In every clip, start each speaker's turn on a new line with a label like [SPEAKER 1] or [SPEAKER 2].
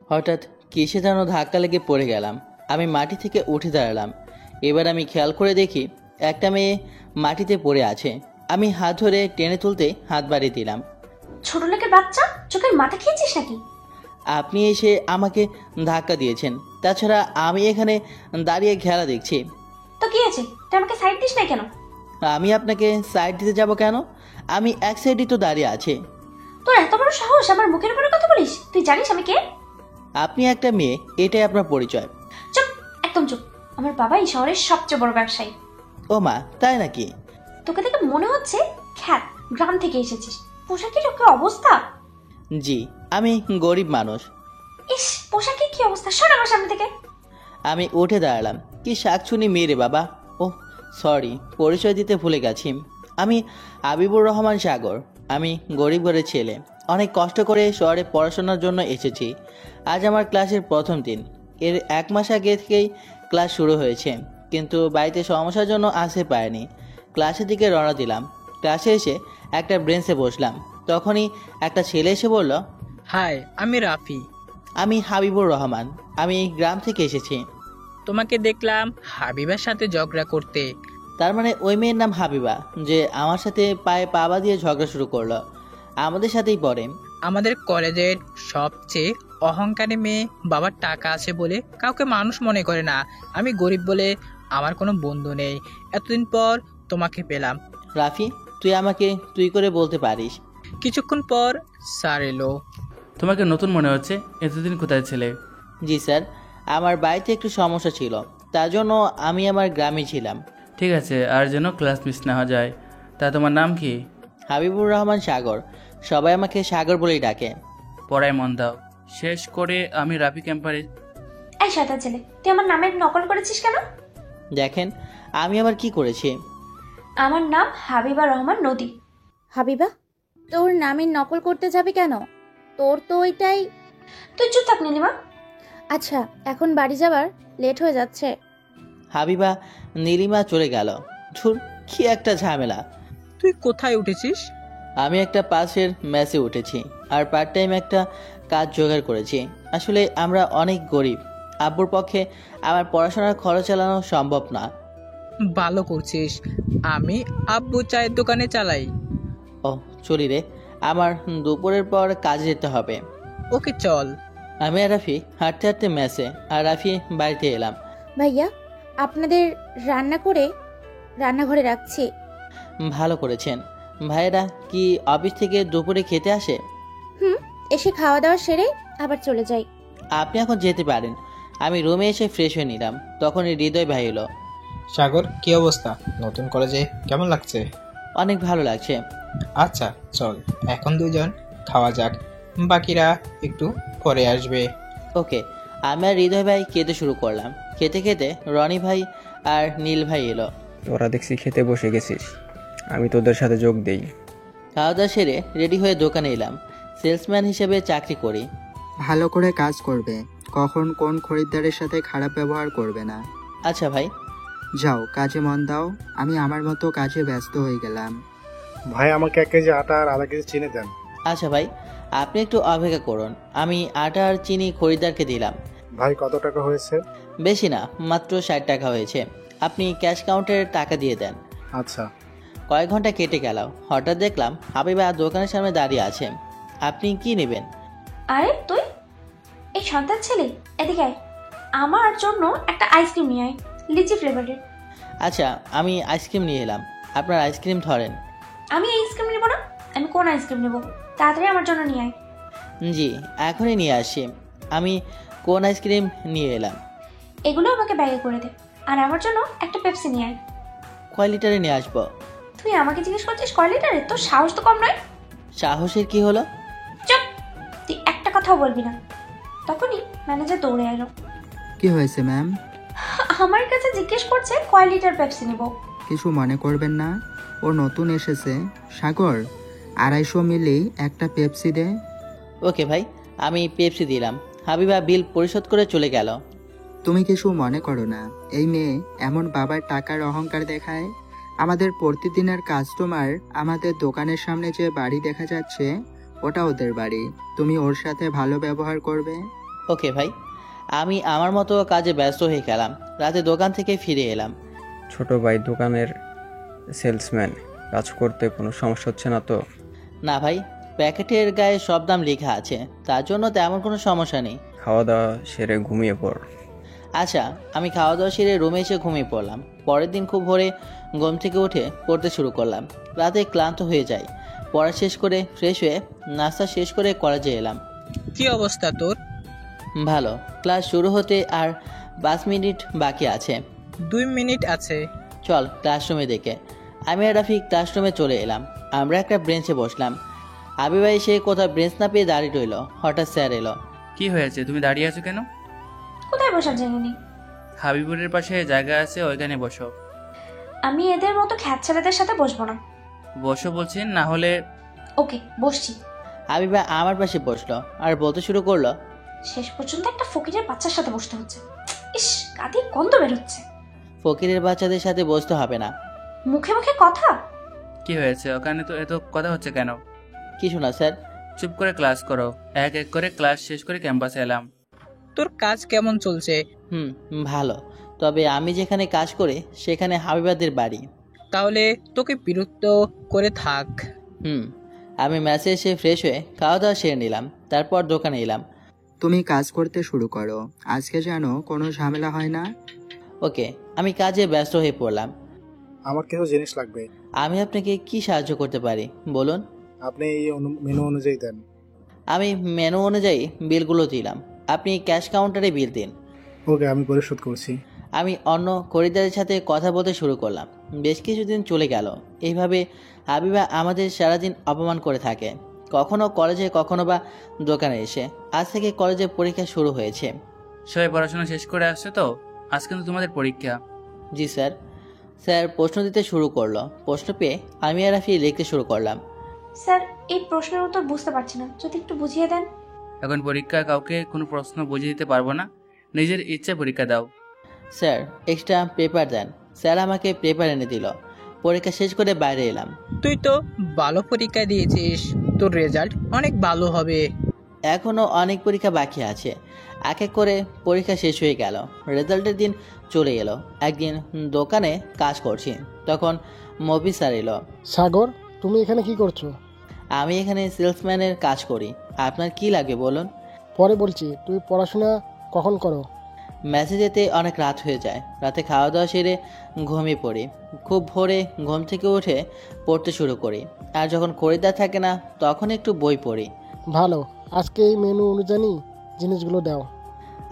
[SPEAKER 1] হঠাৎ কিসে যেন ধাক্কা লেগে পড়ে গেলাম। আমি মাটি থেকে উঠে দাঁড়ালাম। এবার আমি খেয়াল করে দেখি একটা মেয়ে মাটিতে পড়ে আছে। আমি হাত ধরে টেনে তুলতে হাত বাড়িয়ে দিলাম।
[SPEAKER 2] ছোট লোকের বাচ্চা, চোখের মাথা খেয়েছিস নাকি?
[SPEAKER 1] আপনি এসে আমাকে ধাক্কা দিয়েছেন, তাছাড়া আমি এখানে দাঁড়িয়ে খেলা দেখছি।
[SPEAKER 2] তো কি আছে, তুই আমাকে সাইড দিস না কেন?
[SPEAKER 1] আমি আপনাকে সাইড দিতে যাব কেন? আমি এক সাইডই তো দাঁড়িয়ে আছি।
[SPEAKER 2] তোর এত বড় সাহস আমার মুখের উপরে কথা বলিস? তুই জানিস আমি কে?
[SPEAKER 1] আপনি একটা মেয়ে, এটাই আপনার পরিচয়।
[SPEAKER 2] চুপ, একদম চুপ। আমার বাবা এই শহরের সবচেয়ে বড় ব্যবসায়ী।
[SPEAKER 1] ও মা, তাই নাকি?
[SPEAKER 2] তোকে দেখে মনে হচ্ছে খ্যাত গ্রাম থেকে এসেছিস। পোশাকের কি অবস্থা!
[SPEAKER 1] জি, আমি গরিব মানুষ।
[SPEAKER 2] ইস, পোশাকের কি অবস্থা! সর আমার সামনে থেকে।
[SPEAKER 1] আমি উঠে দাঁড়ালাম। কি শাকচুনি মেয়ে রে বাবা! ও সরি, পরিচয় দিতে ভুলে গেছি। আমি হাবিবুর রহমান সাগর। আমি গরিব ঘরের ছেলে। অনেক কষ্ট করে শহরে পড়াশোনার জন্য এসেছি। আজ আমার ক্লাসের প্রথম দিন। এর 1 মাস আগে থেকেই ক্লাস শুরু হয়েছে, কিন্তু বাড়িতে সমস্যার জন্য আসতে পারিনি। ক্লাসের দিকে রওনা দিলাম। ক্লাসে এসে একটা বেঞ্চে বসলাম। তখনই একটা ছেলে এসে বলল,
[SPEAKER 3] হাই, আমি রাফি।
[SPEAKER 1] আমি হাবিবুর রহমান। আমি গ্রাম থেকে এসেছি।
[SPEAKER 3] তোমাকে দেখলাম হাবিবার সাথে ঝগড়া করতে।
[SPEAKER 1] তার মানে ওই মেয়ের নাম হাবিবা, যে আমার সাথে পায়ে পা দিয়ে ঝগড়া শুরু করলো? আমাদের সাথেই পড়ে।
[SPEAKER 3] আমাদের কলেজের সবচেয়ে অহংকারী মেয়ে। বাবার টাকা আছে বলে কাউকে মানুষ মনে করে না। আমি গরিব বলে আমার কোনো বন্ধু নেই। এতদিন পর তোমাকে পেলাম।
[SPEAKER 1] রাফি, তুই আমাকে তুই করে বলতে পারিস।
[SPEAKER 3] কিছুক্ষণ পর স্যার এলো।
[SPEAKER 4] তোমাকে নতুন মনে হচ্ছে। এতদিন কোথায় ছিলে?
[SPEAKER 1] জি স্যার, আমার বাড়িতে একটু সমস্যা ছিল, তার জন্য আমি আমার গ্রামে ছিলাম।
[SPEAKER 4] ঠিক আছে, আর যেন ক্লাস মিস না হয়ে যায়। তা তোমার নাম কি?
[SPEAKER 1] হাবিবুর রহমান সাগর। সবাই আমাকে সাগর বলেই ডাকে।
[SPEAKER 4] পড়ায় মন দাও। শেষ করে আমি রাফি ক্যাম্পারে।
[SPEAKER 2] এই শয়তান ছেলে, তুই আমার নামের নকল করেছিস কেন?
[SPEAKER 1] দেখেন, আমি আবার কি করেছি?
[SPEAKER 2] আমার নাম হাবিবা রহমান নদী।
[SPEAKER 5] হাবিবা, তোর নামের নকল করতে যাবে কেন? তোর তো ওইটাই।
[SPEAKER 2] তুই চুপ থাক নীলিমা।
[SPEAKER 5] আচ্ছা, এখন বাড়ি যাবার লেট হয়ে যাচ্ছে।
[SPEAKER 1] হাবিবা নীলিমা চলে গেল। ধুর, কি একটা ঝামেলা।
[SPEAKER 3] তুই কোথায় উঠেছিস?
[SPEAKER 1] আমি একটা পাশের ম্যাচে উঠেছি, আর পার্ট টাইম একটা কাজ জোগাড় করেছি। আসলে আমরা অনেক গরিব। আব্বুর পক্ষে আমার পড়াশোনার খরচ চালানো সম্ভব না।
[SPEAKER 3] ভালো করছিস। আমি আব্বু চায়ের দোকানে চালাই।
[SPEAKER 1] ও চলি রে, আমার দুপুরের পর কাজে যেতে হবে।
[SPEAKER 3] ওকে চল।
[SPEAKER 1] আমি আর রাফি হাঁটতে হাঁটতে ম্যাচে, আর রাফি বাড়িতে এলাম।
[SPEAKER 5] ভাইয়া, আপনাদের রান্না করে রান্নাঘরে রাখছি।
[SPEAKER 1] ভালো করেছেন। ভাইয়েরা কি অফিস থেকে দুপুরে খেতে আসে?
[SPEAKER 5] এসে খাওয়া দাওয়া সেরে আবার চলে যাই।
[SPEAKER 1] আপনি এখন যেতে পারেন। আমি রুমে এসে ফ্রেশ হয়ে নিলাম। তখনই হৃদয় ভাই এলো।
[SPEAKER 6] সাগর, কি অবস্থা? নতুন কলেজে কেমন লাগছে?
[SPEAKER 1] অনেক ভালো লাগছে।
[SPEAKER 6] আচ্ছা চল, এখন দুজন খাওয়া যাক, বাকিরা একটু পরে আসবে।
[SPEAKER 1] ওকে। আমি আর হৃদয় ভাই খেতে শুরু করলাম। খেতে খেতে রনি ভাই আর নীল ভাই এলো।
[SPEAKER 7] তোরা দেখছি খেতে বসে গেছিস, আমি তোদের সাথে যোগ দেই।
[SPEAKER 1] খাওয়া দাওয়া সেরে রেডি হয়ে দোকানে এলাম। সেলসম্যান হিসেবে চাকরি করি।
[SPEAKER 8] ভালো করে কাজ করবে, কখন কোন খরিদ্দারের সাথে খারাপ ব্যবহার করবে না।
[SPEAKER 1] আচ্ছা ভাই।
[SPEAKER 8] যাও, কাজে মন দাও। আমি আমার মতো কাজে ব্যস্ত হয়ে গেলাম।
[SPEAKER 9] ভাই, আমাকে 1 কেজি আটা আর আধা কেজি চিনি দেন।
[SPEAKER 1] আচ্ছা ভাই, আপনি একটু অপেক্ষা করুন। আমি আটা আর চিনি খরিদ্দারকে দিলাম।
[SPEAKER 9] ভাই, কত টাকা হয়েছে?
[SPEAKER 1] বেশি না, মাত্র 60 টাকা হয়েছে। আপনি ক্যাশ কাউন্টারে টাকা দিয়ে দেন।
[SPEAKER 9] আচ্ছা।
[SPEAKER 1] কয়েক ঘন্টা কেটে গেল। হঠাৎ দেখলাম হাবিবা দোকানের সামনে দাঁড়িয়ে আছে। আপনি কি নেবেন?
[SPEAKER 2] আরে তুই, এই সন্তান ছেলে, এদিকে আয়। আমার জন্য একটা আইসক্রিম নিয়ে আয়, লিচি ফ্লেভারের।
[SPEAKER 1] আচ্ছা, আমি আইসক্রিম নিয়ে এলাম। আপনার আইসক্রিম ধরেন।
[SPEAKER 2] আমি আইসক্রিম নেবো না। আমি কোন আইসক্রিম নেবো? তাড়াতাড়ি আমার জন্য নিয়ে আয়।
[SPEAKER 1] জি, এখনই নিয়ে আসি। আমি কোন আইসক্রিম নিয়ে এলাম?
[SPEAKER 2] এগুলো আমাকে ব্যাগে করে দে, আর আমার জন্য একটা পেপসি নিয়ে আয়।
[SPEAKER 1] কয় লিটারে নিয়ে আসবো?
[SPEAKER 2] তুই আমাকে জিজ্ঞেস করছিস কয় লিটারে? তোর সাহস তো কম নয়।
[SPEAKER 1] সাহসের কি হলো?
[SPEAKER 2] চুপ, তুই একটা কথাও বলবি না। তখনই ম্যানেজার দৌড়ে এলো।
[SPEAKER 8] কি হয়েছে ম্যাম?
[SPEAKER 2] আমার কাছে জিজ্ঞেস করছে কয় লিটার পেপসি নেবো।
[SPEAKER 8] কিছু মনে করবেন না, ও নতুন এসেছে। সাগর, 250 মিলি একটা পেপসি দে।
[SPEAKER 1] ওকে ভাই, আমি পেপসি দিলাম। হাবিবা বিল পরিশোধ করে চলে গেল।
[SPEAKER 8] তুমি কিছু মনে করো না, এই মেয়ে এমন বাবার টাকার অহংকার দেখায়। আমাদের প্রতিদিনের কাস্টমার, আমাদের দোকানের সামনে যে বাড়ি দেখা যাচ্ছে, ওটা ওদের বাড়ি। তুমি ওর সাথে ভালো ব্যবহার করবে।
[SPEAKER 1] ওকে ভাই। আমি আমার মতো কাজে ব্যস্ত হয়ে গেলাম। রাতে দোকান থেকে ফিরে এলাম।
[SPEAKER 7] ছোট ভাই দোকানের সেলসম্যান, কাজ করতে কোনো সমস্যা হচ্ছে না তো?
[SPEAKER 1] না ভাই, প্যাকেটের গায়ে সব দাম লেখা আছে, তার জন্য তেমন কোনো সমস্যা নেই।
[SPEAKER 7] খাওয়া দাওয়া সেরে ঘুমিয়ে পড়।
[SPEAKER 1] আচ্ছা, আমি খাওয়া দাওয়া সেরে রুমে এসে ঘুমিয়ে পড়লাম। পরের দিন খুব ভোরে ঘুম থেকে উঠে পড়তে শুরু করলাম। রাতে ক্লান্ত হয়ে যাই। পড়া শেষ করে ফ্রেশ হয়ে নাস্তা শেষ করে কলেজে এলাম।
[SPEAKER 3] কি অবস্থা তোর?
[SPEAKER 1] ভালো। ক্লাস শুরু হতে আর 5 মিনিট বাকি আছে।
[SPEAKER 3] 2 মিনিট আছে।
[SPEAKER 1] চল ক্লাসরুমে দেখে। আমি আর রাফি ক্লাসরুমে চলে এলাম। আমরা একটা বেঞ্চে বসলাম। আবিবা এসে কোথাও বেঞ্চ না পেয়ে দাঁড়িয়ে রইল। হঠাৎ স্যার এলো।
[SPEAKER 4] কি হয়েছে, তুমি দাঁড়িয়ে আছো কেন?
[SPEAKER 2] কোথায় বসার জায়গা নেই?
[SPEAKER 4] হাবিবুরের পাশে জায়গা আছে, ওইখানে বসো।
[SPEAKER 2] আমি এদের মতো খ্যাত ছেলেদের সাথে বসবো না।
[SPEAKER 4] বসো বলছেন, না হলে।
[SPEAKER 2] ওকে, বসছি।
[SPEAKER 1] আবিবা আমার পাশে বসলো আর বলতে শুরু করলো।
[SPEAKER 2] শেষ পর্যন্ত একটা ফকিরের বাচ্চার সাথে বসতে হচ্ছে। ইস, কাঁদির গন্ধ বেরোচ্ছে।
[SPEAKER 1] ফকিরের বাচ্চাদের সাথে বসতে হবে না।
[SPEAKER 2] মুখে মুখে কথা।
[SPEAKER 4] কি হয়েছে, ওখানে তো এত কথা হচ্ছে কেন?
[SPEAKER 1] কিছু না স্যার।
[SPEAKER 4] চুপ করে ক্লাস করো। এক এক করে ক্লাস শেষ করে ক্যাম্পাসে এলাম।
[SPEAKER 3] তোর কাজ কেমন চলছে?
[SPEAKER 1] ভালো। তবে আমি যেখানে কাজ করি সেখানে হাবিবাদের বাড়ি।
[SPEAKER 3] তাহলে তোকে বিরক্ত করে থাক।
[SPEAKER 1] আমি ম্যাচে এসে ফ্রেশ হয়ে খাওয়া দাওয়া সেরে নিলাম। তারপর দোকানে এলাম।
[SPEAKER 8] তুমি কাজ করতে শুরু করো, আজকে যেন কোনো ঝামেলা হয় না।
[SPEAKER 1] ওকে, আমি কাজে ব্যস্ত হয়ে পড়লাম।
[SPEAKER 9] আমার কিছু জিনিস লাগবে।
[SPEAKER 1] আমি আপনাকে কি সাহায্য করতে পারি বলুন?
[SPEAKER 9] আপনি এই মেনু অনুযায়ী দেন।
[SPEAKER 1] আমি মেনু অনুযায়ী বিলগুলো দিলাম। আপনি ক্যাশ কাউন্টারে বিল দিন।
[SPEAKER 9] ওকে, আমি পরিশোধ করছি।
[SPEAKER 1] আমি অন্য খরিদ্দারের সাথে কথা বলতে শুরু করলাম। বেশ কিছুদিন চলে গেল। এইভাবে হাবিবা আমাদের সারাদিন অপমান করে থাকে, কখনো কলেজে কখনো বা দোকানে এসে। আজ থেকে কলেজে পরীক্ষা শুরু হয়েছে।
[SPEAKER 4] সবাই পড়াশোনা শেষ করে আসছো তো? আজ কিন্তু তোমাদের পরীক্ষা।
[SPEAKER 1] জি স্যার। স্যার প্রশ্ন দিতে শুরু করলো। প্রশ্ন পেয়ে আমি আর রাফি লিখতে শুরু করলাম।
[SPEAKER 2] স্যার, এই প্রশ্নের উত্তর বুঝতে পারছি না, যদি একটু বুঝিয়ে দেন।
[SPEAKER 4] এখন পরীক্ষা, কাউকে কোনো প্রশ্ন বুঝিয়ে দিতে পারবো না, নিজের ইচ্ছে পরীক্ষা দাও।
[SPEAKER 1] স্যার এক্সট্রা পেপার দেন। স্যার আমাকে পেপার এনে দিল। পরীক্ষা শেষ করে বাইরে এলাম।
[SPEAKER 3] তুই তো ভালো পরীক্ষা দিয়েছিস, তোর রেজাল্ট অনেক ভালো হবে।
[SPEAKER 1] এখনও অনেক পরীক্ষা বাকি আছে। এক এক করে পরীক্ষা শেষ হয়ে গেল। রেজাল্টের দিন চলে এলো। একদিন দোকানে কাজ করছি, তখন মবি স্যার এলো।
[SPEAKER 10] সাগর, তুমি এখানে কি করছো?
[SPEAKER 1] আমি এখানে সেলসম্যানের কাজ করি। আপনার কি লাগে বলুন?
[SPEAKER 10] পরে বলছি, তুমি পড়াশোনা কখন করো?
[SPEAKER 1] ম্যাচে যেতে অনেক রাত হয়ে যায়। রাতে খাওয়া দাওয়া সেরে ঘুমিয়ে পড়ি। খুব ভোরে ঘুম থেকে উঠে পড়তে শুরু করি। আর যখন খরিদ্দার থাকে না তখন একটু বই পড়ি।
[SPEAKER 10] ভালো, আজকে এই মেনু অনুযায়ী জিনিসগুলো দাও।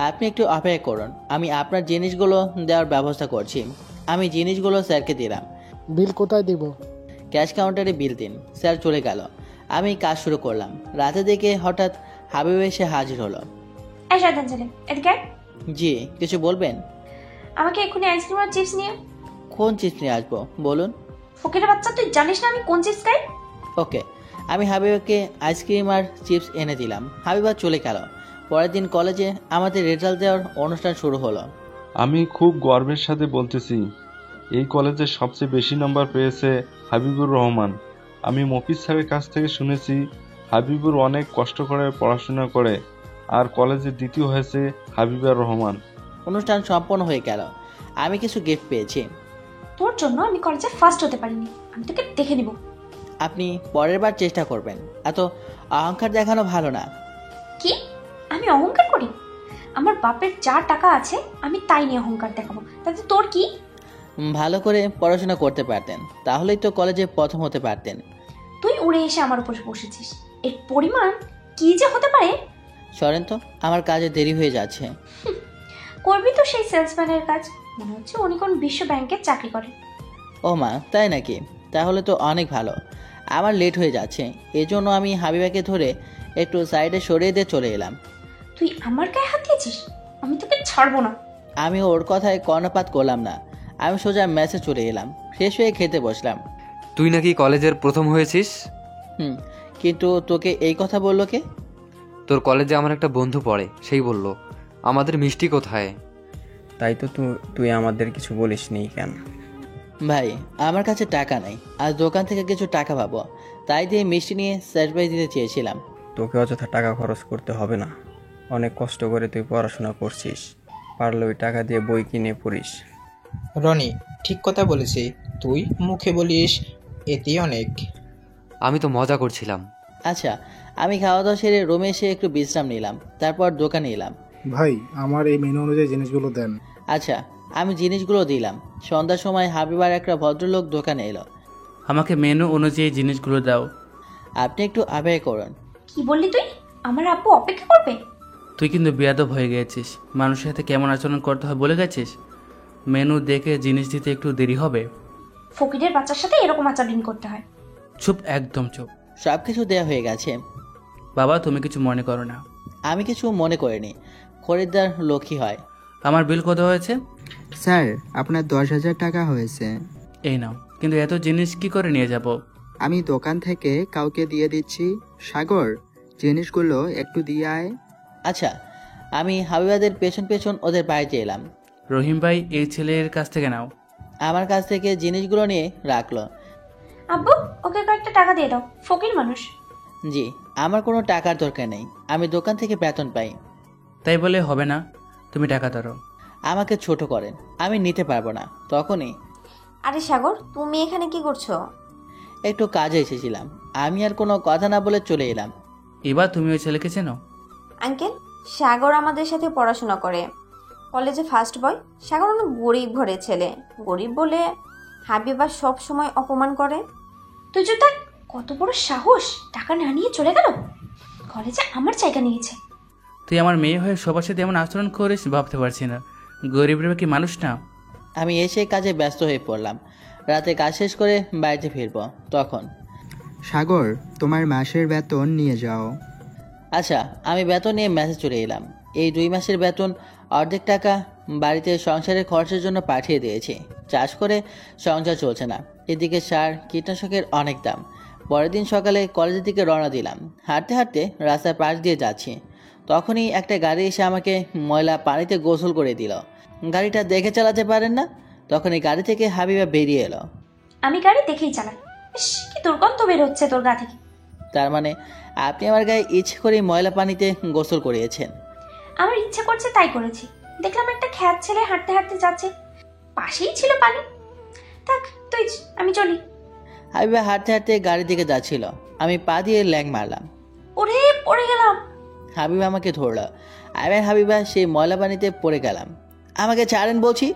[SPEAKER 1] আপনি একটু অপেক্ষা করুন, আমি আপনার জিনিসগুলো দেওয়ার ব্যবস্থা করছি। আমি জিনিসগুলো স্যারকে দিলাম।
[SPEAKER 10] বিল কোথায় দেব?
[SPEAKER 1] ক্যাশ কাউন্টারে বিল দিন। স্যার চলে গেল। আমি কাজ শুরু করলাম। রাতে দেখে হঠাৎ হাবিব এসে হাজির হলো।
[SPEAKER 2] এই শয়তান ছেলে, এদিকে আয়।
[SPEAKER 1] জি, কিছু বলবেন?
[SPEAKER 2] আমাকে এক্ষুনি আইসক্রিম আর চিপস নিয়ে।
[SPEAKER 1] কোন চিপস নিয়ে আসবো বলুন?
[SPEAKER 2] ফকিরের বাচ্চা, তুই জানিস না আমি কোন চিপস খাই?
[SPEAKER 1] ওকে। আমি হাবিবাকে আইসক্রিম আর চিপস এনে দিলাম। হাবিবা চলে গেল। পরের দিন কলেজে আমাদের রেজাল্ট দেওয়ার অনুষ্ঠান শুরু হলো।
[SPEAKER 11] আমি খুব গর্বের সাথে বলতেছি, এই কলেজে সবচেয়ে বেশি নম্বর পেয়েছে হাবিবুর রহমান। আমি মফিজ স্যারের কাছ থেকে শুনেছি হাবিবুর অনেক কষ্ট করে পড়াশোনা করে, আর কলেজে দ্বিতীয় হয়েছে হাবিবুর রহমান।
[SPEAKER 1] অনুষ্ঠান সম্পন্ন হয়ে গেল। আমি কিছু গিফট পেয়েছি।
[SPEAKER 2] তোর জন্য আমি কলেজে ফার্স্ট হতে পারিনি, আমি তোকে দেখে নিব।
[SPEAKER 1] আপনি পরের বার চেষ্টা করবেন। এত অহংকার দেখানো ভালো না।
[SPEAKER 2] কি? আমি অহংকার করি? আমার বাপের যা টাকা আছে আমি তাই নিয়ে অহংকার দেখাবো, তাতে তোর কি?
[SPEAKER 1] ভালো করে পড়াশোনা করতে পারতেন, তাহলেই তো কলেজে প্রথম হতে পারতেন।
[SPEAKER 2] তুই উড়ে এসে আমার উপর বসেছিস, এর পরিমাণ কি যে হতে পারে।
[SPEAKER 1] সরেন তো, আমার কাজে দেরি হয়ে যাচ্ছে।
[SPEAKER 2] করবি তো সেই সেলসম্যানের কাজ, মনে হচ্ছে উনি কোন বিশ্ব ব্যাংকে চাকরি করে।
[SPEAKER 1] ও মা, তাই নাকি? তাহলে তো অনেক ভালো। আমার লেট হয়ে যাচ্ছে, এজন্য আমি হাবিবাকে ধরে একটু সাইডে সরিয়ে দিয়ে চলে এলাম।
[SPEAKER 2] তুই আমার গায়ে হাত দিয়েছিস, আমি তোকে ছাড়বো না।
[SPEAKER 1] আমি ওর কথায় কর্ণপাত করলাম না। আমি সোজা ম্যাচে চলে এলাম। ফ্রেশ হয়ে খেতে বসলাম।
[SPEAKER 12] তুই নাকি কলেজের প্রথম হয়েছিস?
[SPEAKER 1] কিন্তু তোকে এই কথা বললো কে?
[SPEAKER 12] তোর কলেজে আমার একটা বন্ধু পড়ে, সেই বলল। আমাদের মিষ্টি কোথায়?
[SPEAKER 7] তাই তো তুই আমাদের কিছু বলিসনি কেন?
[SPEAKER 1] ভাই, আমার কাছে টাকা নেই। আজ দোকান থেকে কিছু টাকা পাবো, তাই দিয়ে মিষ্টি নিয়ে সারপ্রাইজ দিতে চেয়েছিলাম।
[SPEAKER 7] তোকে অযথা টাকা খরচ করতে হবে না। অনেক কষ্ট করে তুই পড়াশোনা করছিস, পারলে ওই টাকা দিয়ে বই কিনে পড়িস।
[SPEAKER 6] রনি ঠিক কথা বলেছি, তুই মুখে বলিস এতেই অনেক।
[SPEAKER 12] আমি তো মজা করছিলাম।
[SPEAKER 1] আচ্ছা, আমি খাওয়া দাওয়া সেরে রুমে এসে একটু বিশ্রাম নিলাম, তারপর দোকানে এলাম।
[SPEAKER 9] ভাই আমার এই মেনু অনুযায়ী জিনিসগুলো দেন।
[SPEAKER 1] আচ্ছা, আমি জিনিসগুলো দিলাম। সন্ধ্যার সময় হাবিবার একটা ভদ্রলোক দোকানে এলো।
[SPEAKER 4] আমাকে মেনু অনুযায়ী জিনিসগুলো দাও।
[SPEAKER 1] আপনি একটু আবেগ করুন।
[SPEAKER 2] কি বললি তুই? আমার আব্বু অপেক্ষা করবে?
[SPEAKER 4] তুই কিন্তু বেয়াদব হয়ে গেছিস, মানুষের সাথে কেমন আচরণ করতে হয় বলে গেছিস। মেনু দেখে জিনিস দিতে একটু দেরি হবে।
[SPEAKER 2] ফকিরের বাচ্চার সাথে এরকম আচরণ করতে হয়?
[SPEAKER 4] চুপ, একদম চুপ।
[SPEAKER 1] সব কিছু দেওয়া হয়ে গেছে।
[SPEAKER 4] বাবা তুমি কিছু মনে করো না।
[SPEAKER 1] আমি কিছু মনে করিনি, খরিদ্দার লক্ষ্মী হয়।
[SPEAKER 4] আমার বিল কত হয়েছে?
[SPEAKER 8] স্যার আপনার 10,000 টাকা হয়েছে।
[SPEAKER 4] এই নাও। কিন্তু এত জিনিস কি করে নিয়ে যাব?
[SPEAKER 8] আমি দোকান থেকে কাউকে দিয়ে দিচ্ছি। সাগর জিনিসগুলো একটু দিয়ে আয়।
[SPEAKER 1] আচ্ছা, আমি হাবিবাদের পেছন পেছন ওদের বাড়িতে এলাম।
[SPEAKER 4] রহিম ভাই এই ছেলের কাছ থেকে নাও।
[SPEAKER 1] আমার কাছ থেকে জিনিসগুলো নিয়ে রাখলো।
[SPEAKER 2] আব্বু ওকে কয়েকটা টাকা দিয়ে দাও, ফকির মানুষ।
[SPEAKER 1] জি, আমার কোনো টাকার দরকার নেই, আমি দোকান থেকে বেতন পাই।
[SPEAKER 4] তাই বলে হবে না, তুমি টাকা ধরো।
[SPEAKER 1] আমাকে ছোট করেন, আমি নিতে পারবো না। তখনই
[SPEAKER 13] আরে সাগর তুমি এখানে কি করছো?
[SPEAKER 1] একটু কাজে এসেছিলাম, আমি আর কোনো কথা না বলে চলে এলাম।
[SPEAKER 4] এবার তুমি ওই ছেলেকে চেনো?
[SPEAKER 13] আঙ্কেল সাগর আমাদের সাথে পড়াশোনা করে, কলেজে ফার্স্ট বয়। সাগর অনেক গরিব ঘরের ছেলে, গরিব বলে হাবিবা সব সময় অপমান করে।
[SPEAKER 2] তুই যে তার কত বড় সাহস, টাকা না নিয়ে চলে গেল, কলেজে আমার জায়গা নিয়েছে।
[SPEAKER 4] তুই আমার মেয়ে হয়ে সবার সাথে এমন আচরণ করিস ভাবতে পারছি না। গরিবরা কি মানুষ না?
[SPEAKER 1] আমি এসে কাজে ব্যস্ত হয়ে পড়লাম। রাতে কাজ শেষ করে বাড়িতে ফিরবো তখন।
[SPEAKER 8] সাগর তোমার মাসের বেতন নিয়ে যাও।
[SPEAKER 1] আচ্ছা, আমি বেতন নিয়ে মেসেজ চলে এলাম। এই 2 মাসের বেতন অর্ধেক টাকা বাড়িতে সংসারের খরচের জন্য পাঠিয়ে দিয়েছি। চাষ করে সংসার চলছে না, এদিকে সার কীটনাশকের অনেক দাম। পরের দিন সকালে কলেজের দিকে রওনা দিলাম। হাঁটতে হাঁটতে রাস্তার পাশ দিয়ে যাচ্ছি, তখনই একটা গাড়ি এসে আমাকে ময়লা পানিতে গোসল করে দিল। গাড়িটা দেখে চালাতে পারেন না? তখনই গাড়ি থেকে হাবিবা বেরিয়ে এলো।
[SPEAKER 2] আমি গাড়ি দেখেই চালাই। ইস কি দুর্গন্ধ বের হচ্ছে তোর গা থেকে।
[SPEAKER 1] তার মানে আপনি আমার গায়ে ইচ্ছে করে ময়লা পানিতে গোসল করিয়েছেন?
[SPEAKER 2] আমার ইচ্ছে করছে তাই করেছি। দেখলাম একটা খ্যাত ছেলে হাঁটতে হাঁটতে যাচ্ছে, পাশেই ছিল পানি। থাক তুই, আমি চলি।
[SPEAKER 1] হাবিবা হাঁটতে হাঁটতে গাড়ির দিকে যাচ্ছিল, আমি পা দিয়ে ল্যাং মারলাম।
[SPEAKER 2] ওরে পড়ে গেলাম।
[SPEAKER 1] হাবিবা আমাকে ধরল। আমি আর হাবিবা সেই ময়লা পানিতে পড়ে গেলাম। আমাকে ছাড়েন বলছি।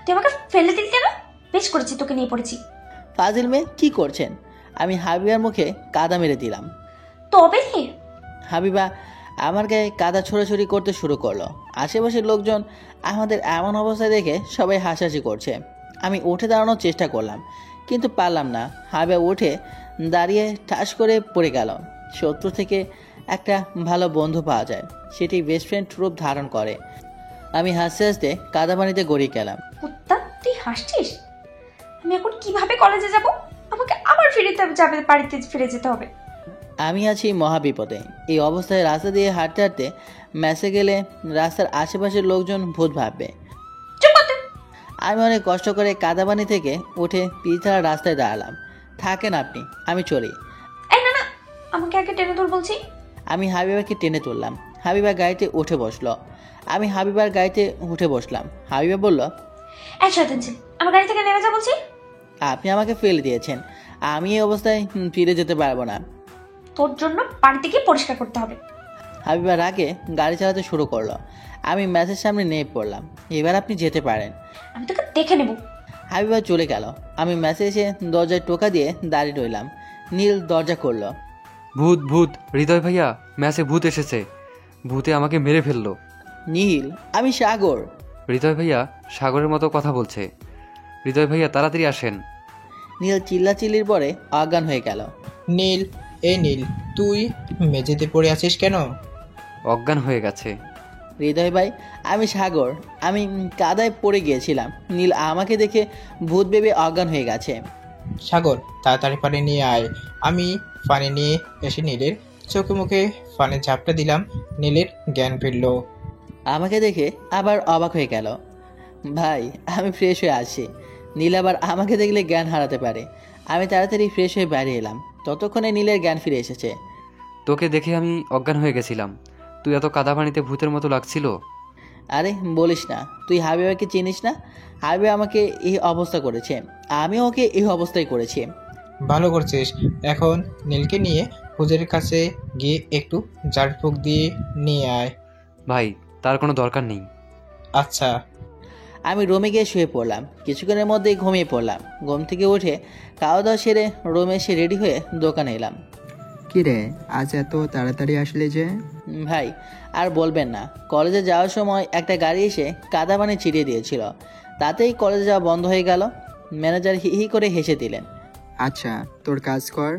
[SPEAKER 2] তুই আমাকে ফেলে দিলি কেন? বেশ করেছি তোকে নিয়ে পড়েছি।
[SPEAKER 1] ফাজিল মেয়ে, কি করছেন? আমি হাবিবার মুখে কাদা মেরে দিলাম।
[SPEAKER 2] তবে
[SPEAKER 1] হাবিবা আমার গায়ে কাদা ছোড়াছুড়ি করতে শুরু করলো। আশেপাশের লোকজন আমাদের এমন অবস্থা দেখে সবাই হাসাহাসি করছে। আমি উঠে দাঁড়ানোর চেষ্টা করলাম, কিন্তু পারলাম না। হাবিবা উঠে দাঁড়িয়ে ঠাস করে পড়ে গেল। শত্রু থেকে একটা ভালো বন্ধু পাওয়া যায়, সেটি বেস্ট ফ্রেন্ড রূপ ধারণ করে। আমি হাসতে হাসতে কাদা পানিতে গড়িয়ে গেলাম।
[SPEAKER 2] কুত্তা, তুই হাসছিস? আমি এখন কিভাবে কলেজে যাব? আমাকে আবার বাড়িতে ফিরে যেতে হবে।
[SPEAKER 1] আমি আছি মহাবিপদে। এই অবস্থায় রাস্তা দিয়ে হাঁটতে হাঁটতে মেসে গেলে রাস্তার আশেপাশের লোকজন ভূত ভাববে। আমি অনেক কষ্ট করে কাদা পানি থেকে উঠে পিছাড়া রাস্তায় দাঁড়ালাম। থাকেন আপনি, আমি চলি।
[SPEAKER 2] এই না না, আমাকে আগে টেনে তোল বলছি।
[SPEAKER 1] আমি হাবিবাকে টেনে তুললাম। হাবিবা গাড়িতে উঠে বসলো। আমি হাবিবার গাড়িতে উঠে বসলাম। হাবিবা বলল,
[SPEAKER 2] এই শয়তান ছেলে, আমার গাড়ি থেকে নেমে যা বলছি।
[SPEAKER 1] আপনি আমাকে ফেলে দিয়েছেন, আমি এই অবস্থায় ফিরে যেতে পারবো না।
[SPEAKER 2] তোর জন্য বাড়িতে গিয়ে পরিষ্কার করতে হবে।
[SPEAKER 1] হাবিবার আগে গাড়ি চালাতে শুরু করলো। আমি ম্যাচের সামনে নেমে পড়লাম। এবার আপনি যেতে পারেন।
[SPEAKER 2] আমি তোকে দেখে নেব।
[SPEAKER 1] হাবিবা চলে গেল। আমি ম্যাচে এসে দরজায় টোকা দিয়ে দাঁড়িয়ে রইলাম। নীল দরজা করলো।
[SPEAKER 12] ভূত ভূত, হৃদয় ভাইয়া, ম্যাচে ভূত এসেছে, ভূতে আমাকে মেরে ফেললো।
[SPEAKER 1] নীল, আমি সাগর।
[SPEAKER 12] হৃদয় ভাইয়া সাগরের মতো কথা বলছে। হৃদয় ভাইয়া তাড়াতাড়ি আসেন।
[SPEAKER 1] নীল চিল্লাচিল্লির পরে অজ্ঞান হয়ে গেল।
[SPEAKER 6] নীল, এই নীল, তুই মেঝেতে পড়ে আছিস কেন?
[SPEAKER 12] অজ্ঞান হয়ে গেছে।
[SPEAKER 1] হৃদয় ভাই, আমি সাগর। আমি কাদায় পড়ে গিয়েছিলাম। নীল আমাকে দেখে ভূত ভেবে অজ্ঞান হয়ে গেছে।
[SPEAKER 6] সাগর তাড়াতাড়ি পানি নিয়ে আয়। আমি পানি নিয়ে এসে নীলের চোখে মুখে পানি ঝাপটা দিলাম। নীলের জ্ঞান ফিরল।
[SPEAKER 1] আমাকে দেখে আবার অবাক হয়ে গেল। ভাই, আমি ফ্রেশ হয়ে আসছি। নীল আবার আমাকে দেখলে জ্ঞান হারাতে পারে। আমি তাড়াতাড়ি ফ্রেশ হয়ে বাইরে এলাম। ততক্ষণে নীলের জ্ঞান ফিরে এসেছে।
[SPEAKER 12] তোকে দেখে আমি অজ্ঞান হয়ে গেছিলাম, তুই এত কাদা পানিতে ভূতের মতো লাগছিল।
[SPEAKER 1] আরে বলিস না, তুই হাবিবাকে চিনিস না? হাবিবা আমাকে এই অবস্থা করেছে, আমিও ওকে এই অবস্থায় করেছি।
[SPEAKER 6] ভালো করছিস। এখন নীলকে নিয়ে হুজুরের কাছে গিয়ে একটু ঝাড়ফুঁক দিয়ে নিয়ে আয়।
[SPEAKER 12] ভাই, তার কোনো দরকার নেই।
[SPEAKER 6] আচ্ছা।
[SPEAKER 1] আমি রুমে গিয়ে শুয়ে পড়লাম। কিছুক্ষণের মধ্যেই ঘুমিয়ে পড়লাম। ঘুম থেকে উঠে খাওয়া দাওয়া সেরে রুমে এসে রেডি হয়ে দোকানে এলাম।
[SPEAKER 8] কি রে, আজ এত তাড়াতাড়ি আসলে যে?
[SPEAKER 1] ভাই আর বলবেন না, কলেজে যাওয়ার সময় একটা গাড়ি এসে কাদা পানি ছিটিয়ে দিয়েছিল, তাতেই কলেজে যাওয়া বন্ধ হয়ে গেল। ম্যানেজার হি হি করে হেসে দিলেন।
[SPEAKER 8] আচ্ছা, তোর কাজ কর।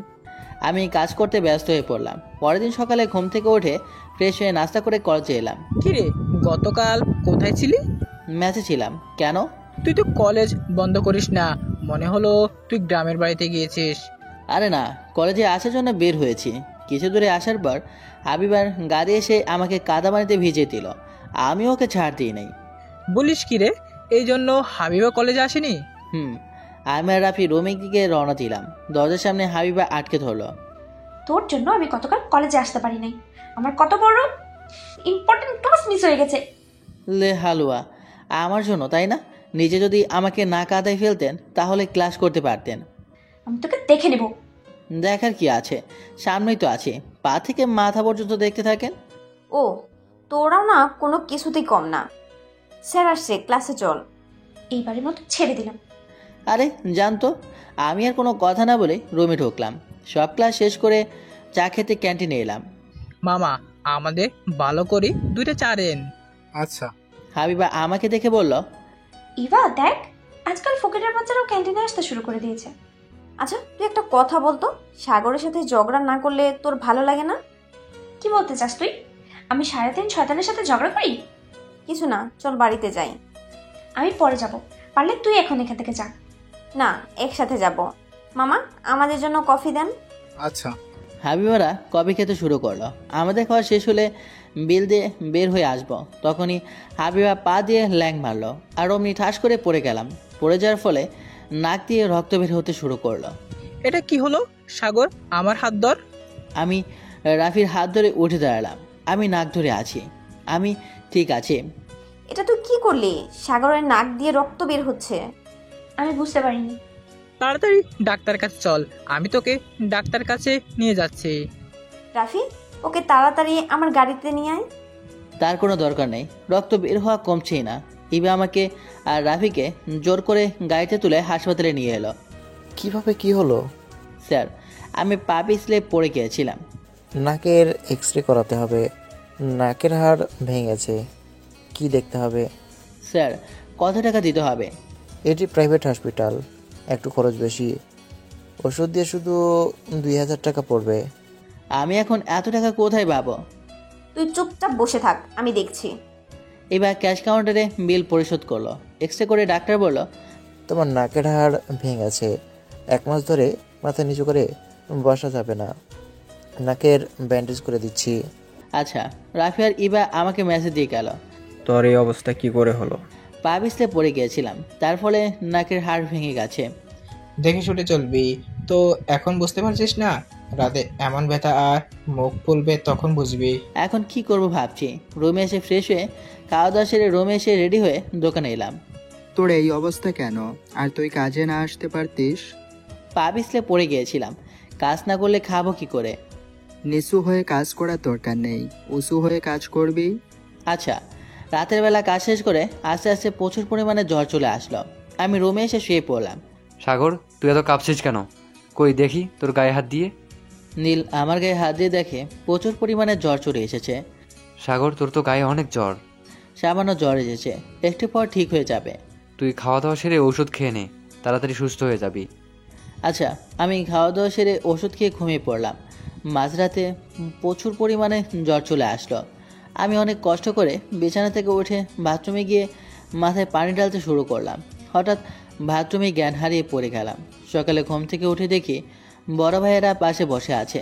[SPEAKER 1] আমি কাজ করতে ব্যস্ত হয়ে পড়লাম। পরের দিন সকালে ঘুম থেকে উঠে ফ্রেশ হয়ে নাস্তা করে কলেজে এলাম।
[SPEAKER 3] কিরে, গতকাল কোথায় ছিলি?
[SPEAKER 1] ম্যাচে ছিলাম। কেন?
[SPEAKER 3] তুই তো কলেজ বন্ধ করিস না, মনে হলো তুই গ্রামের বাড়িতে গিয়েছিস।
[SPEAKER 1] আরে না, কলেজে আসার জন্য বের হয়েছি। কিছু দূরে আসার পর হাবিবার গাড়ি এসে আমাকে কাদা পানিতে ভিজিয়ে দিল। আমি ওকে ছাড় দিই নাই।
[SPEAKER 3] বলিস কি রে, এই জন্য হাবিবা কলেজে আসেনি?
[SPEAKER 1] আমি আর রাফি রুমের দিকে রওনা দিলাম। দরজার সামনে হাবিবা আটকে ধরলো।
[SPEAKER 2] তোর জন্য আমি গতকাল কলেজে আসতে পারি নাই। আমার কত বড় ইম্পর্টেন্ট ক্লাস মিস হয়ে গেছে।
[SPEAKER 1] লে হালুয়া, আমার জন্য তাই না? নিজে যদি আমাকে না কাদায় ফেলতেন তাহলে ক্লাস করতে পারতেন।
[SPEAKER 2] আমি তোকে দেখে নেব।
[SPEAKER 1] দেখার কি আছে, সামনেই তো আছে। পা থেকে মাথা পর্যন্ত দেখতে থাকেন।
[SPEAKER 13] ও, তোরাও না কোনো কিছুতেই কম না। স্যার আসছে, ক্লাসে চল।
[SPEAKER 2] এইবারের মতো ছেড়ে দিলাম।
[SPEAKER 1] আরে জানতো, আমি আর কোনো কথা না বলে রুমে ঢুকলাম। সব ক্লাস শেষ করে চা খেতে ক্যান্টিনে এলাম।
[SPEAKER 3] মামা, আমাদের ভালো করে 2টা চা দেন।
[SPEAKER 9] আচ্ছা।
[SPEAKER 1] হাবিবা আমাকে দেখে বলল,
[SPEAKER 2] ইভা দেখ, আজকাল ফকিরের বাচ্চারাও ক্যান্টিনে আসতে শুরু করে দিয়েছে।
[SPEAKER 13] আচ্ছা, তুই একটা কথা বলতো, সাগরের সাথে ঝগড়া না করলে তোর ভালো লাগে না?
[SPEAKER 2] কি বলতে চাস তুই? আমি সারাদিন শয়তানের সাথে ঝগড়া করি?
[SPEAKER 13] কিছু না, চল বাড়িতে যাই।
[SPEAKER 2] আমি পরে যাব, পারলে তুই এখন এখান থেকে যা।
[SPEAKER 13] না, একসাথে যাব। মামা, আমাদের জন্য কফি দেন।
[SPEAKER 9] আচ্ছা।
[SPEAKER 1] হাবিবারা কফি খেতে শুরু করলো। আমাদের খাওয়া শেষ হলে বিল দিয়ে বের হয়ে আসবো। তখনই হাবিবা পা দিয়ে ল্যাং মারলো আর অমনি ঠাস করে পড়ে গেলাম। পড়ে যাওয়ার ফলে নাক দিয়ে রক্ত বের হতে শুরু করলো।
[SPEAKER 3] এটা কি হলো সাগর? আমার হাত ধর।
[SPEAKER 1] আমি রাফির হাত ধরে উঠে দাঁড়ালাম। আমি নাক ধরে আছি, আমি ঠিক আছে।
[SPEAKER 13] এটা তুই কি করলি? সাগরের নাক দিয়ে রক্ত বের হচ্ছে।
[SPEAKER 2] আমি বুঝতে পারিনি।
[SPEAKER 3] তাড়াতাড়ি ডাক্তার কাছে চল, আমি তোকে ডাক্তার কাছে নিয়ে যাচ্ছি।
[SPEAKER 13] রাফি, ওকে তাড়াতাড়ি আমার গাড়িতে নিয়ে আয়।
[SPEAKER 1] তার কোনো দরকার নেই, রক্ত বের হওয়া কমছেই না। ইবা আমাকে আর রাফিকে জোর করে গাড়িতে তুলে হাসপাতালে নিয়ে এলো।
[SPEAKER 14] কিভাবে কি হলো?
[SPEAKER 1] স্যার, আমি পা পিছলে পড়ে গিয়েছিলাম।
[SPEAKER 14] নাকের এক্সরে করাতে হবে, নাকের হাড় ভেঙেছে। কি দেখতে হবে?
[SPEAKER 1] স্যার, কত টাকা দিতে হবে?
[SPEAKER 14] এটি প্রাইভেট হসপিটাল, একটু খরচ বেশি। ওষুধ দিয়ে শুধু 2000 টাকা পড়বে।
[SPEAKER 1] আমি এখন এত টাকা কোথায় পাবো?
[SPEAKER 13] তুই চুপচাপ বসে থাক, আমি দেখছি।
[SPEAKER 1] এবার ক্যাশ কাউন্টারে বিল পরিশোধ করলো। এক্সরে করে ডাক্তার বলল,
[SPEAKER 14] তোমার নাকের হাড় ভেঙেছে, 1 মাস ধরে মাথা নিচু করে বসা যাবে না। নাকের ব্যান্ডেজ করে দিচ্ছি।
[SPEAKER 1] আচ্ছা। রাফি আর ইবা আমাকে মেসেজ দিয়ে গেল।
[SPEAKER 7] তোর এই অবস্থা কি করে হলো?
[SPEAKER 1] পা পিছলে পড়ে গিয়েছিলাম, তার ফলে নাকের হাড় ভেঙে গেছে।
[SPEAKER 6] দেখে শুটে চলবি তো, এখন বুঝতে পারছিস না? রাতে এমন ব্যথা আর মুখ ফুলবে, তখন বুঝবি।
[SPEAKER 1] এখন কি করব ভাবছি। রুমে এসে ফ্রেশ হয়ে খাওয়া দাওয়া সেরে রুমে এসে রেডি হয়ে দোকানে এলাম।
[SPEAKER 8] তোর এই অবস্থা কেন? আর তুই কাজে না আসতে পারতিস?
[SPEAKER 1] পা পিছলে পড়ে গিয়েছিলাম, কাজ না করলে খাবো কি করে?
[SPEAKER 8] নিচু হয়ে কাজ করার দরকার নেই, উঁচু হয়ে কাজ করবি।
[SPEAKER 1] আচ্ছা। রাতের বেলা কাজ শেষ করে আস্তে আস্তে প্রচুর পরিমাণে জ্বর চলে আসলো। আমি রুমে এসে শুয়ে পড়লাম।
[SPEAKER 12] সাগর, তুই এত কাঁপছিস কেন? কই দেখি তোর গায়ে হাত দিয়ে।
[SPEAKER 1] নীল আমার গায়ে হাত দিয়ে দেখে প্রচুর পরিমাণে জ্বর চলে এসেছে।
[SPEAKER 12] সাগর, তোর তো গায়ে অনেক জ্বর।
[SPEAKER 1] সামান্য জ্বর এসেছে, একটু পর ঠিক হয়ে যাবে।
[SPEAKER 12] তুই খাওয়া দাওয়া সেরে ওষুধ খেয়ে নে, তাড়াতাড়ি সুস্থ হয়ে যাবি।
[SPEAKER 1] আচ্ছা। আমি খাওয়া দাওয়া সেরে ওষুধ খেয়ে ঘুমিয়ে পড়লাম। মাঝরাতে প্রচুর পরিমাণে জ্বর চলে আসলো। আমি অনেক কষ্ট করে বিছানা থেকে উঠে বাথরুমে গিয়ে মাথায় পানি ঢালতে শুরু করলাম। হঠাৎ বাথরুমে জ্ঞান হারিয়ে পড়ে গেলাম। সকালে ঘুম থেকে উঠে দেখি বড় ভাইয়েরা পাশে বসে আছে।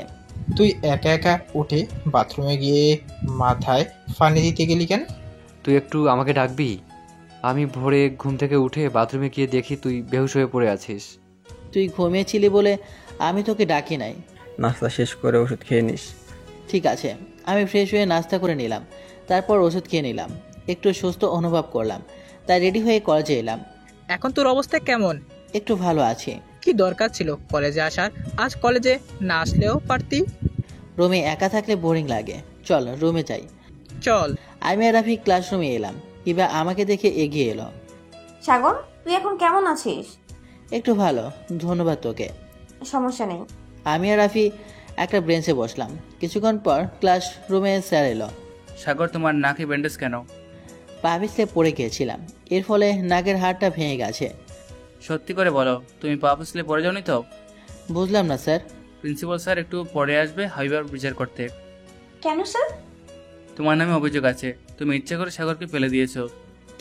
[SPEAKER 6] তুই একা একা উঠে বাথরুমে গিয়ে মাথায় পানি দিতে গেলি কেন?
[SPEAKER 12] তুই একটু আমাকে ডাকবি? আমি ভোরে ঘুম থেকে উঠে বাথরুমে গিয়ে দেখি তুই বেহুশ হয়ে পড়ে আছিস।
[SPEAKER 1] তুই ঘুমিয়েছিলি বলে আমি তোকে ডাকি নাই।
[SPEAKER 7] নাস্তা শেষ করে ওষুধ খেয়ে নিস।
[SPEAKER 1] ঠিক আছে, আমি ফ্রেশ হয়ে নাস্তা করে নিলাম, তারপর ওষুধ খেয়ে নিলাম। একটু সুস্থ অনুভব করলাম, তাই রেডি হয়ে কলেজে এলাম।
[SPEAKER 3] এখন তোর অবস্থা কেমন?
[SPEAKER 1] একটু ভালো আছি।
[SPEAKER 3] কি দরকার ছিল কলেজে আসার? আজ কলেজে না আসলেও পারতি।
[SPEAKER 1] রুমে একা থাকলে বোরিং লাগে, চল রুমে যাই।
[SPEAKER 3] চল।
[SPEAKER 1] আমি আর রাফি ক্লাসরুমে এলাম। ইবা আমাকে দেখে এগিয়ে এলো।
[SPEAKER 13] সাগর, তুই এখন কেমন আছিস?
[SPEAKER 1] একটু ভালো, ধন্যবাদ তোকে।
[SPEAKER 13] সমস্যা নেই।
[SPEAKER 1] আমি আর রাফি একটা ব্রেঞ্চে বসলাম। কিছুক্ষণ পর ক্লাসরুমে স্যার এলো।
[SPEAKER 4] সাগর, তোমার নাকে ব্যান্ডেজ কেন?
[SPEAKER 1] পা পিছলে পড়ে গিয়েছিলাম, এর ফলে নাকের হাড়টা ভেঙে গেছে।
[SPEAKER 4] সত্যি করে বলো, তুমি পা পিছলে পড়ে যাওনি তো?
[SPEAKER 1] বুঝলাম না স্যার।
[SPEAKER 4] প্রিন্সিপাল স্যার একটু পরে আসবে হাবিবার বিচার করতে।
[SPEAKER 2] কেন স্যার?
[SPEAKER 4] তোমার নামে অভিযোগ আছে, তুমি ইচ্ছা করে সাগরকে ফেলে দিয়েছো।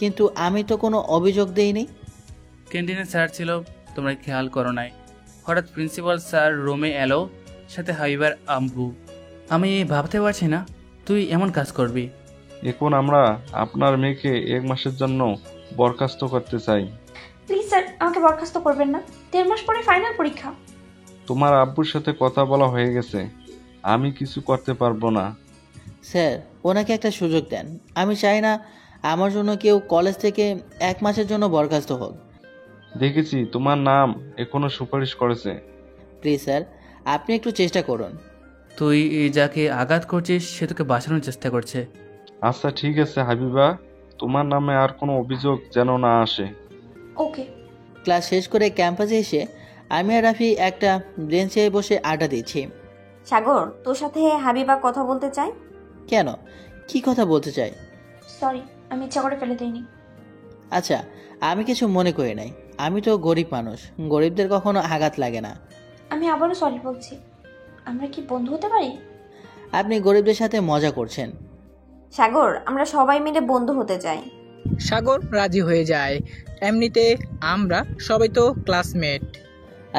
[SPEAKER 1] কিন্তু আমি তো কোনো অভিযোগ দেইনি।
[SPEAKER 4] ক্যান্টিনে স্যার ছিল, তোমরা খেয়াল করো নাই। হঠাৎ প্রিন্সিপাল স্যার রুমে এলো, সাথে হাবিবার আম্বু। আমি ভাবতে পারছি না তুই এমন কাজ করবি।
[SPEAKER 11] এখন আমরা আপনার মেয়েকে 1 মাসের জন্য বরখাস্ত করতে চাই।
[SPEAKER 2] প্লিজ স্যার, আমাকে বরখাস্ত করবেন না। 1.5 মাস পরে ফাইনাল পরীক্ষা।
[SPEAKER 11] তোমার আব্বুর সাথে কথা বলা হয়ে গেছে, আমি কিছু করতে পারবো না।
[SPEAKER 1] স্যার, ওনাকে একটা সুযোগ দেন। আমি চাই না আমার জন্য কেউ কলেজ থেকে 1 মাসের জন্য বরখাস্ত হোক।
[SPEAKER 11] দেখেছি তোমার নাম এখনো সুপারিশ করেছে।
[SPEAKER 1] প্লিজ স্যার, আপনি একটু চেষ্টা করুন।
[SPEAKER 4] তুই যাকে আঘাত করছিস সে তোকে বাঁচানোর চেষ্টা করছে।
[SPEAKER 11] আচ্ছা ঠিক আছে হাবিবা, তোমার নামে আর কোনো অভিযোগ যেন না আসে।
[SPEAKER 2] ওকে।
[SPEAKER 1] ক্লাস শেষ করে ক্যাম্পাসে এসে আমি আর রাফি একটা বেঞ্চে বসে আড্ডা দিচ্ছি।
[SPEAKER 13] সাগর, তোর সাথে হাবিবা কথা বলতে চাই।
[SPEAKER 1] কেন, কি কথা বলতে চাই?
[SPEAKER 2] সরি, আমি ইচ্ছা করে ফেলে দিইনি।
[SPEAKER 1] আচ্ছা, আমি কিছু মনে করি নাই। আমি তো গরিব মানুষ, গরিবদের কখনো আঘাত লাগে না।
[SPEAKER 2] আমি আবারও সরি বলছি। আমরা কি বন্ধু হতে পারি?
[SPEAKER 1] আপনি গরিবদের সাথে মজা করছেন।
[SPEAKER 13] সাগর, আমরা সবাই মিলে বন্ধু হতে চাই।
[SPEAKER 3] সাগর রাজি হয়ে যায়। এমনিতে আমরা সবাই তো ক্লাসমেট।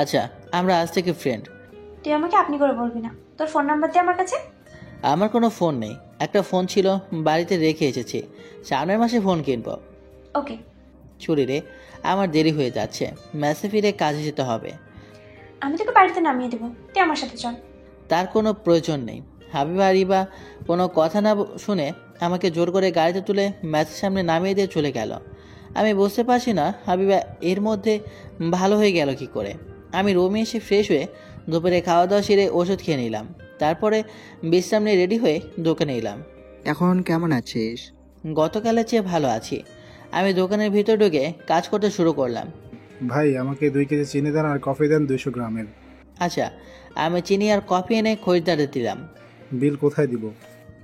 [SPEAKER 1] আচ্ছা, আমরা আজ থেকে ফ্রেন্ড।
[SPEAKER 2] তুই আমাকে আপনি করে বলবি না। তোর ফোন নাম্বার দিয়ে আমার কাছে।
[SPEAKER 1] আমার কোনো ফোন নেই, একটা ফোন ছিল বাড়িতে রেখে এসেছি, সামনের মাসে ফোন কিনবো।
[SPEAKER 2] ওকে।
[SPEAKER 1] ছুরি রে, আমার দেরি হয়ে যাচ্ছে, ম্যাসে ফিরে কাজে যেতে হবে।
[SPEAKER 2] আমি তোকে বাড়িতে নামিয়ে দেবো, তুই আমার সাথে চল।
[SPEAKER 1] তার কোনো প্রয়োজন নেই। হাবিবা আরিবা কোনো কথা না শুনে আমাকে জোর করে গাড়িতে তুলে ম্যাচের সামনে নামিয়ে দিয়ে চলে গেল। আমি বুঝতে পারছি না হাবিবা এর মধ্যে ভালো হয়ে গেল কি করে। আমি রুমে এসে ফ্রেশ হয়ে দুপুরে খাওয়া দাওয়া সেরে ওষুধ খেয়ে নিলাম, তারপরে বিশ্রাম নিয়ে রেডি হয়ে দোকানে এলাম।
[SPEAKER 8] এখন কেমন আছিস?
[SPEAKER 1] গতকালের চেয়ে ভালো আছি। আমি দোকানের ভিতর ঢুকে কাজ করতে শুরু করলাম।
[SPEAKER 9] ভাই, আমাকে 2 কেজি চিনি দেন আর কফি দেন 200 গ্রামের।
[SPEAKER 1] আচ্ছা, আমি চিনি আর কফি এনে খরিদ্দারে দিলাম।
[SPEAKER 9] বিল কোথায় দিব?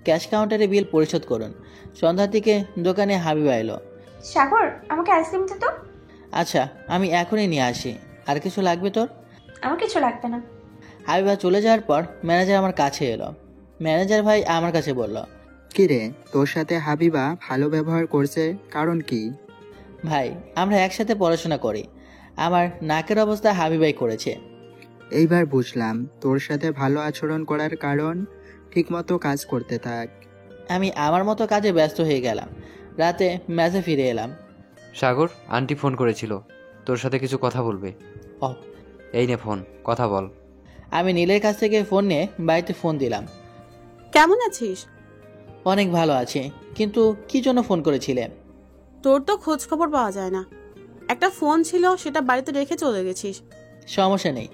[SPEAKER 1] ক্যাশ কাউন্টারে বিল পরিশোধ করুন। সন্ধ্যার দিকে দোকানে হাবিবা এলো।
[SPEAKER 2] সাগর, আমাকে আইসক্রিম দে তো।
[SPEAKER 1] আচ্ছা, আমি এখনই নিয়ে আসি। আর কিছু লাগবে তোর?
[SPEAKER 2] আমার কিছু লাগবে না।
[SPEAKER 1] হাবিবা চলে যাওয়ার পর ম্যানেজার আমার কাছে এলো। ম্যানেজার ভাই আমার কাছে বলল,
[SPEAKER 8] কি রে, তোর সাথে হাবিবা ভালো ব্যবহার করছে, কারণ কি?
[SPEAKER 1] ভাই, আমরা একসাথে পড়াশোনা করি, আমার নাকের অবস্থা হাবিবাই করেছে।
[SPEAKER 8] এইবার বুঝলাম তোর সাথে ভালো আচরণ করার কারণ। ঠিকমতো কাজ করতে থাক।
[SPEAKER 1] আমি আমার মতো কাজে ব্যস্ত হয়ে গেলাম। রাতে ম্যাচে ফিরে এলাম।
[SPEAKER 12] সাগর, আন্টি ফোন করেছিল, তোর সাথে কিছু কথা বলবে।
[SPEAKER 1] ও,
[SPEAKER 12] এই নে ফোন, কথা বল।
[SPEAKER 1] আমি নীলের কাছ থেকে ফোন নিয়ে বাড়িতে ফোন দিলাম।
[SPEAKER 15] কেমন আছিস?
[SPEAKER 1] অনেক ভালো আছি, কিন্তু কি জন্য ফোন করেছিলে?
[SPEAKER 15] তোর তো খোঁজ খবর পাওয়া যায় না। একটা ফোন ছিল, সেটা বাড়িতে রেখে চলে গেছিস।
[SPEAKER 1] সমস্যা নেই,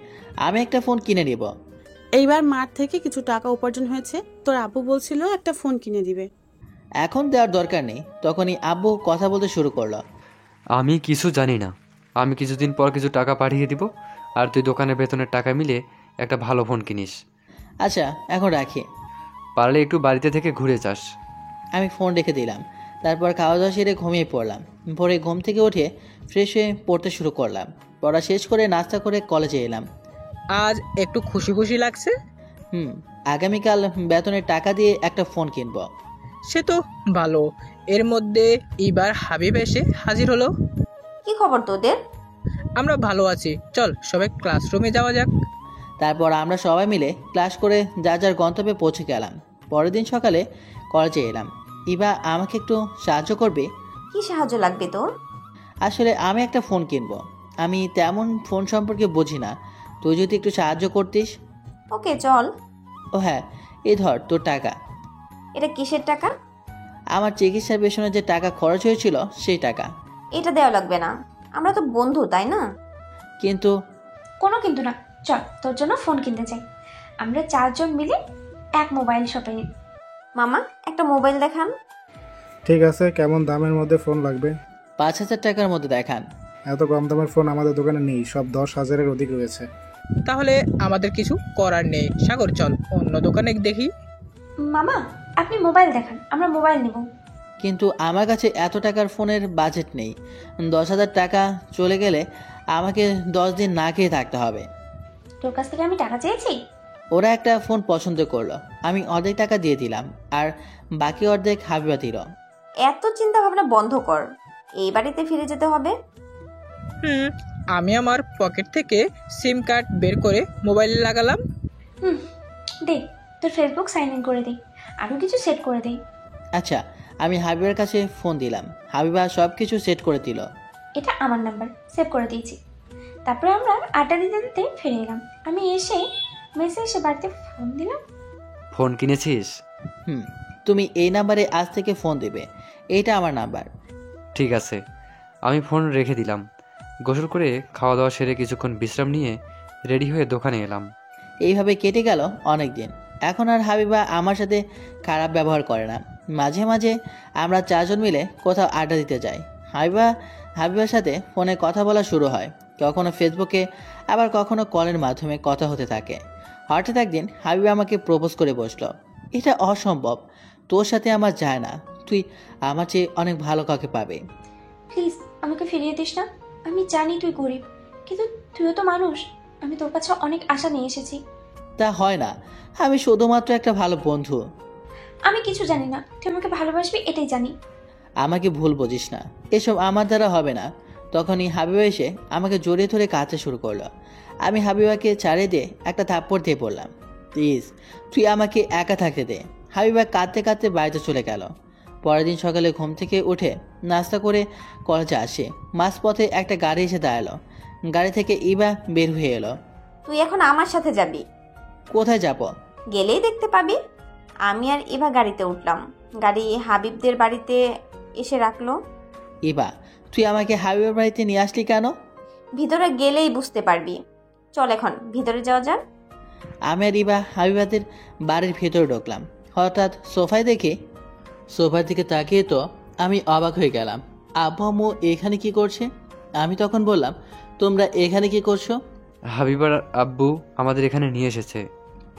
[SPEAKER 1] আমি একটা ফোন কিনে নিব।
[SPEAKER 15] এইবার মাঠ থেকে কিছু টাকা উপার্জন হয়েছে, তোর আব্বু বলছিল একটা ফোন কিনে দিবে।
[SPEAKER 1] এখন দেওয়ার দরকার নেই। তখনই আব্বু কথা বলতে শুরু করলো।
[SPEAKER 12] আমি কিছু জানি না, আমি কিছুদিন পর কিছু টাকা পাঠিয়ে দিব, আর তুই দোকানের বেতনের টাকা মিলে একটা ভালো ফোন কিনিস।
[SPEAKER 1] আচ্ছা, এখন রাখি।
[SPEAKER 12] পারলে একটু বাড়িতে থেকে ঘুরে যাস।
[SPEAKER 1] আমি ফোন রেখে দিলাম। তারপর খাওয়া দাওয়া সেরে ঘুমিয়ে পড়লাম। ভোরে ঘুম থেকে উঠে ফ্রেশ হয়ে পড়তে শুরু করলাম। পড়া শেষ করে নাস্তা করে কলেজে এলাম।
[SPEAKER 3] আজ একটু খুশি খুশি লাগছে।
[SPEAKER 1] আগামীকাল বেতনের টাকা দিয়ে একটা ফোন কিনবো।
[SPEAKER 3] সে তো ভালো। এর মধ্যে এবার হাবিব এসে হাজির হলো।
[SPEAKER 13] কি খবর তোদের?
[SPEAKER 3] আমরা ভালো আছি, চল সবাই ক্লাসরুমে যাওয়া যাক।
[SPEAKER 1] তারপর আমরা সবাই মিলে ক্লাস করে যার যার গন্তব্যে পৌঁছে গেলাম। পরের দিন সকালে কলেজে এলাম। ইবা আমাকে একটু সাহায্য করবে?
[SPEAKER 13] কি সাহায্য লাগবে তোর?
[SPEAKER 1] আসলে আমি একটা ফোন কিনবো, আমি তেমন ফোন সম্পর্কে বুঝি না, তুই যদি একটু সাহায্য করতিস।
[SPEAKER 13] ওকে, চল।
[SPEAKER 1] ও হ্যাঁ, এই ধর তোর টাকা।
[SPEAKER 13] এটা কিসের টাকা?
[SPEAKER 1] আমার চিকিৎসার পেছনে যে টাকা খরচ হয়েছিল সেই টাকা।
[SPEAKER 13] এটা দেওয়া লাগবে না, আমরা তো বন্ধু, তাই না?
[SPEAKER 1] কিন্তু
[SPEAKER 2] কোনো কিন্তু না, চল তোর জন্য ফোন কিনতে চাই। আমরা 4 জন মিলে এক মোবাইল শপে।
[SPEAKER 13] মামা, একটা মোবাইল দেখান।
[SPEAKER 9] ঠিক আছে, কেমন দামের মধ্যে ফোন লাগবে?
[SPEAKER 1] 5,000 টাকার মধ্যে দেখান।
[SPEAKER 9] এত কম দামের ফোন আমাদের দোকানে নেই, সব 10,000-এর অধিক রয়েছে।
[SPEAKER 3] তাহলে আমাদের কিছু করার নেই, সাগর চল অন্য দোকানে দেখি।
[SPEAKER 2] মামা, আপনি মোবাইল দেখান, আমরা মোবাইল নেব।
[SPEAKER 1] কিন্তু আমার কাছে এত টাকার ফোনের বাজেট নেই। 10,000 টাকা চলে গেলে আমাকে 10 দিন না খেয়ে থাকতে হবে।
[SPEAKER 2] তোর কাছ থেকে আমি টাকা চেয়েছি?
[SPEAKER 1] ওরা একটা ফোন পছন্দ করলো, আমি অর্ধেক টাকা দিয়ে দিলাম, আর বাকি অর্ধেক হাবিবা দিল।
[SPEAKER 13] এত চিন্তা ভাবনা বন্ধ কর, এই বাড়িতে ফিরে যেতে হবে।
[SPEAKER 3] আমি আমার পকেট থেকে সিম কার্ড বের করে মোবাইলে লাগালাম।
[SPEAKER 2] দে, তোর ফেসবুক সাইন ইন করে দে, আরও কিছু সেট করে দে।
[SPEAKER 1] আচ্ছা, আমি হাবিবার কাছে ফোন দিলাম, হাবিবা সব কিছু সেট করে দিল।
[SPEAKER 2] এটা আমার নাম্বার, সেভ করে দিয়েছি। তারপরে আমরা আড্ডা দিতে দিতে ফিরে এলাম। আমি এসে এসে বাড়িতে ফোন দিলাম।
[SPEAKER 12] ফোন কিনেছিস?
[SPEAKER 1] তুমি এই নাম্বারে আজ থেকে ফোন দেবে, এইটা আমার নাম্বার।
[SPEAKER 12] ঠিক আছে, আমি ফোন রেখে দিলাম। গোসল করে খাওয়া দাওয়া সেরে কিছুক্ষণ বিশ্রাম নিয়ে রেডি হয়ে দোকানে এলাম।
[SPEAKER 1] এইভাবে কেটে গেল অনেক দিন। এখন আর হাবিবা আমার সাথে খারাপ ব্যবহার করে না। মাঝে মাঝে আমরা 4 জন মিলে কোথাও আড্ডা দিতে যাই। হাবিবার সাথে ফোনে কথা বলা শুরু হয়, কখনো ফেসবুকে, আবার কখনো কলের মাধ্যমে কথা হতে থাকে। হঠাৎ একদিন হাবিবা আমাকে প্রপোজ করে বসলো। এটা অসম্ভব, তোর সাথে আমার যায় না, তুই আমার চেয়ে অনেক ভালো কাউকে পাবে।
[SPEAKER 2] প্লিজ আমাকে ফিরিয়ে দিস না। আমি জানি তুই গরিব, কিন্তু তুইও তো মানুষ। আমি তোর কাছে অনেক আশা নিয়ে এসেছি।
[SPEAKER 1] তা হয় না, আমি শুধুমাত্র একটা ভালো বন্ধু।
[SPEAKER 2] আমি কিছু জানি না, তুই আমাকে ভালোবাসবি এটাই জানি।
[SPEAKER 1] আমাকে ভুল বুঝিস না, এসব আমার দ্বারা হবে না। তখনই হাবিবা এসে আমাকে জড়িয়ে ধরে কাঁদতে শুরু করলো। আমি হাবিবাকে ছাড়িয়ে দিয়ে একটা থাপ্পড় দিয়ে পড়লাম। প্লিজ তুই আমাকে একা থাকতে দে। হাবিবা কাঁদতে কাঁদতে বাড়িতে চলে গেল। পরের দিন সকালে ঘুম থেকে উঠে নাস্তা করে কলেজে আসে। মাঝপথে একটা গাড়ি এসে দাঁড়ালো। গাড়ি থেকে ইবা বের হয়ে এলো।
[SPEAKER 13] তুই এখন আমার সাথে যাবি।
[SPEAKER 1] কোথায় যাব?
[SPEAKER 13] গেলেই দেখতে পাবি। আমি আর ইভা গাড়িতে উঠলাম। গাড়ি হাবিবদের বাড়িতে এসে রাখলো।
[SPEAKER 1] ইবা, তুই আমাকে হাবিবের বাড়িতে নিয়ে আসলি কেন?
[SPEAKER 13] ভিতরে গেলেই বুঝতে পারবি। চল এখন ভিতরে যাওয়া যাক।
[SPEAKER 1] আমি আর ইবা হাবিবাদের বাড়ির ভেতরে ঢুকলাম। হঠাৎ সোফায় দেখে সোফার দিকে তাকিয়ে তো আমি অবাক হয়ে গেলাম। আব্বু আম্মু এখানে কি করছে? আমি তখন বললাম, তোমরা এখানে কি করছো?
[SPEAKER 12] হাবিবার আব্বু আমাদের এখানে নিয়ে এসেছে।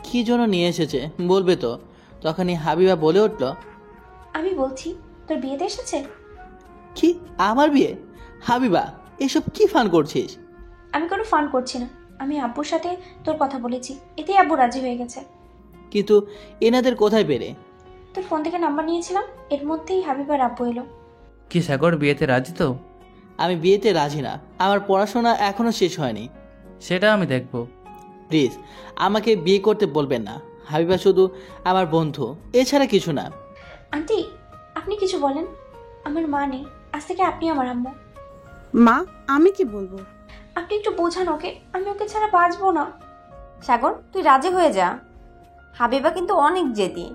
[SPEAKER 1] কি জন্য নিয়ে এসেছে বলবে তো? তখনই হাবিবা বলে উঠল,
[SPEAKER 2] আমি বলছি তোর বিয়েতে এসেছে।
[SPEAKER 1] কি আমার বিয়ে? হাবিবা, এসব কি ফান করছিস?
[SPEAKER 2] আমি কোনো ফান করছি না, আমি আব্বুর সাথে তোর কথা বলেছি, এতেই আব্বু রাজি হয়ে গেছে।
[SPEAKER 1] কিন্তু এনাদের কোথায় পেরে?
[SPEAKER 2] তোর ফোন থেকে নাম্বার নিয়েছিলাম, এর মধ্যেই হাবিবার আব্বু এলো।
[SPEAKER 4] কি সাগর, বিয়েতে রাজি তো?
[SPEAKER 1] আমি বিয়েতে রাজি না, আমার পড়াশোনা এখনো শেষ হয়নি।
[SPEAKER 4] সেটা আমি দেখব।
[SPEAKER 1] প্লিজ আমাকে বিয়ে করতে বলবেন না। হাবিবা শুধু আমার বন্ধু, এছাড়া কিছু না।
[SPEAKER 2] আন্টি আপনি কিছু বলেন, আমার মা নেই, আজ থেকে আপনি আমার আম্মু।
[SPEAKER 15] মা, আমি কি বলবো?
[SPEAKER 2] আপনি একটু বোঝান ওকে, আমি ওকে ছাড়া বাঁচবো না।
[SPEAKER 13] সাগর, তুই রাজি হয়ে যা। হাবিবা কিন্তু অনেক জেদি।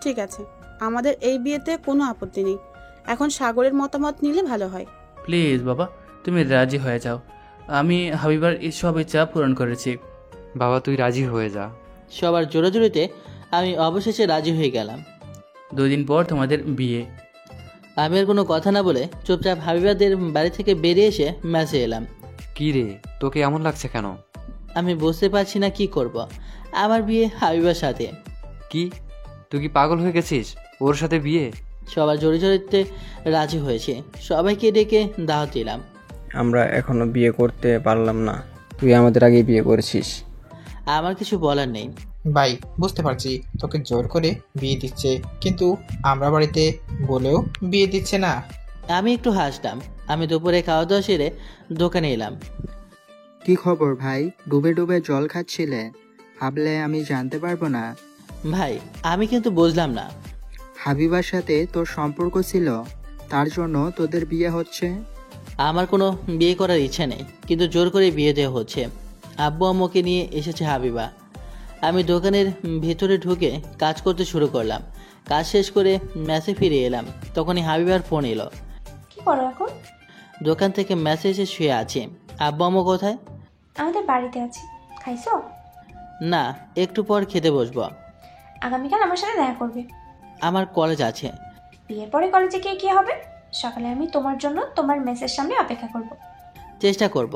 [SPEAKER 15] ঠিক আছে, আমাদের এই বিয়েতে কোনো আপত্তি নেই। এখন সাগরের মতামত নিলে ভালো হয়।
[SPEAKER 4] প্লিজ বাবা, তুমি রাজি হয়ে যাও। আমি হাবিবার সব ইচ্ছা পূরণ করেছি।
[SPEAKER 12] বাবা তুই রাজি হয়ে যা।
[SPEAKER 1] সবার জোরাজুরিতে আমি অবশেষে রাজি হয়ে গেলাম।
[SPEAKER 4] 2 দিন পর তোমাদের বিয়ে।
[SPEAKER 1] আমি আর কোনো কথা না বলে চুপচাপ হাবিবাদের বাড়ি থেকে বেরিয়ে এসে ম্যাচে এলাম।
[SPEAKER 12] কি রে, তোকে এমন লাগছে কেন?
[SPEAKER 1] আমি বুঝতে পারছি না কি করব। আমার বিয়ে হাবিবার সাথে।
[SPEAKER 12] কি, তুই কি পাগল হয়ে গেছিস? ওর সাথে বিয়ে?
[SPEAKER 1] সবার জড়িতে রাজি হয়েছে, সবাইকে ডেকে দাওয়াত দিলাম।
[SPEAKER 7] আমরা এখনো বিয়ে করতে পারলাম না, তুই আমাদের আগেই বিয়ে করেছিস।
[SPEAKER 1] আমার কিছু বলার নেই
[SPEAKER 6] ভাই, বুঝতে পারছি তোকে জোর করে বিয়ে দিচ্ছে, কিন্তু আমরা বাড়িতে বলেও বিয়ে দিচ্ছে না।
[SPEAKER 1] আমি একটু হাসলাম। আমি দুপুরে খাওয়া দাওয়া সেরে দোকানে এলাম।
[SPEAKER 8] কি খবর ভাই? ডুবে ডুবে জল খাচ্ছিলে, ভাবলে আমি জানতে পারবো না?
[SPEAKER 1] ভাই আমি কিন্তু বুঝলাম না।
[SPEAKER 8] হাবিবার সাথে তোর সম্পর্ক ছিল, তার জন্য তোদের বিয়ে হচ্ছে?
[SPEAKER 1] আমার কোনো বিয়ে করার ইচ্ছে নেই, কিন্তু জোর করে বিয়ে দেওয়া হচ্ছে। আব্বু আম্মুকে নিয়ে এসেছে হাবিবা। আমি দোকানের ভেতরে ঢুকে কাজ করতে শুরু করলাম। কাজ শেষ করে মেসে ফিরে এলাম, তখনই হাবিবার ফোন এলো।
[SPEAKER 2] কি করো এখন?
[SPEAKER 1] দোকান থেকে মেসেজে শুয়ে আছি। আব্বু আম্মু কোথায়?
[SPEAKER 2] আমাদের বাড়িতে আছি। খাইছো?
[SPEAKER 1] না, একটু পর খেতে বসবো।
[SPEAKER 2] আগামীকাল আমার সাথে দেখা করবে।
[SPEAKER 1] আমার কলেজ আছে।
[SPEAKER 2] বিয়ের পরে কলেজে গিয়ে কি হবে? সকালে আমি তোমার জন্য তোমার মেসের সামনে অপেক্ষা করব।
[SPEAKER 1] চেষ্টা করব।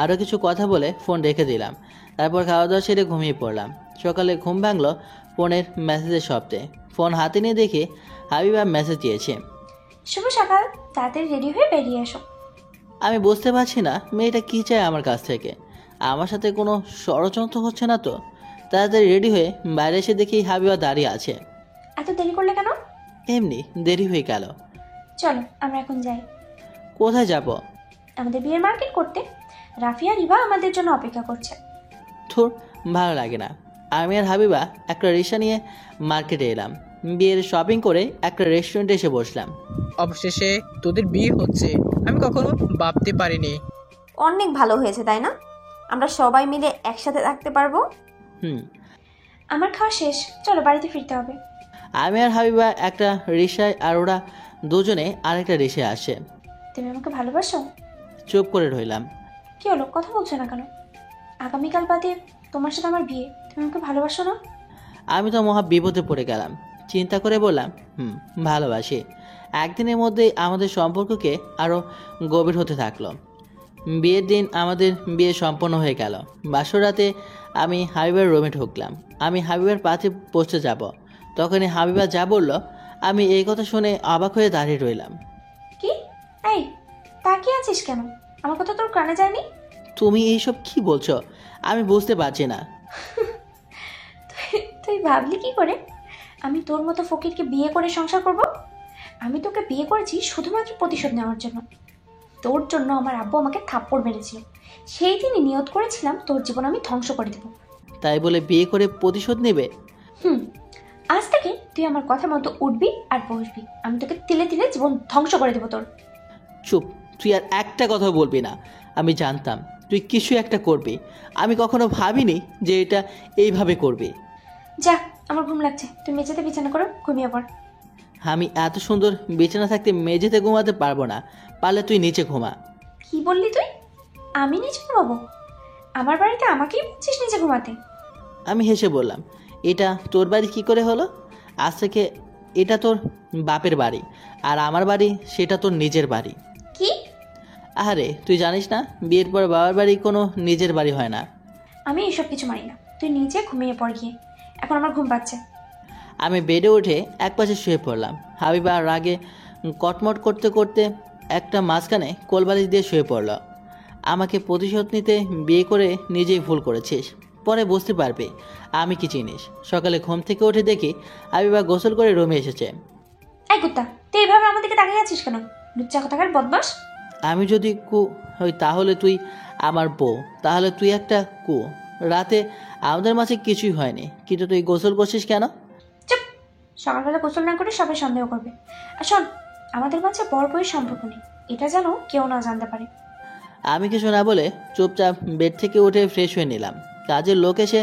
[SPEAKER 1] আরও কিছু কথা বলে ফোন রেখে দিলাম। তারপর খাওয়া দাওয়া সেরে ঘুমিয়ে পড়লাম। সকালে ঘুম ভাঙলো ফোনের মেসেজের শব্দে। ফোন হাতে নিয়ে দেখে হাবিবা মেসেজ দিয়েছে।
[SPEAKER 2] শুভ সকাল, তাড়াতাড়ি রেডি হয়ে বেরিয়ে এসো।
[SPEAKER 1] আমি বুঝতে পারছি না মেয়েটা কী চায় আমার কাছ থেকে। আমার সাথে কোনো ষড়যন্ত্র হচ্ছে না তো? তাড়াতাড়ি রেডি হয়ে বাইরে এসে দেখি হাবিবা দাঁড়িয়ে আছে।
[SPEAKER 2] এত দেরি করলে কেন?
[SPEAKER 1] এমনি দেরি হয়ে গেল।
[SPEAKER 2] চলো আমরা এখন যাই।
[SPEAKER 1] কোথায় যাব?
[SPEAKER 2] আমাদের বিয়ের মার্কেট করতে। রাফি আর রিবা আমাদের জন্য অপেক্ষা করছে।
[SPEAKER 1] থুর, ভালো লাগে না। আমি আর হাবিবা একটা রিক্সা নিয়ে মার্কেটে এলাম। বিয়ের শপিং করে একটা রেস্টুরেন্টে এসে বসলাম।
[SPEAKER 3] অবশেষে তোদের বিয়ে হচ্ছে, আমি কখনো ভাবতে পারিনি।
[SPEAKER 13] অনেক ভালো হয়েছে তাই না? আমরা সবাই মিলে একসাথে থাকতে পারবো।
[SPEAKER 2] আমার খাওয়া শেষ, চলো বাড়িতে ফিরতে হবে।
[SPEAKER 1] আমি আর হাবিবা একটা রিক্সায় আর ওরা দুজনে আরেকটা রিক্সায় আসে।
[SPEAKER 2] তুমি আমাকে ভালোবাসো?
[SPEAKER 1] চুপ করে রইলাম।
[SPEAKER 2] কি হলো, কথা বলছো না কেন? আগামীকাল বাদে তোমার সাথে আমার বিয়ে, তুমি আমাকে ভালোবাসো না?
[SPEAKER 1] আমি তো মহা বিপদে পড়ে গেলাম। চিন্তা করে বললাম, ভালোবাসি। একদিনের মধ্যেই আমাদের সম্পর্ককে আরও গভীর হতে থাকলো। বিয়ের দিন আমাদের বিয়ে সম্পন্ন হয়ে গেল। বাসর রাতে আমি হাবিবার রুমে ঢুকলাম। আমি হাবিবার পাশে বসতে যাব, তখনই হাবিবা যা বলল আমি এই কথা শুনে অবাক হয়ে দাঁড়িয়ে রইলাম।
[SPEAKER 2] কি? এই, তাকিয়ে আছিস কেন? আমার কথা তোর কানে যায়নি?
[SPEAKER 1] তুমি এইসব কি বলছো? আমি বুঝতে পারছি না।
[SPEAKER 2] তুই ভাবলি কি করে আমি তোর মতো ফকিরকে বিয়ে করে সংসার করব? আমি তোকে বিয়ে করেছি শুধুমাত্র প্রতিশোধ নেওয়ার জন্য। তোর জন্য আমার আব্বু আমাকে থাপ্পড় মেরেছিল। সেই দিনই নিয়ত করেছিলাম তোর জীবন আমি ধ্বংস করে দেব।
[SPEAKER 1] তাই বলে বিয়ে করে প্রতিশোধ নেবে?
[SPEAKER 2] আজ থেকে তুই আমার কথা মতো উঠবি আর বসবি। আমি তোকে তিলে তিলে জীবন ধ্বংস করে দেবো তোর।
[SPEAKER 1] চুপ, তুই আর একটা কথা বলবি না। আমি জানতাম তুই কিছু একটা করবি। আমি কখনো ভাবিনি যে এটা এইভাবে করবি।
[SPEAKER 2] যা, আমার ঘুম লাগছে, তুই মেঝেতে বিছানা করো, ঘুমিয়ে পড়।
[SPEAKER 1] আমি এত সুন্দর বিছানা থাকতে মেঝেতে ঘুমাতে পারবো না। পারলে তুই নিচে ঘুমা।
[SPEAKER 2] কি বললি তুই? আমি নিচে ঘুমাবো? আমার বাড়িতে আমাকেই বলছিস নিচে ঘুমাতে?
[SPEAKER 1] আমি হেসে বললাম, এটা তোর বাড়ি কি করে হলো? আজ থেকে এটা তোর বাপের বাড়ি, আর আমার বাড়ি সেটা তোর নিজের বাড়ি।
[SPEAKER 2] কি?
[SPEAKER 1] আরে তুই জানিস না, বিয়ের পর বাবার বাড়ি কোনো নিজের বাড়ি হয় না।
[SPEAKER 2] আমি এসব কিছু মানি না। তুই নিচে ঘুমিয়ে পড় গিয়ে, এখন আমার ঘুম পাচ্ছে।
[SPEAKER 1] আমি বেডে উঠে একপাশে শুয়ে পড়লাম। হাবিবা রাগে কটমট করতে করতে একটা মাঝখানে কোলবালিশ দিয়ে শুয়ে পড়ল। আমাকে প্রতিশোধ নিতে বিয়ে করে নিজেই ভুল করেছিস, পরে বুঝতে পারবে আমি কি জিনিস। সকালে ঘুম থেকে উঠে দেখি হাবিবা গোসল করে রুমে এসেছে।
[SPEAKER 2] এই কুত্তা, তুই এইভাবে আমার দিকে তাকিয়ে আছিস কেন? লুচ্চা কোথাকার বদমাস।
[SPEAKER 1] আমি যদি কু হই তাহলে তুই আমার বউ, তাহলে তুই একটা কু। রাতে আমাদের মাঝে কিছুই হয়নি, কিন্তু তুই গোসল করছিস কেন?
[SPEAKER 2] চুপ, সকালবেলা গোসল না করে সবাই সন্দেহ করবে। আর শোন, আমাদের মাঝে বড় বউয়ের সম্পর্ক নেই, এটা যেন কেউ না জানতে পারে।
[SPEAKER 1] আমি কিছু না বলে চুপচাপ বেড থেকে উঠে ফ্রেশ হয়ে নিলাম। কাজের লোক এসে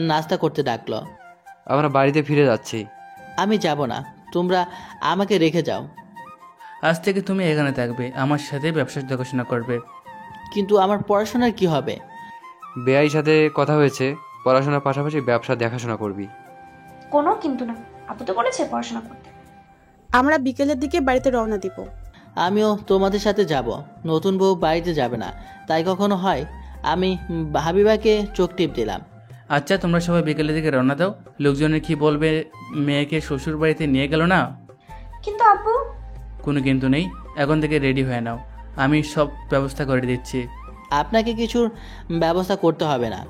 [SPEAKER 1] নাস্তা করতে ডাকলো।
[SPEAKER 12] আমরা বাড়িতে ফিরে যাচ্ছি।
[SPEAKER 1] আমি যাব না, তোমরা আমাকে রেখে যাও।
[SPEAKER 4] আজ থেকে তুমি এখানে থাকবে, আমার সাথে ব্যবসা দেখাশোনা করবে।
[SPEAKER 1] কিন্তু আমার পড়াশোনার কি হবে?
[SPEAKER 12] বেআইর সাথে কথা হয়েছে, পড়াশোনার পাশাপাশি ব্যবসা দেখাশোনা করবি।
[SPEAKER 2] কোনো কিন্তু না, আপু তো বলেছে পড়াশোনা করতে।
[SPEAKER 15] আমরা বিকেলের দিকে বাড়িতে রওনা দিব।
[SPEAKER 1] আমিও তোমাদের সাথে যাব। নতুন বউ বাড়িতে যাবে না, তাই কখনো হয়? আমি হাবিবাকে চোখ টিপ দিলাম।
[SPEAKER 4] আচ্ছা, তোমরা সবাই বিকেলের দিকে রওনা দাও। লোকজনের কি বলবে মেয়েকে শ্বশুর বাড়িতে নিয়ে গেল না?
[SPEAKER 2] কিন্তু আব্বু।
[SPEAKER 4] কোনো কিন্তু নেই, এখন থেকে রেডি হয়ে নাও, আমি সব ব্যবস্থা করে দিচ্ছি।
[SPEAKER 1] আপনাকে কিছুর ব্যবস্থা করতে হবে না।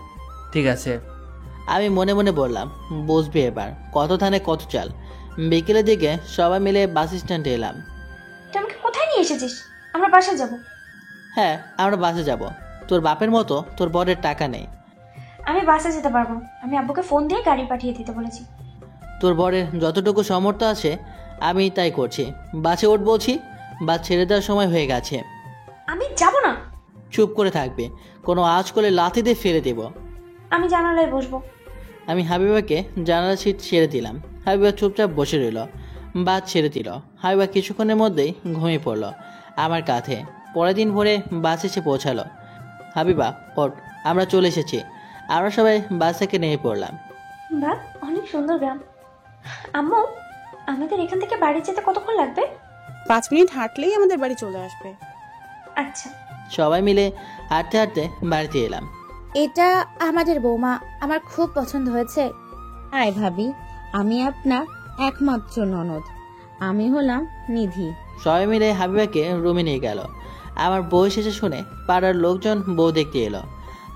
[SPEAKER 4] ঠিক আছে।
[SPEAKER 1] আমি মনে মনে বললাম, বসবে এবার, কত ধানে কত চাল। বিকেলের দিকে সবাই মিলে বাস স্ট্যান্ডে এলাম।
[SPEAKER 2] তুই আমাকে কোথায় নিয়ে এসেছিস? আমরা বাসা যাব।
[SPEAKER 1] হ্যাঁ, আমরা বাসে যাব। তোর বাপের মতো তোর বরের টাকা নেই।
[SPEAKER 2] আমি বাসে যেতে পারবো না, আমি আব্বুকে ফোন দিয়ে গাড়ি পাঠিয়ে দিতে বলেছি।
[SPEAKER 1] তোর বরের যতটুকু সামর্থ্য আছে আমি তাই করছি। বাসে ওঠ বলছি, বাস ছেড়ে দেওয়ার সময় হয়ে গেছে।
[SPEAKER 2] আমি যাব না।
[SPEAKER 1] চুপ করে থাকবে, কোনো আজ করলে লাথি দিয়ে ফেলে দেব।
[SPEAKER 2] আমি জানালায় বসবো।
[SPEAKER 1] আমি হাবিবাকে জানালা সিট ছেড়ে দিলাম। হাবিবা চুপচাপ বসে রইল। বাদ ছেড়ে দিল। হাবিবা কিছুক্ষণের মধ্যেই ঘুমিয়ে পড়ল আমার কাঁধে। পরের দিন ভোরে বাস এসে পৌঁছালো। হাবিবা ওঠ, আমরা চলে এসেছি। আমরা সবাই বাস থেকে নেমে পড়লাম।
[SPEAKER 2] বাহ, অনেক সুন্দর গ্রাম। আম্মু, আমাদের এখান থেকে বাড়ি যেতে কতক্ষণ লাগবে?
[SPEAKER 15] 5 মিনিট হাঁটলেই আমাদের বাড়ি চলে আসবে।
[SPEAKER 2] আচ্ছা।
[SPEAKER 1] সবাই মিলে হাঁটতে হাঁটতে বাড়িতে এলাম।
[SPEAKER 5] এটা আমাদের বৌমা, আমার খুব পছন্দ হয়েছে।
[SPEAKER 16] হাই ভাবি, আমি আপনার একমাত্র ননদ। আমি হলাম নিধি।
[SPEAKER 1] সবাই মিলে হাবিবাকে রুমে নিয়ে গেল। আমার বউ এসেছে শুনে পাড়ার লোকজন বউ দেখতে এলো।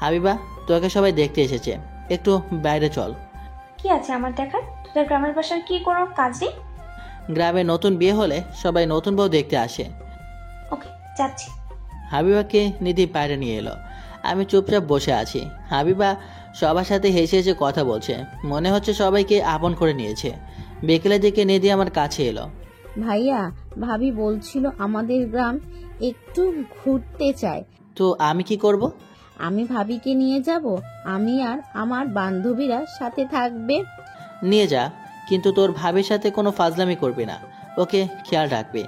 [SPEAKER 1] হাবিবা, তোকে সবাই দেখতে এসেছে, একটু বাইরে চল।
[SPEAKER 2] কি আছে আমার দেখার? তোদের গ্রামের বাসার কি কোনো কাজ নেই?
[SPEAKER 1] গ্রামে নতুন বিয়ে হলে সবাই নতুন বউ দেখতে আসে।
[SPEAKER 2] ওকে, যাচ্ছি।
[SPEAKER 1] হাবিবাকে নিধি বাইরে নিয়ে এলো। আমি চুপচাপ বসে আছি। হাবিবা সবার সাথে হেসে হেসে কথা বলছে, মনে হচ্ছে সবাইকে আপন করে নিয়েছে। বিকেলের দিকে নিধি আমার কাছে এলো।
[SPEAKER 16] ভাইয়া, ভাবি বলছিল আমাদের গ্রাম একটু ঘুরতে চায়।
[SPEAKER 1] তো আমি কি করব?
[SPEAKER 16] আমি ভাবিকে নিয়ে যাব। আমি আর আমার বান্ধবীরা সাথে থাকবে।
[SPEAKER 1] নিয়ে যা, কিন্তু তোর ভাবির সাথে কোনো ফাজলামি করবি না, ওকে খেয়াল রাখবি।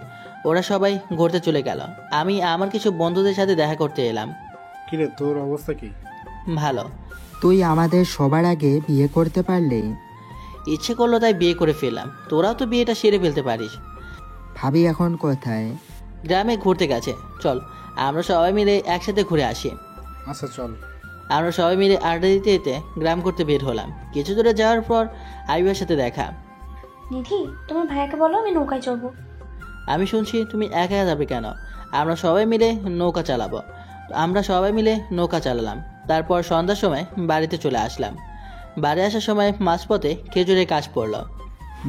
[SPEAKER 1] ওরা সবাই ঘুরতে চলে গেল। আমি আমার কিছু বন্ধুদের সাথে দেখা করতে এলাম।
[SPEAKER 9] কিরে, তোর অবস্থা কি?
[SPEAKER 1] ভালো।
[SPEAKER 8] তুই আমাদের সবার আগে বিয়ে করতে পারলি।
[SPEAKER 1] ইচ্ছে করলো তাই বিয়ে করে ফেললাম। তোরাও তো বিয়েটা সেরে ফেলতে পারিস।
[SPEAKER 8] ভাবি এখন কোথায়?
[SPEAKER 1] গ্রামে ঘুরতে গেছে। চল আমরা সবাই মিলে একসাথে ঘুরে আসি।
[SPEAKER 9] আচ্ছা চল।
[SPEAKER 1] আমরা সবাই মিলে আড্ডা দিতে দিতে গ্রাম করতে বের হলাম। কিছু দূরে যাওয়ার পর হাবিবার সাথে দেখা।
[SPEAKER 2] নিধি, তোমার ভাইয়াকে বলো আমি নৌকায় চড়বো।
[SPEAKER 1] আমি শুনছি তুমি একা যাবে কেন? আমরা সবাই মিলে নৌকা চালাবো। আমরা সবাই মিলে নৌকা চালালাম। তারপর সন্ধ্যার সময় বাড়িতে চলে আসলাম। বাড়ি আসার সময় মাঝপথে খেজুরের কাজ পড়লো।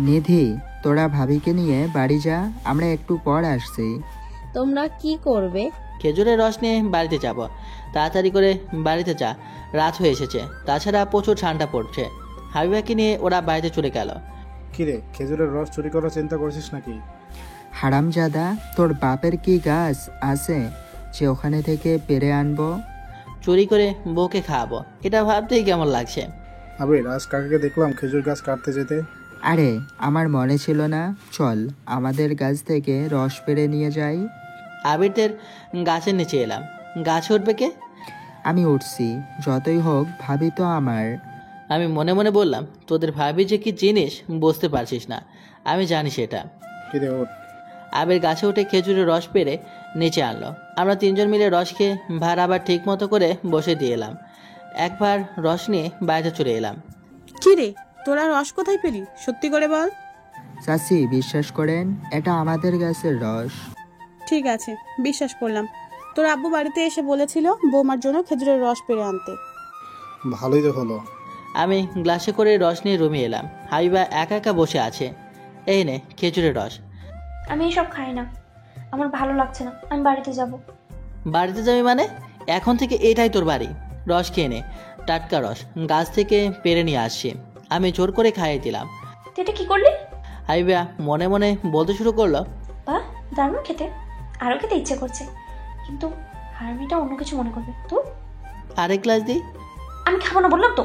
[SPEAKER 8] নিধি, তোরা ভাবিকে নিয়ে বাড়ি যা, আমরা একটু পর আসছি।
[SPEAKER 16] তোমরা কি করবে?
[SPEAKER 1] খেজুরের রস নিয়ে বাড়িতে যাব। তাড়াতাড়ি করে বাড়িতে যা, রাত হয়ে এসেছে। তাছাড়া প্রচুর ঠান্ডা পড়ছে। হাবিবাকে নিয়ে ওরা বাড়িতে চলে গেল।
[SPEAKER 9] কিরে, খেজুরের রস চুরি করার চিন্তা করছিস নাকি?
[SPEAKER 8] হারামজাদা, তোর বাপের কি গাছ আছে যে ওখানে থেকে পেরে আনবো?
[SPEAKER 1] চুরি করে বউকে খাওয়াবো, এটা ভাবতেই কেমন লাগছে।
[SPEAKER 9] আবির, আজ কাকাকে দেখলাম খেজুর গাছ কাটতে যেতে।
[SPEAKER 8] আরে, আমার মনে ছিল না। চল আমাদের গাছ থেকে রস পেরে নিয়ে যাই।
[SPEAKER 1] আবিরদের গাছের নিচে এলাম। গাছে উঠবে কে?
[SPEAKER 8] আমি উঠছি, যতই হোক ভাবি তো আমার।
[SPEAKER 1] আমি মনে মনে বললাম, তোদের ভাবি যে কি জিনিস বুঝতে পারছিস না, আমি জানি সেটা।
[SPEAKER 9] কিরে, ওঠ।
[SPEAKER 1] আবির গাছে উঠে খেজুরের রস পেরে নিচে আনলো। আমরা তিনজন মিলে রস খেয়ে ভার আবার ঠিক মতো করে বসে দিয়ে এলাম। একবার রস নিয়ে বাইরে চলে এলাম।
[SPEAKER 15] কি রে, তোরা রস কোথায় পেলি? সত্যি করে বল।
[SPEAKER 8] চাচি, বিশ্বাস করেন, এটা আমাদের গাছের রস।
[SPEAKER 15] ঠিক আছে, বিশ্বাস করলাম। তোর আব্বু বাড়িতে এসে বলেছিল বৌমার জন্য খেজুরের রস পেরে আনতে।
[SPEAKER 9] ভালোই তো হলো।
[SPEAKER 1] আমি গ্লাসে করে রস নিয়ে রুমে এলাম। হাবিবা একা একা বসে আছে। এই নে খেজুরের রস।
[SPEAKER 2] আমি এসব খাই না, আমার ভালো লাগছে না, আমি বাড়িতে যাব।
[SPEAKER 1] বাড়িতে যাবি মানে? এখন থেকে এটাই তোর বাড়ি। রস খেয়ে নে, টাটকা রস গাছ থেকে পেরে নিয়ে আসছি। আমি জোর করে খাইয়ে দিলাম।
[SPEAKER 2] তুই এটা কি করলি?
[SPEAKER 1] হাবিবা মনে মনে বলতে শুরু করলো,
[SPEAKER 2] বাহ, দারুণ খেতে, আরও খেতে ইচ্ছে করছে, কিন্তু হারমিটা অন্য কিছু মনে করবে তো।
[SPEAKER 1] আরেক গ্লাস দিই?
[SPEAKER 2] আমি খাবো না বললাম তো।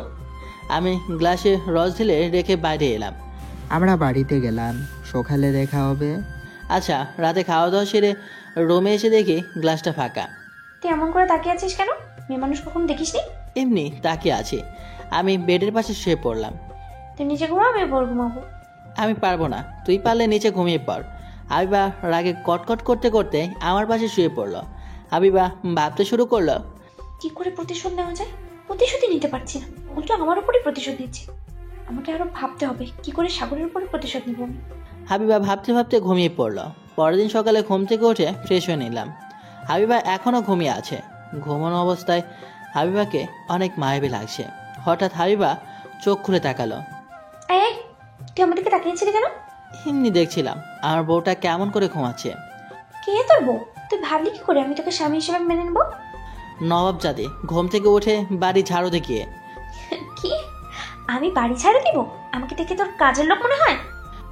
[SPEAKER 1] আমি গ্লাসে রস ঢেলে রেখে বাইরে এলাম।
[SPEAKER 8] আমরা বাড়িতে গেলাম, সকালে দেখা হবে।
[SPEAKER 1] আচ্ছা, রাতে খাওয়া দাওয়া সেরে রুমে এসে দেখি গ্লাসটা ফাঁকা।
[SPEAKER 2] তুই এমন করে তাকিয়ে আছিস কেন? মেয়ে মানুষ কখনো দেখিসনি?
[SPEAKER 1] এমনি তাকিয়ে আছি। আমি বেডের পাশে শুয়ে পড়লাম।
[SPEAKER 2] তুই নিচে ঘুমা, আমি উপর ঘুমাবো।
[SPEAKER 1] আমি পারবো না, তুই পারলে নিচে ঘুমিয়ে পড়। হাবিবা রাগে কটকট করতে করতে আমার পাশে শুয়ে পড়লো। হাবিবা ভাবতে শুরু করলো,
[SPEAKER 2] কি করে প্রতিশোধ নেওয়া যায়। প্রতিশোধই নিতে পারছি না, উল্টো আমার উপরই প্রতিশোধ নিচ্ছে। আমাকে আরো ভাবতে হবে কি করে সাগরের উপরে প্রতিশোধ নেব আমি।
[SPEAKER 1] হাবিবা ভাবতে ভাবতে ঘুমিয়ে পড়লো। পরের দিন সকালে ঘুম থেকে উঠে ফ্রেশ হয়ে নিলাম। হাবিবা এখনও ঘুমিয়ে আছে। ঘুমানো অবস্থায় হাবিবাকে অনেক মায়াবী লাগছে। হঠাৎ হাবিবা চোখ খুলে তাকালো।
[SPEAKER 2] এই, তুই আমাদেরকে তাকিয়েছিলি কেন?
[SPEAKER 1] এমনি দেখছিলাম আমার বউটা কেমন করে ঘুমাচ্ছে।
[SPEAKER 2] কে তোর বউ? তুই ভাবলি কি করে আমি তোকে স্বামী হিসেবে মেনে নেবো?
[SPEAKER 1] নবাব জাদি ঘুম থেকে উঠে বাড়ি ঝাড়ু দেখিয়ে।
[SPEAKER 2] কি? আমি বাড়ি ঝাড়ু দিব? আমাকে দেখে তোর কাজের লোক মনে হয়?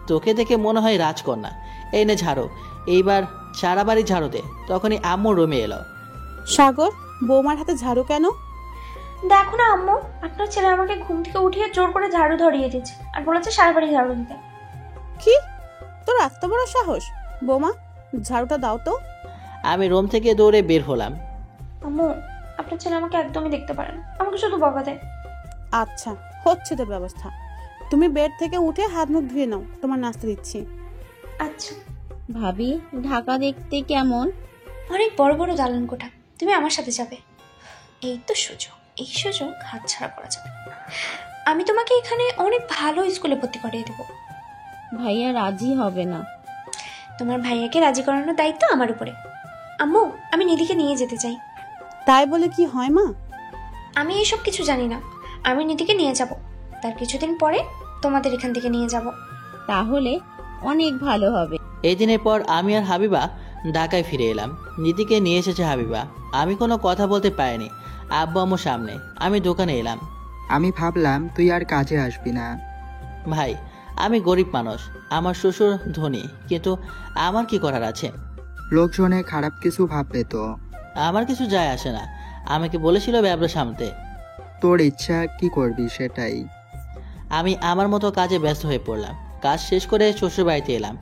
[SPEAKER 1] তোকে দেখে মনে হয় রাজকন্যা। এই নে ঝাড়ু, এইবার সারা বাড়ি ঝাড়ু দে। তখনই আম্মু রুমে এলো।
[SPEAKER 15] সাগর, বৌমার হাতে ঝাড়ু কেন?
[SPEAKER 2] দেখো না আম্মু, আপনার ছেলে আমাকে ঘুম থেকে উঠিয়ে জোর করে ঝাড়ু ধরিয়ে দিয়েছে আর বলেছে সারা বাড়ি ঝাড়ু দিতে।
[SPEAKER 15] কি, তোর এত বড় সাহস? বৌমা, ঝাড়ুটা দাও তো।
[SPEAKER 1] আমি রুম থেকে দৌড়ে বের হলাম।
[SPEAKER 2] আম্মু, আপনার ছেলে আমাকে একদমই দেখতে পারে না, আমাকে শুধু বকা দেয়।
[SPEAKER 15] আচ্ছা, হচ্ছে তোর ব্যবস্থা। তুমি বেড থেকে উঠে হাত মুখ ধুয়ে নাও, তোমার নাস্তা দিচ্ছি।
[SPEAKER 2] আচ্ছা।
[SPEAKER 16] ভাবি, ঢাকা দেখতে কেমন?
[SPEAKER 2] অনেক বড় বড় দালান কোঠা, তুমি আমার সাথে যাবে। এই তো সুযোগ, এই সুযোগ হাতছাড়া করা যাবে না। আমি তোমাকে এখানে অনেক ভালো স্কুলে ভর্তি করিয়ে দেবো।
[SPEAKER 16] ভাইয়া রাজি হবে না।
[SPEAKER 2] তোমার ভাইয়াকে রাজি করানোর দায়িত্ব আমার উপরে। আম্মু, আমি নিধিকে নিয়ে যেতে চাই।
[SPEAKER 15] তাই বলে কি হয় মা?
[SPEAKER 2] আমি এসব কিছু জানি না। আমি নিধিকে নিয়ে যাব, তার কিছুদিন পরে তোমাদের এখান থেকে নিয়ে যাব।
[SPEAKER 16] তাহলে অনেক ভালো হবে।
[SPEAKER 1] এই দিনের পর আমি আর হাবিবা ঢাকায় ফিরে এলাম। নিধিকে নিয়ে এসেছে হাবিবা। আমি কোনো কথা বলতে পারিনি আব্বু আম্মুর সামনে। আমি দোকানে এলাম।
[SPEAKER 8] আমি ভাবলাম তুই আর কাজে আসবি না।
[SPEAKER 1] ভাই, আমি গরিব মানুষ, আমার শ্বশুর ধনী, কিন্তু আমার কি করার আছে?
[SPEAKER 8] লোকজনে খারাপ কিছু ভাববে তো।
[SPEAKER 1] আমার কিছু যায় আসে না। আমাকে বলেছিল ব্যবসা সামতে।
[SPEAKER 8] তোর ইচ্ছা কি করবি সেটাই।
[SPEAKER 1] আমি আমার মতো কাজে ব্যস্ত হয়ে পড়লাম। কাজ শেষ করে শ্বশুর বাড়িতে এলাম।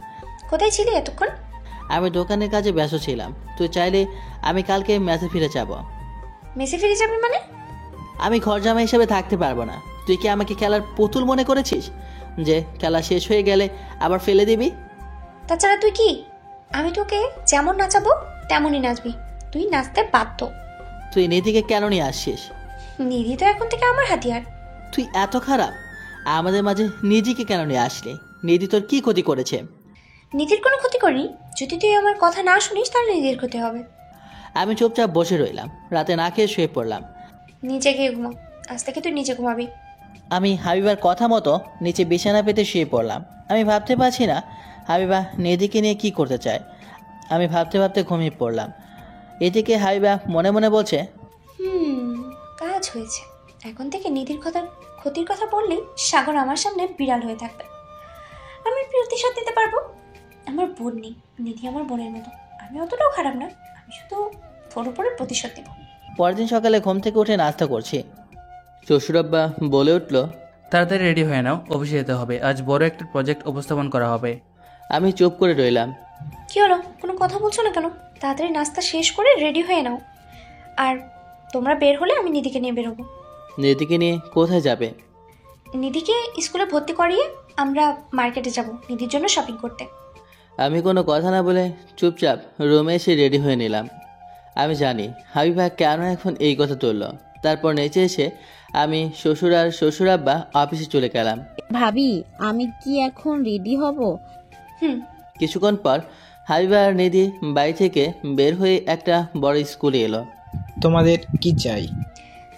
[SPEAKER 2] কোথায় ছিলি এতক্ষণ?
[SPEAKER 1] আমি দোকানের কাজে ব্যস্ত ছিলাম। তুই চাইলে আমি কালকে মেসে ফিরে যাব।
[SPEAKER 2] মেসে ফিরে যাবি মানে?
[SPEAKER 1] আমি ঘর জামাই হিসেবে থাকতে পারবো না। তুই কি আমাকে খেলার পুতুল মনে করেছিস যে খেলা শেষ হয়ে গেলে আবার ফেলে দিবি?
[SPEAKER 2] তাছাড়া তুই কি, আমি তোকে যেমন নাচাবো তেমনই নাচবি। তুই নাচতে বাধ্য।
[SPEAKER 1] তুই নিধিকে কেন নিয়ে আসছিস?
[SPEAKER 2] নিধি তো এখন থেকে আমার হাতিয়ার।
[SPEAKER 1] তুই এত খারাপ? আমাদের মাঝে নিধিকে কেন নিয়ে আসলি? নিধি তোর কি ক্ষতি করেছে?
[SPEAKER 2] নিধির কোনো ক্ষতি করিনি। যদি তুই আমার কথা না শুনিস তাহলে নিধির ক্ষতি হবে।
[SPEAKER 1] আমি চুপচাপ বসে রইলাম। রাতে না খেয়ে শুয়ে পড়লাম।
[SPEAKER 2] নিচে গিয়ে ঘুমা, আজ থেকে তুই নিচে ঘুমাবি।
[SPEAKER 1] আমি হাবিবার কথা মতো নিচে বিছানা পেতে শুয়ে পড়লাম। আমি ভাবতে পারছি না হাবিবা নিধিকে নিয়ে কি করতে চায়। আমি ভাবতে ভাবতে ঘুমিয়ে পড়লাম। এদিকে হাবিবা মনে মনে বলছে,
[SPEAKER 2] কাজ হয়েছে। এখন থেকে নিধির ক্ষতির কথা বললেই সাগর আমার সামনে বিড়াল হয়ে থাকবে। আমি প্রতিশোধ দিতে পারবো। আমার বোন নেই, নিধি আমার বোনের মতো। আমি অতটাও খারাপ না। আমি শুধু তোর উপরে প্রতিশোধ দেব।
[SPEAKER 1] পরের দিন সকালে ঘুম থেকে উঠে নাস্তা করছি। শ্বশুরাব্বা বলে উঠল,
[SPEAKER 4] তাড়াতাড়ি রেডি হয়ে নাও, অফিসে যেতে হবে। আজ বড় একটা প্রজেক্ট উপস্থাপন করা হবে।
[SPEAKER 1] আমি চুপ করে রইলাম।
[SPEAKER 2] কি হলো, কোনো কথা বলছো না কেন? তাড়াতাড়ি নাস্তা শেষ করে রেডি হয়ে নাও। আর তোমরা বের হলে আমি নিধিকে নিয়ে বেরোবো।
[SPEAKER 1] নিধিকে নিয়ে কোথায় যাবে?
[SPEAKER 2] নিধিকে স্কুলে ভর্তি করিয়ে আমরা মার্কেটে যাব নিধির জন্য শপিং করতে।
[SPEAKER 1] আমি কোনো কথা না বলে চুপচাপ রুমে এসে রেডি হয়ে নিলাম। আমি জানি হাবিবা কেন এখন এই কথা তুলল। তারপর নিচে এসে আমি শ্বশুর আর শ্বশুরাব্বা অফিসে চলে গেলাম।
[SPEAKER 16] ভাবি, আমি কি এখন রেডি হব?
[SPEAKER 1] কিছুক্ষণ পর হাবিবা আর নিধি বাড়ি থেকে বের হয়ে একটা বড় স্কুলে এলো।
[SPEAKER 6] তোমাদের কি চাই?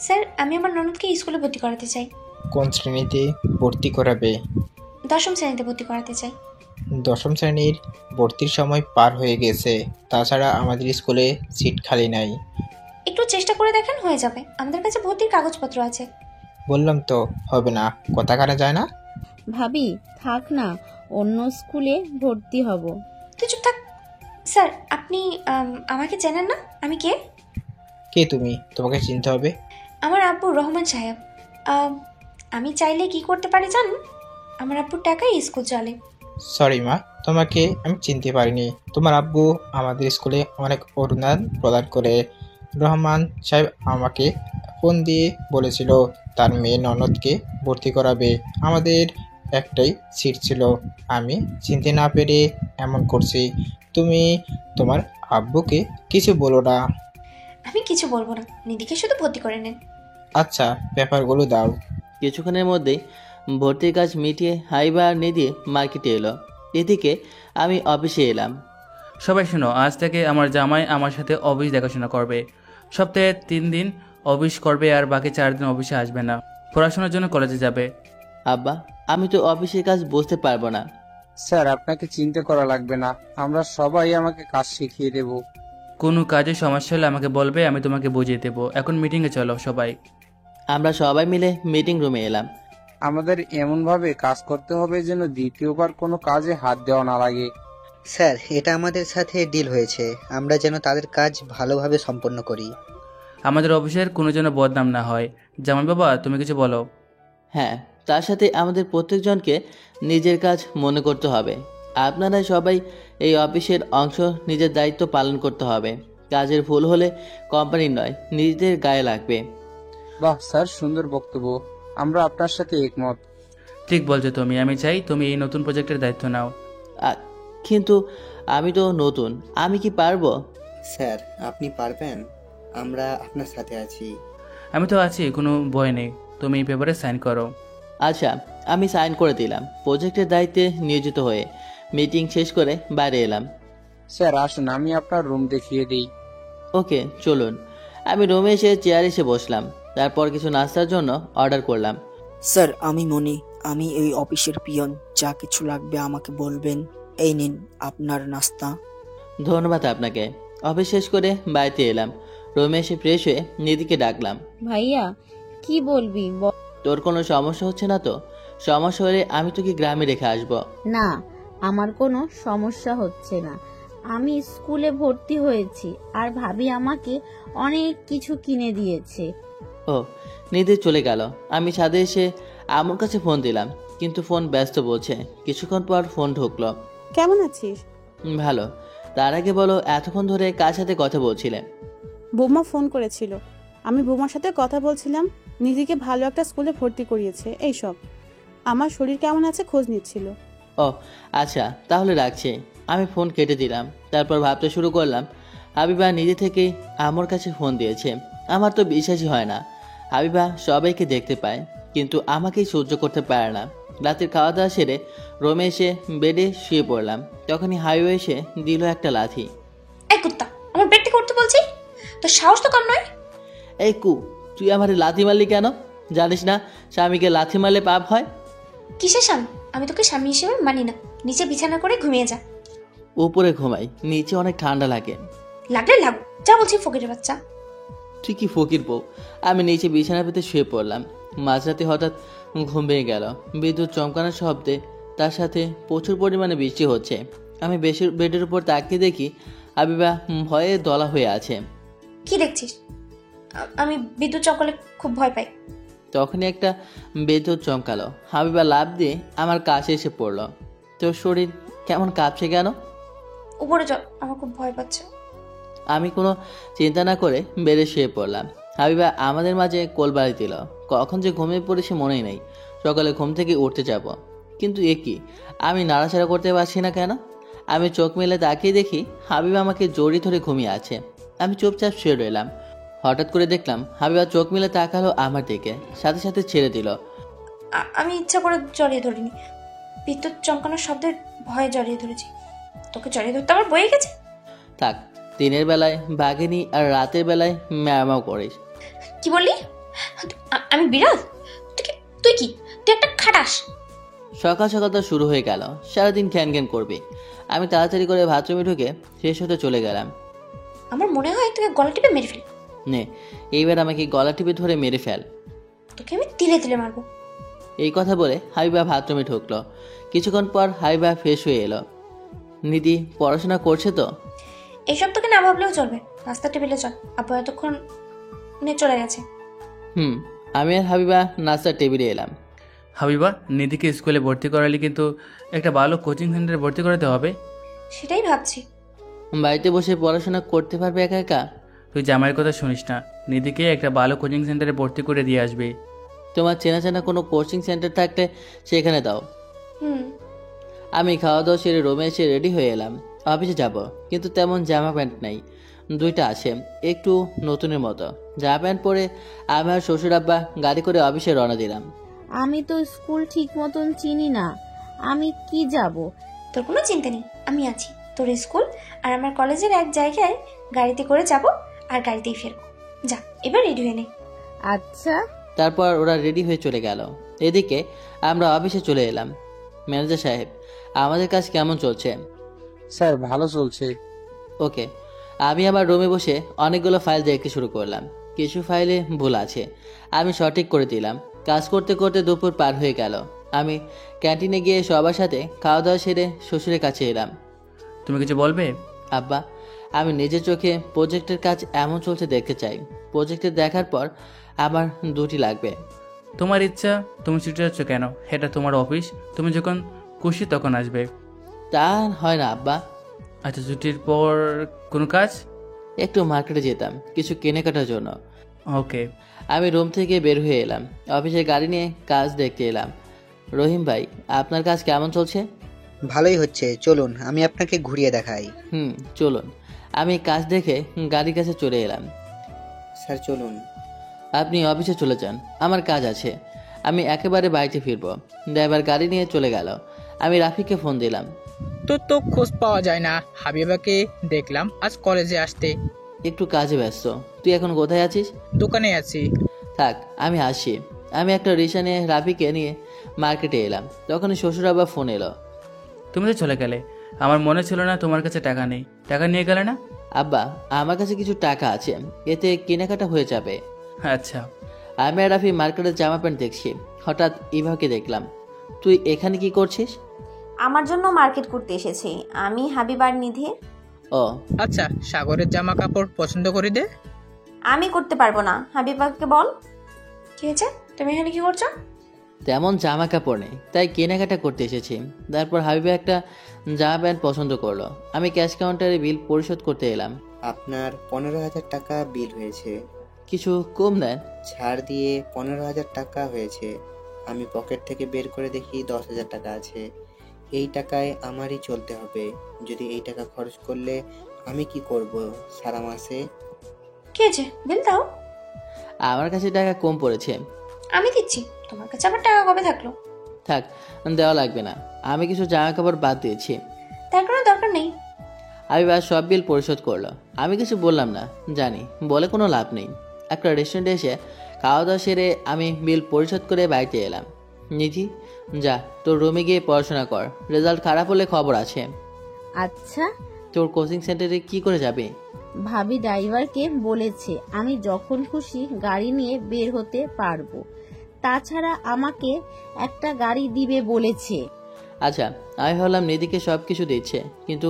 [SPEAKER 2] স্যার, আমি আমার ননদকে স্কুলে ভর্তি করাতে চাই।
[SPEAKER 6] কোন শ্রেণীতে ভর্তি করাবে?
[SPEAKER 2] 10ম শ্রেণীতে ভর্তি করাতে চাই।
[SPEAKER 6] 10ম শ্রেণীর ভর্তির সময় পার হয়ে গেছে। তাছাড়া আমাদের স্কুলে সিট খালি নাই।
[SPEAKER 2] একটু চেষ্টা করে দেখেন, হয়ে যাবে। আমাদের কাছে ভর্তির কাগজপত্র আছে।
[SPEAKER 6] বললাম তো হবে না, কথা কানে যায় না।
[SPEAKER 16] ভাবি, থাক না, অন্য স্কুলে ভর্তি হব।
[SPEAKER 2] তুই চুপ থাক। স্যার, আপনি আমাকে চেনেন না? আমি কে?
[SPEAKER 6] কে তুমি? তোমাকে চিনতে হবে।
[SPEAKER 2] আমার আব্বু রহমান সাহেব। আমি চাইলে কি করতে পারি জানেন? আমার আব্বুর টাকায় স্কুল চলে।
[SPEAKER 6] সরি মা, তোমাকে আমি চিনতে পারিনি। তোমার আব্বু আমাদের স্কুলে অনেক অনুদান প্রদান করে। রহমান সাহেব আমাকে ফোন দিয়ে বলেছিল তার মেয়ে ননদকে ভর্তি করাবে। আমাদের একটাই সিট ছিল। আমি চিনতে না পেরে এমন করছি। তুমি তোমার আব্বুকে কিছু বলো না।
[SPEAKER 2] আমি কিছু বলবো না, নিধিকে শুধু ভর্তি করে নেন।
[SPEAKER 6] আচ্ছা, পেপারগুলো দাও।
[SPEAKER 1] কিছুক্ষণের মধ্যেই ভর্তির কাজ মিটিয়ে হাইবা আর নিধি মার্কেটে এলো। এদিকে আমি অফিসে এলাম।
[SPEAKER 4] সবাই শোনো, আজ থেকে আমার জামাই আমার সাথে অফিস দেখাশোনা করবে। সপ্তাহে 3 দিন অফিস করবে আর বাকি 4 দিন অফিসে আসবে না। পড়াশোনার জন্য কলেজে যাবে।
[SPEAKER 1] আব্বা, আমি তো অফিসের কাজ বুঝতে পারবো না।
[SPEAKER 17] স্যার, আপনাকে চিন্তা করা লাগবে না, আমরা সবাই আমাকে কাজ শিখিয়ে দেব।
[SPEAKER 4] কোনো কাজে সমস্যা হলে আমাকে বলবে, আমি তোমাকে বুঝিয়ে দেবো। এখন মিটিংয়ে চলো সবাই।
[SPEAKER 1] আমরা সবাই মিলে মিটিং রুমে এলাম।
[SPEAKER 17] আমাদের এমনভাবে কাজ করতে হবে যেন দ্বিতীয়বার কোনো কাজে হাত দেওয়া না লাগে।
[SPEAKER 8] স্যার, এটা আমাদের সাথে ডিল হয়েছে, আমরা যেন তাদের কাজ ভালোভাবে সম্পন্ন করি।
[SPEAKER 4] আমাদের অফিসের কোনো যেন বদনাম না হয়। জামাই বাবা, তুমি কিছু বলো।
[SPEAKER 1] হ্যাঁ, তার সাথে আমাদের প্রত্যেকজনকে নিজের কাজ মনে করতে হবে। আপনারা সবাই এই অফিসের অংশ, নিজের দায়িত্ব পালন করতে হবে। কাজের ভুল হলে কোম্পানির নয়, নিজেদের গায়ে লাগবে।
[SPEAKER 17] বাহ স্যার, সুন্দর বক্তব্য। আমরা আপনার সাথে একমত।
[SPEAKER 4] ঠিক বলছো তুমি। আমি চাই তুমি এই নতুন প্রজেক্টের দায়িত্ব নাও।
[SPEAKER 1] কিন্তু আমি তো নতুন, আমি কি পারবো?
[SPEAKER 18] স্যার, আপনি পারবেন, আমরা আপনার সাথে আছি।
[SPEAKER 4] আমি তো আছি, কোনো ভয় নেই। তুমি এই পেপারে সাইন করো।
[SPEAKER 1] আচ্ছা, আমি সাইন করে দিলাম। প্রজেক্টের দায়িত্বে নিয়োজিত হয়ে মিটিং শেষ করে বাইরে এলাম।
[SPEAKER 17] স্যার আসুন, আমি আপনার রুম দেখিয়ে দিই।
[SPEAKER 1] ওকে, চলুন। আমি রুমে এসে চেয়ারে এসে বসলাম। তারপর কিছু নাস্তার জন্য অর্ডার করলাম।
[SPEAKER 19] স্যার, আমি মনি, আমি এই অফিসের পিয়ন। যা কিছু লাগবে আমাকে বলবেন। এই নিন আপনার নাস্তা।
[SPEAKER 1] ধন্যবাদ আপনাকে। অফিস শেষ করে বাড়িতে এলাম। রুমে এসে ফ্রেশ হয়ে নিধিকে ডাকলাম।
[SPEAKER 16] ভাইয়া, কি বলবি?
[SPEAKER 1] তোর কোনো সমস্যা হচ্ছে না তো? সমস্যা হলে আমি তোকে গ্রামে রেখে আসবো।
[SPEAKER 16] না, আমার কোনো সমস্যা হচ্ছে না। আমি স্কুলে ভর্তি হয়েছি আর ভাবি আমাকে অনেক কিছু কিনে দিয়েছে।
[SPEAKER 1] ও, নিধি চলে গেল। আমি ছাদে এসে আমার কাছে ফোন দিলাম, কিন্তু ফোন ব্যস্ত বলছে। কিছুক্ষণ পর ফোন ঢুকলো।
[SPEAKER 15] কেমন আছিস?
[SPEAKER 1] ভালো। তার আগে বলো, এতক্ষণ ধরে কার সাথে কথা বলছিলে?
[SPEAKER 15] বৌমা ফোন করেছিল। আমি বৌমার সাথে কথা বলছিলাম। নিজেকে ভালো একটা স্কুলে ভর্তি করিয়েছে, এইসব। আমার শরীর কেমন আছে খোঁজ নিচ্ছিল।
[SPEAKER 1] ও আচ্ছা, তাহলে রাখছি। আমি ফোন কেটে দিলাম। তারপর ভাবতে শুরু করলাম, হাবিবা নিজে থেকেই আমার কাছে ফোন দিয়েছে। আমার তো বিশ্বাসই হয় না। হাবিবা সবাইকে দেখতে পায়, কিন্তু আমাকেই সহ্য করতে পারে না। রাতের খাওয়া দাওয়া সেরে রুমে এসে বেডে শুয়ে পড়লাম। তখনই হাবিবা এসে দিল একটা লাথি।
[SPEAKER 2] এই কুত্তা, আমার বেড থেকে উঠতে বলছি? তো সাহস তো কম নয়।
[SPEAKER 1] এই কু, তুই আমার লাথি মারলি কেন? জানিস না স্বামীকে লাথি মারলে পাপ হয়?
[SPEAKER 2] কিসের স্বামী? আমি তোকে স্বামী হিসেবে মানি না। নিচে বিছানা করে ঘুমিয়ে যা।
[SPEAKER 1] উপরে ঘুমাই, নিচে অনেক ঠান্ডা লাগে।
[SPEAKER 2] লাগলে লাগু, যা বলছি ফকিরের বাচ্চা।
[SPEAKER 1] তুই কি ফকির বউ? আমি নিচে বিছানা পেতে শুয়ে পড়লাম। মাঝরাতে হঠাৎ ঘুম ভেঙে গেল বিদ্যুৎ চমকানোর শব্দে। তার সাথে প্রচুর পরিমাণে বৃষ্টি হচ্ছে। আমি বেডের উপর তাকিয়ে দেখি হাবিবা ভয়ে দলা হয়ে আছে।
[SPEAKER 2] কি দেখছিস? আমি বিদ্যুৎ চমকালে খুব ভয় পাই।
[SPEAKER 1] তখনই একটা বিদ্যুৎ চমকালো। হাবিবা লাফ দিয়ে আমার কাছে এসে পড়লো। তোর শরীর কেমন কাঁপছে কেন?
[SPEAKER 2] উপরে চল, আমার খুব ভয় পাচ্ছে।
[SPEAKER 1] আমি কোনো চিন্তা না করে বেড়ে শুয়ে পড়লাম। হাবিবা আমাদের মাঝে কোলবাড়ি দিল। কখন যে ঘুমিয়ে পড়েছে মনেই নেই। সকালে ঘুম থেকে উঠতে যাব, কিন্তু এ কি, আমি নাড়াচাড়া করতে পারছি না কেন? আমি চোখ মেলে তাকিয়ে দেখি হাবিবা আমাকে জড়িয়ে ধরে ঘুমিয়ে আছে। আমি চুপচাপ শুয়ে রইলাম। হঠাৎ করে দেখলাম হাবিবা চোখ মেলে তাকালো আমার দিকে, সাথে সাথে ছেড়ে দিল।
[SPEAKER 2] আমি ইচ্ছা করে জড়িয়ে ধরিনি, বিদ্যুৎ চমকানোর শব্দের ভয়ে জড়িয়ে ধরেছি। তোকে জড়িয়ে ধরতে আমার বয়ে গেছে।
[SPEAKER 1] থাক, দিনের বেলায় বাঘিনী আর রাতের বেলায় ম্যামাও করিস।
[SPEAKER 2] কি বললি? আমি বিড়াল? তুই কি? তুই একটা খাটাস।
[SPEAKER 1] সকাল সকাল তো শুরু হয়ে গেল। সারাদিন ঘ্যান ঘ্যান করবি। আমি তাড়াতাড়ি করে বাথরুমে ঢুকে ফ্রেশ হতে চলে গেলাম।
[SPEAKER 2] আমার মনে হয় তোকে গলা টিপে মেরে ফেল।
[SPEAKER 1] নে, এইবার আমাকে গলা টিপে ধরে মেরে ফেল।
[SPEAKER 2] তোকে আমি তিলে তিলে মারবো।
[SPEAKER 1] এই কথা বলে হাবিবা বাথরুমে ঢুকলো। কিছুক্ষণ পর হাবিবা ফ্রেশ হয়ে এলো। নিধি পড়াশোনা করছে তো?
[SPEAKER 2] এইসব তোকে না ভাবলেও চলবে। নাস্তা টেবিলে চল, আব্বু এতক্ষণ চলে গেছে।
[SPEAKER 1] আমি আর হাবিবা নাস্তার টেবিলে এলাম।
[SPEAKER 4] হাবিবা, নিধিকে স্কুলে ভর্তি করালে কিন্তু একটা ভালো কোচিং সেন্টারে ভর্তি করাতে হবে।
[SPEAKER 2] সেটাই ভাবছি।
[SPEAKER 1] বাড়িতে বসে পড়াশোনা করতে পারবে একা একা?
[SPEAKER 4] তুই জামাইয়ের কথা শুনিস না। নিধিকে একটা ভালো কোচিং সেন্টারে ভর্তি করে দিয়ে আসবে।
[SPEAKER 1] তোমার চেনা চেনা কোনো কোচিং সেন্টার থাকলে সেখানে দাও। আমি খাওয়া দাওয়া সেরে রুমে এসে রেডি হয়ে এলাম। অফিসে যাব, কিন্তু তেমন জামা প্যান্ট নাই। দুইটা আছে, একটু নতুনের মতো। জামা প্যান্ট পরে আমি আর শ্বশুর আব্বা গাড়ি করে অফিসে রওনা দিলাম।
[SPEAKER 16] আমি তো স্কুল ঠিক মতন চিনি না, আমি কি যাব?
[SPEAKER 2] তোর কোনো চিন্তা নেই, আমি আছি। তোর স্কুল আর আমার কলেজের এক জায়গায় গাড়িতে করে যাব আর গাড়িতেই ফিরবো। যা, এবার রেডি হয়ে নে।
[SPEAKER 16] আচ্ছা।
[SPEAKER 1] তারপর ওরা রেডি হয়ে চলে গেল। এদিকে আমরা অফিসে চলে এলাম। ম্যানেজার সাহেব, আমাদের কাজ কেমন চলছে?
[SPEAKER 17] স্যার, ভালো চলছে।
[SPEAKER 1] ওকে। আমি আমার রুমে বসে অনেকগুলো ফাইল দেখতে শুরু করলাম। কিছু ফাইলে ভুল আছে, আমি সঠিক করে দিলাম। কাজ করতে করতে দুপুর পার হয়ে গেল। আমি ক্যান্টিনে গিয়ে সবার সাথে খাওয়া দাওয়া সেরে শ্বশুরের কাছে এলাম।
[SPEAKER 4] তুমি কিছু বলবে?
[SPEAKER 1] আব্বা, আমি নিজের চোখে প্রজেক্টের কাজ এমন চলছে দেখতে চাই। প্রজেক্টে দেখার পর আমার 2টি লাগবে।
[SPEAKER 4] তোমার ইচ্ছা, তুমি ছুটি যাচ্ছ কেন? এটা তোমার অফিস, তুমি যখন খুশি তখন আসবে।
[SPEAKER 1] তা হয় না আব্বা।
[SPEAKER 4] আচ্ছা, ছুটির পর কোনো কাজ?
[SPEAKER 1] একটু মার্কেটে যেতাম কিছু কেনাকাটার জন্য।
[SPEAKER 4] ওকে।
[SPEAKER 1] আমি রুম থেকে বের হয়ে এলাম, অফিসের গাড়ি নিয়ে কাজ দেখতে এলাম। রহিম ভাই, আপনার কাজ কেমন চলছে?
[SPEAKER 18] ভালোই হচ্ছে, চলুন আমি আপনাকে ঘুরিয়ে দেখাই।
[SPEAKER 1] চলুন। আমি কাজ দেখে গাড়ির কাছে চলে এলাম।
[SPEAKER 18] স্যার চলুন।
[SPEAKER 1] আপনি অফিসে চলে যান, আমার কাজ আছে। আমি একেবারে বাড়িতে ফিরবো। ড্রাইভার গাড়ি নিয়ে চলে গেল। আমি রাফিকে ফোন দিলাম।
[SPEAKER 3] তো খোঁজ পাওয়া যায় না। হাবিবাকে দেখলাম আজ কলেজে আসতে।
[SPEAKER 1] একটু কাজে ব্যস্ত। তুই এখন কোথায় আছিস?
[SPEAKER 3] দোকানে আছি।
[SPEAKER 1] থাক, আমি আসি। আমি একটা রিক্সা নিয়ে রাফিকে নিয়ে মার্কেটে এলাম। তখনই শ্বশুর আবার ফোন এলো।
[SPEAKER 4] তুমি তো চলে গেলে, আমার মনে ছিল না তোমার কাছে টাকা নেই। টাকা নিয়ে গেলে না?
[SPEAKER 1] আব্বা, আমার কাছে কিছু টাকা আছে, এতে কেনাকাটা হয়ে যাবে।
[SPEAKER 4] আচ্ছা।
[SPEAKER 1] আমি আর রাফি মার্কেটের জামা প্যান্ট দেখছি, হঠাৎ ইভাকে দেখলাম। তুই এখানে কি করছিস?
[SPEAKER 13] আমার জন্য মার্কেট করতে এসেছি, আমি হাবিবার নিধি।
[SPEAKER 1] ও
[SPEAKER 3] আচ্ছা, সাগরের জামা কাপড় পছন্দ করে দে।
[SPEAKER 13] আমি করতে পারবো না, হাবিবাকে বল।
[SPEAKER 2] কি হয়েছে? তুমি এখানে কি করছো?
[SPEAKER 1] তেমন জামা কাপড় নেই, তাই কেনাকাটা করতে এসেছি। তারপর হাবিবা একটা জামা প্যান্ট পছন্দ করলো। আমি ক্যাশ কাউন্টারে বিল পরিশোধ করতে এলাম।
[SPEAKER 18] আপনার 15,000 টাকা বিল হয়েছে।
[SPEAKER 1] কিছু কম দেন।
[SPEAKER 18] ছাড় দিয়ে 15,000 টাকা হয়েছে। আমি পকেট থেকে বের করে দেখি 10,000 টাকা আছে। এই টাকায় আমারই চলতে হবে। যদি এই টাকা খরচ করলে আমি কি করব সারা মাসে?
[SPEAKER 2] কি হয়েছে? বিল দাও।
[SPEAKER 1] আমার কাছে টাকা কম পড়েছে।
[SPEAKER 2] আমি দিচ্ছি। তোমার কাছে আবার টাকা কবে থাকলো?
[SPEAKER 1] থাক, দেওয়া লাগবে না। আমি কিছু জামা কাপড় বাদ দিয়েছি।
[SPEAKER 2] তার কোনো দরকার নেই।
[SPEAKER 1] হাবিবা সব বিল পরিশোধ করলো। আমি কিছু বললাম না, জানি বলে কোনো লাভ নেই। একটা রেস্টুরেন্টে এসে খাওয়া দাওয়া সেরে আমি বিল পরিশোধ করে বাড়িতে এলাম। নিধি, যা তোর রুমে গিয়ে পড়াশোনা কর। রেজাল্ট খারাপ হলে খবর আছে।
[SPEAKER 16] আচ্ছা।
[SPEAKER 1] তোর কোচিং সেন্টারে কি করে যাবে?
[SPEAKER 16] ভাবি ড্রাইভারকে বলেছে আমি যখন খুশি গাড়ি নিয়ে বের হতে পারবো। তাছাড়া আমাকে একটা গাড়ি দিবে বলেছে।
[SPEAKER 1] আচ্ছা, আমি ভাবলাম নিধিকে সব কিছু দিচ্ছে, কিন্তু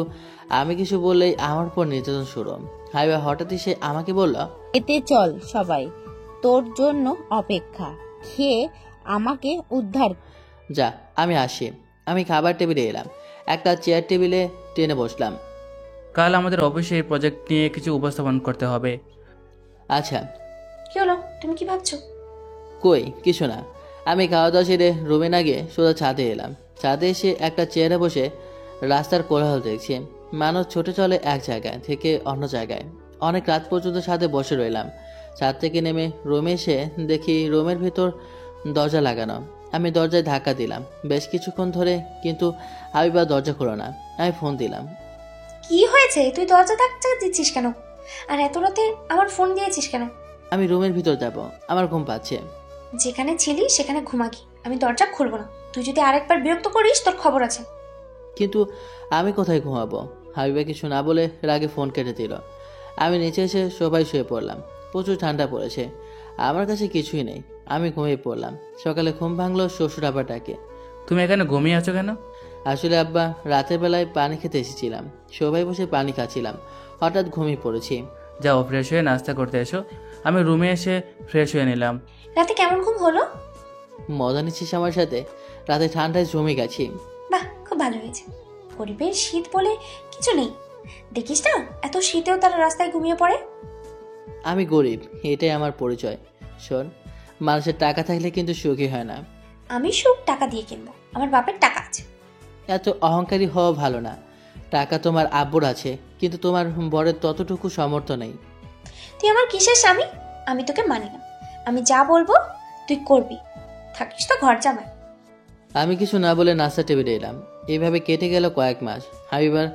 [SPEAKER 1] আমি কিছু বললেই আমার উপর নির্যাতন শুরু। হাবিবা হঠাৎ এসে আমাকে বলল,
[SPEAKER 16] এতে চল সবাই, তোর জন্য অপেক্ষা। খেয়ে আমাকে উদ্ধার।
[SPEAKER 1] যা, আমি আসি। আমি খাবার টেবিলে এলাম, একটা চেয়ার টেবিলে টেনে বসলাম।
[SPEAKER 4] কাল আমাদের অফিসে এই প্রজেক্ট নিয়ে কিছু উপস্থাপন করতে হবে।
[SPEAKER 1] আচ্ছা।
[SPEAKER 2] কি হলো? তুমি কি ভাবছো?
[SPEAKER 1] কই কিছু না। আমি খাওয়া দাওয়া সেরে রুমে না গিয়ে সোজা ছাদে এলাম। ছাদে এসে একটা চেয়ারে বসে রাস্তার কোলাহল দেখছি। মানুষ ছুটে চলে এক জায়গায় থেকে অন্য জায়গায়। অনেক রাত পর্যন্ত ছাদে বসে রইলাম। ছাদ থেকে নেমে রুমে এসে দেখি রুমের ভেতর দরজা লাগানো। আমি দরজায় ধাক্কা দিলাম বেশ কিছুক্ষণ ধরে, কিন্তু হাবিবা দরজা খোলো না। আমি ফোন দিলাম।
[SPEAKER 2] কি হয়েছে? তুই দরজা ধাক্কা দিচ্ছিস কেন? আর এত রাতে আমার ফোন দিয়েছিস কেন?
[SPEAKER 1] আমি রুমের ভিতর যাব, আমার ঘুম পাচ্ছে।
[SPEAKER 2] যেখানে ছিলি সেখানে ঘুমাকি, আমি দরজা খুলবো না। তুই যদি আরেকবার বিরক্ত করিস তোর খবর আছে।
[SPEAKER 1] কিন্তু আমি কোথায় ঘুমাবো? হাবিবা কিছু না বলে রাগে ফোন কেটে দিল। আমি নিচে এসে সবাই শুয়ে পড়লাম। প্রচুর ঠান্ডা পড়েছে, আমার কাছে কিছুই নেই। আমি ঘুমিয়ে পড়লাম। সকালে ঘুম ভাঙলো শ্বশুর আব্বা ডাকে।
[SPEAKER 4] তুমি এখানে ঘুমিয়ে আছো কেন?
[SPEAKER 1] আসলে আব্বা, রাতের বেলায় পানি খেতে এসেছিলাম, সবাই বসে পানি খাচ্ছিলাম, হঠাৎ ঘুমিয়ে পড়েছি।
[SPEAKER 4] যাও ফ্রেশ হয়ে নাস্তা করতে এসো। আমি রুমে এসে ফ্রেশ হয়ে নিলাম।
[SPEAKER 2] রাতে কেমন ঘুম হলো?
[SPEAKER 1] মজা নিচ্ছিস আমার সাথে? রাতে ঠান্ডায় জমে গেছি।
[SPEAKER 2] বাহ, খুব ভালো হয়েছে। গরিবের শীত বলে কিছু নেই, দেখিস না এত শীতেও তারা রাস্তায় ঘুমিয়ে পড়ে।
[SPEAKER 1] আমি গরিব, এটাই আমার পরিচয়। শোন, মানুষের টাকা থাকলে কিন্তু সুখী হয় না।
[SPEAKER 2] আমি সুখ টাকা দিয়ে কিনবো, আমার বাপের টাকা আছে।
[SPEAKER 1] এত অহংকারী হওয়া ভালো না। টাকা তোমার আব্বুর আছে, কিন্তু তোমার বরের ততটুকু সামর্থ্য নেই।
[SPEAKER 2] তুই আমার কিসের স্বামী? আমি তোকে মানি না। আমি যা বলবো তুই করবি, থাকিস তো ঘর জামাই।
[SPEAKER 1] আমি কিছু না বলে নাস্তা টেবিলে এলাম। এইভাবে কেটে গেল কয়েক মাস। হাবিবার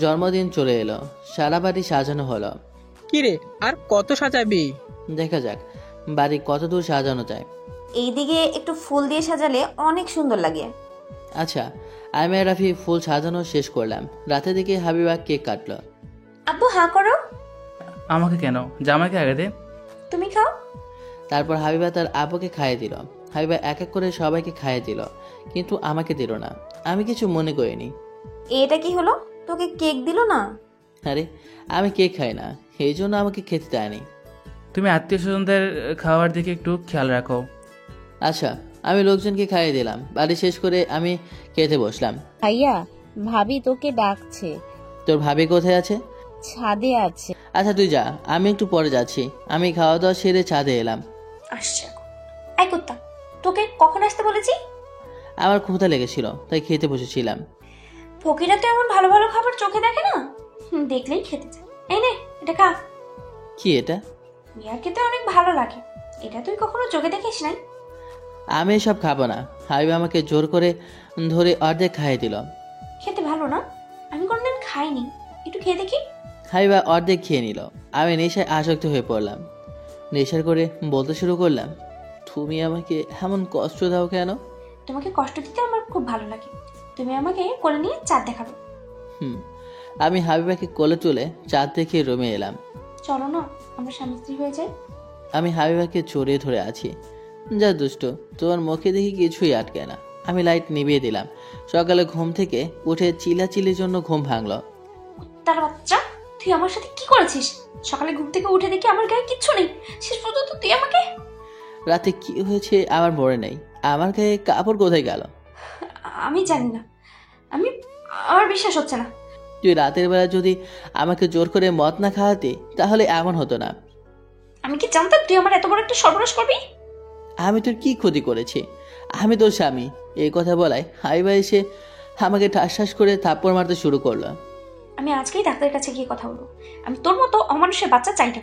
[SPEAKER 1] জন্মদিন চলে এলো, সারা বাড়ি সাজানো হলো।
[SPEAKER 3] কিরে, আর কত সাজাবি?
[SPEAKER 1] দেখা যাক বাড়ি কত দূর সাজানো যায়।
[SPEAKER 13] এইদিকে একটু ফুল দিয়ে সাজালে অনেক সুন্দর লাগে।
[SPEAKER 1] আচ্ছা, আমি আর রাফি ফুল সাজানো শেষ করলাম। রাতের দিকে হাবিবা কেক কাটলো।
[SPEAKER 2] আব্বু হাঁ করো।
[SPEAKER 4] আমাকে কেন? জামাইকে আগে দে।
[SPEAKER 2] তুমি খাও।
[SPEAKER 1] তারপর হাবিবা তার আব্বুকে খাইয়ে দিল। হাবিবা এক এক করে সবাইকে খাইয়ে দিল, কিন্তু আমাকে দিল না। আমি কিছু মনে করিনি।
[SPEAKER 13] এটা কি হলো? তোকে কেক দিল না?
[SPEAKER 1] আরে আমি কেক খাই না, এই জন্য আমাকে খেতে দেয়নি।
[SPEAKER 4] তুমি আত্মীয় স্বজনদের খাওয়ার দিকে একটু খেয়াল রাখো।
[SPEAKER 1] আচ্ছা, আমি লোকজনকে খাইয়ে দিলাম। বাড়ি শেষ করে আমি খেতে বসলাম।
[SPEAKER 16] ভাইয়া, ভাবি তোকে ডাকছে।
[SPEAKER 1] তোর ভাবি কোথায় আছে?
[SPEAKER 16] ছাদে আছে।
[SPEAKER 1] আচ্ছা তুই যা, আমি একটু পরে যাচ্ছি। আমি খাওয়া দাওয়া সেরে ছাদে এলাম।
[SPEAKER 2] আসছে এখন। এই কুত্তা, তোকে কখন আসতে বলেছি?
[SPEAKER 1] আমার ক্ষুধা লেগেছিল, তাই খেতে বসেছিলাম।
[SPEAKER 2] ফকিরা তো এমন ভালো ভালো খাবার চোখে দেখে না, দেখলেই খেতে চায়। এই নে, এটা খা।
[SPEAKER 1] কি এটা?
[SPEAKER 2] বিয়ার খেতে অনেক ভালো লাগে, এটা তুই কখনো চোখে দেখিস নাই?
[SPEAKER 1] আমি এসব খাবো না। হাবিব আমাকে জোর করে ধরে অর্ধেক খাইয়ে দিল।
[SPEAKER 2] খেতে ভালো না? আমি কোনদিন খাইনি, একটু খেয়ে দেখি।
[SPEAKER 1] হাবিবা অর্ধেক খেয়ে নিল। আমি নেশায় আসক্ত হয়ে পড়লাম। নেশার করে বলতে শুরু করলাম, তুমি আমাকে এমন কষ্ট দাও কেন?
[SPEAKER 2] তোমাকে কষ্ট দিতে আমার খুব ভালো লাগে। তুমি আমাকে কোলে নিয়ে চাঁদ দেখাবে।
[SPEAKER 1] আমি হাবিবাকে কোলে তুলে চাঁদ দেখে রুমে এলাম।
[SPEAKER 2] চলো না, আমরা স্বামী স্ত্রী হয়ে যাই।
[SPEAKER 1] আমি হাবিবাকে জড়িয়ে ধরে আছি। যা দুষ্ট, তোমার মুখে দেখি কিছুই আটকে না। আমি লাইট নিভিয়ে দিলাম। সকালে ঘুম থেকে উঠে চিল্লাচিল্লির জন্য ঘুম ভাঙলো।
[SPEAKER 2] তার বাচ্চা, তুই আমার সাথে কি করেছিস? সকালে ঘুম থেকে উঠে দেখি আমার গায়ে কিচ্ছু নেই, শেষ পর্যন্ত তুই আমাকে।
[SPEAKER 1] রাতে কি হয়েছে আমার মনে নেই। আমার গায়ে কাপড় কোথায় গেল?
[SPEAKER 2] আমি জানি না, আমার বিশ্বাস হচ্ছে না।
[SPEAKER 1] তুই রাতের বেলা যদি আমাকে জোর করে মদ না খাওয়াতে তাহলে এমন হতো না।
[SPEAKER 2] আমি কি জানতাম তুই আমার এত বড় একটা সর্বনাশ করবি?
[SPEAKER 1] আমি তোর কি ক্ষতি করেছি? আমি তোর স্বামী। এই কথা বলায় হাবিবা এসে আমাকে ঠাস ঠাস করে থাপ্পড় মারতে শুরু করলো।
[SPEAKER 2] আমি আজকেই ডাক্তারের কাছে গিয়ে কথা বলবো। আমি তোর মতো অমানুষের বাচ্চা চাই না।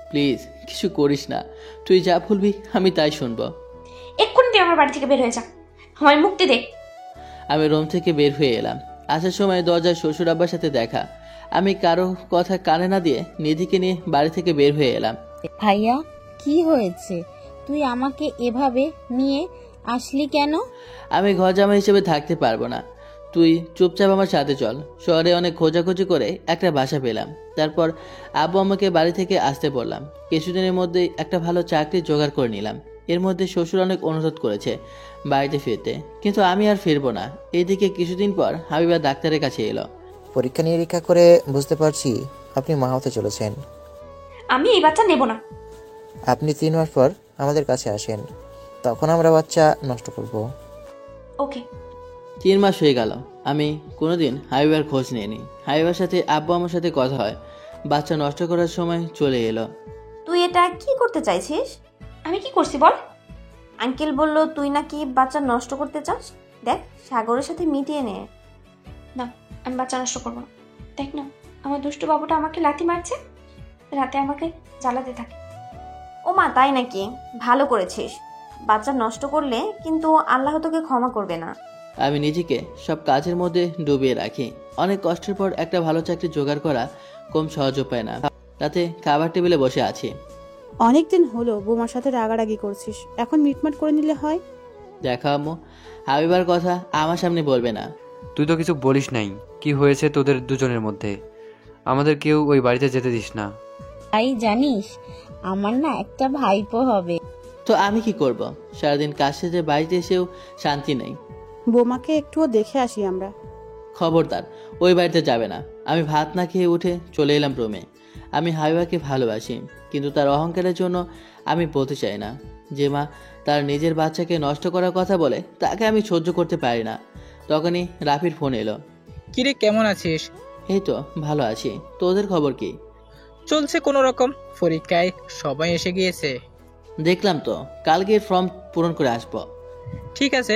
[SPEAKER 1] প্লিজ কিছু করিস না। তুই যা বলবি আমি তাই শুনবো।
[SPEAKER 2] এক্ষুনি তুই আমার বাড়ি থেকে বের হয়ে যা, আমার মুক্তি দে।
[SPEAKER 1] আমি রুম থেকে বের হয়ে এলাম। আসার সময় দরজায় শ্বশুর আব্বার সাথে দেখা। আমি কারো কথা কানে না দিয়ে নিধিকে নিয়ে বাড়ি থেকে বের হয়ে এলাম।
[SPEAKER 16] ভাইয়া, কি হয়েছে? তুই আমাকে এভাবে নিয়ে আসলি কেন?
[SPEAKER 1] আমি ঘর জামাই হিসেবে থাকতে পারবো না। তুই চুপচাপ আমার সাথে চল। শহরে অনেক খোঁজাখুঁজি করে একটা বাসা পেলাম। তারপর আব্বু আমাকে বাড়ি থেকে আসতে বললাম। কিছুদিনের মধ্যেই একটা ভালো চাকরি জোগাড় করে নিলাম। এর মধ্যে শ্বশুর অনেক অনুরোধ করেছে বাড়িতে ফিরতে, কিন্তু আমি আর ফিরবো না। এইদিকে কিছুদিন পর হাবিবা ডাক্তারের কাছে এলো।
[SPEAKER 14] পরীক্ষা নিরীক্ষা করে বুঝতে পারছি আপনি মা হতে চলেছেন।
[SPEAKER 2] আমি এই বাচ্চা নেব না।
[SPEAKER 14] আপনি 3 মাস পর আমাদের কাছে আসেন, তখন আমরা বাচ্চা নষ্ট করব।
[SPEAKER 2] ওকে।
[SPEAKER 1] 3 মাস হয়ে গেল। আমি কোনোদিন হাবিবার খোঁজ নিইনি। হাবিবার সাথে আব্বু আমার সাথে কথা হয়। বাচ্চা নষ্ট করার সময় চলে এলো।
[SPEAKER 13] তুই এটা কি করতে চাইছিস?
[SPEAKER 2] আমি কি করছি বল?
[SPEAKER 13] আঙ্কেল বলল তুই নাকি বাচ্চা নষ্ট করতে চাস। দেখ, সাগরের সাথে মিটিয়ে নে।
[SPEAKER 2] না, আমি বাচ্চা নষ্ট করবো না। দেখ না, আমার দুষ্টু বাবুটা আমাকে লাথি মারছে, রাতে আমাকে জ্বালাতে থাকে।
[SPEAKER 13] ও মা, তাই নাকি? ভালো করেছিস। বাচ্চা নষ্ট করলে কিন্তু আল্লাহ তোকে ক্ষমা করবে না।
[SPEAKER 1] আমি নিজেকে সব কাজের মধ্যে ডুবিয়ে রাখি। অনেক কষ্টের পর একটা ভালো চাকরি জোগাড় করা কম সহজ উপায় না। তাতে খাবার টেবিলে বসে আছি।
[SPEAKER 15] অনেকদিন হলো বোমার সাথে রাগারাগি করছিস, এখন মিটমাট করে নিলে হয়।
[SPEAKER 1] দেখা আম্মু, হাবিবার কথা আমার সামনে বলবে না।
[SPEAKER 12] তুই তো কিছু বলিস নাই। কি হয়েছে তোদের দুজনের মধ্যে? আমাদের কেউ ওই বাড়িতে যেতে দিস না।
[SPEAKER 16] তাই জানিস, আমার না একটা ভাইপো হবে।
[SPEAKER 1] তো আমি কি করব? সারাদিন কাজ সেজে বাড়িতে এসেও শান্তি নেই।
[SPEAKER 15] বোমাকে একটুও দেখে আসি আমরা।
[SPEAKER 1] খবরদার, ওই বাড়িতে যাবে না। আমি ভাত না খেয়ে উঠে চলে এলাম রুমে। আমি হাবিবাকে ভালোবাসি, কিন্তু তার অহংকারের জন্য আমি বলতে চাই না। যে মা তার নিজের বাচ্চাকে নষ্ট করার কথা বলে তাকে আমি সহ্য করতে পারি না। তখনই রাফির ফোন এলো।
[SPEAKER 3] কিরে, কেমন আছিস?
[SPEAKER 1] এই তো ভালো আছি। তোদের খবর কি?
[SPEAKER 3] চলছে কোনো রকম। পরীক্ষায় সবাই এসে গিয়েছে।
[SPEAKER 1] দেখলাম তো, কালকে ফর্ম পূরণ করে আসবো।
[SPEAKER 3] ঠিক আছে।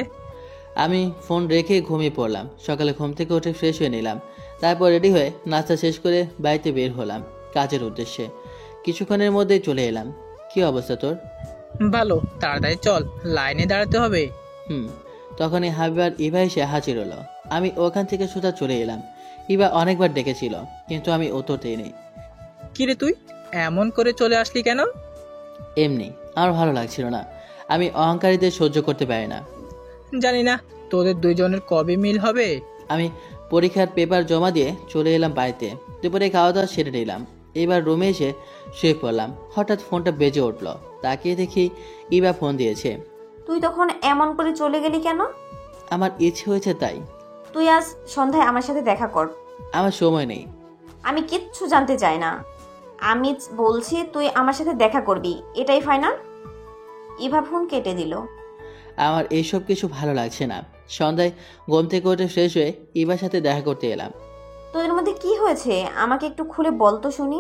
[SPEAKER 1] আমি ফোন রেখে ঘুমিয়ে পড়লাম। সকালে ঘুম থেকে উঠে ফ্রেশ হয়ে নিলাম। তারপর রেডি হয়ে নাস্তা শেষ করে বাড়িতে বের হলাম কাজের উদ্দেশ্যে। কিছুক্ষণের মধ্যে চলে এলাম। কি অবস্থা তোর?
[SPEAKER 3] ভালো, তাড়াতাড়ি চল, লাইনে দাঁড়াতে হবে।
[SPEAKER 1] তখনই হাবিবার ইভা এসে হাজির হলো। আমি ওখান থেকে সোজা চলে এলাম। ইভা অনেকবার ডেকেছিল, কিন্তু আমি উত্তর দিইনি।
[SPEAKER 3] কিরে, তুই এমন করে চলে আসলি কেন?
[SPEAKER 1] এমনি, আমার ভালো লাগছিল না। আমি অহংকারীদের সহ্য করতে পারি না।
[SPEAKER 3] জানি না তোদের দুইজনের কবে মিল হবে।
[SPEAKER 1] আমি পরীক্ষার পেপার জমা দিয়ে চলে এলাম বাড়িতে। দুপুরে খাওয়া দাওয়া সেরে নিলাম। এবার রুমে এসে শুয়ে পড়লাম। হঠাৎ ফোনটা বেজে উঠল। তাকিয়ে দেখি ইভা ফোন দিয়েছে।
[SPEAKER 13] তুই তখন এমন করে চলে গেলি কেন?
[SPEAKER 1] আমার ইচ্ছে হয়েছে তাই।
[SPEAKER 13] তুই আজ সন্ধ্যায় আমার সাথে দেখা কর।
[SPEAKER 1] আমার সময় নেই।
[SPEAKER 13] আমি কিচ্ছু জানতে চাই না। আমি বলছি তুই আমার সাথে দেখা করবি, এটাই ফাইনাল। ইভা ফোন কেটে দিল।
[SPEAKER 1] আমার এইসব কিছু ভালো লাগছে না। সন্ধ্যায় ঘুম থেকে উঠে ফ্রেশ হয়ে ইভার সাথে দেখা করতে এলাম।
[SPEAKER 13] তোদের মধ্যে কি হয়েছে আমাকে একটু খুলে বল তো শুনি।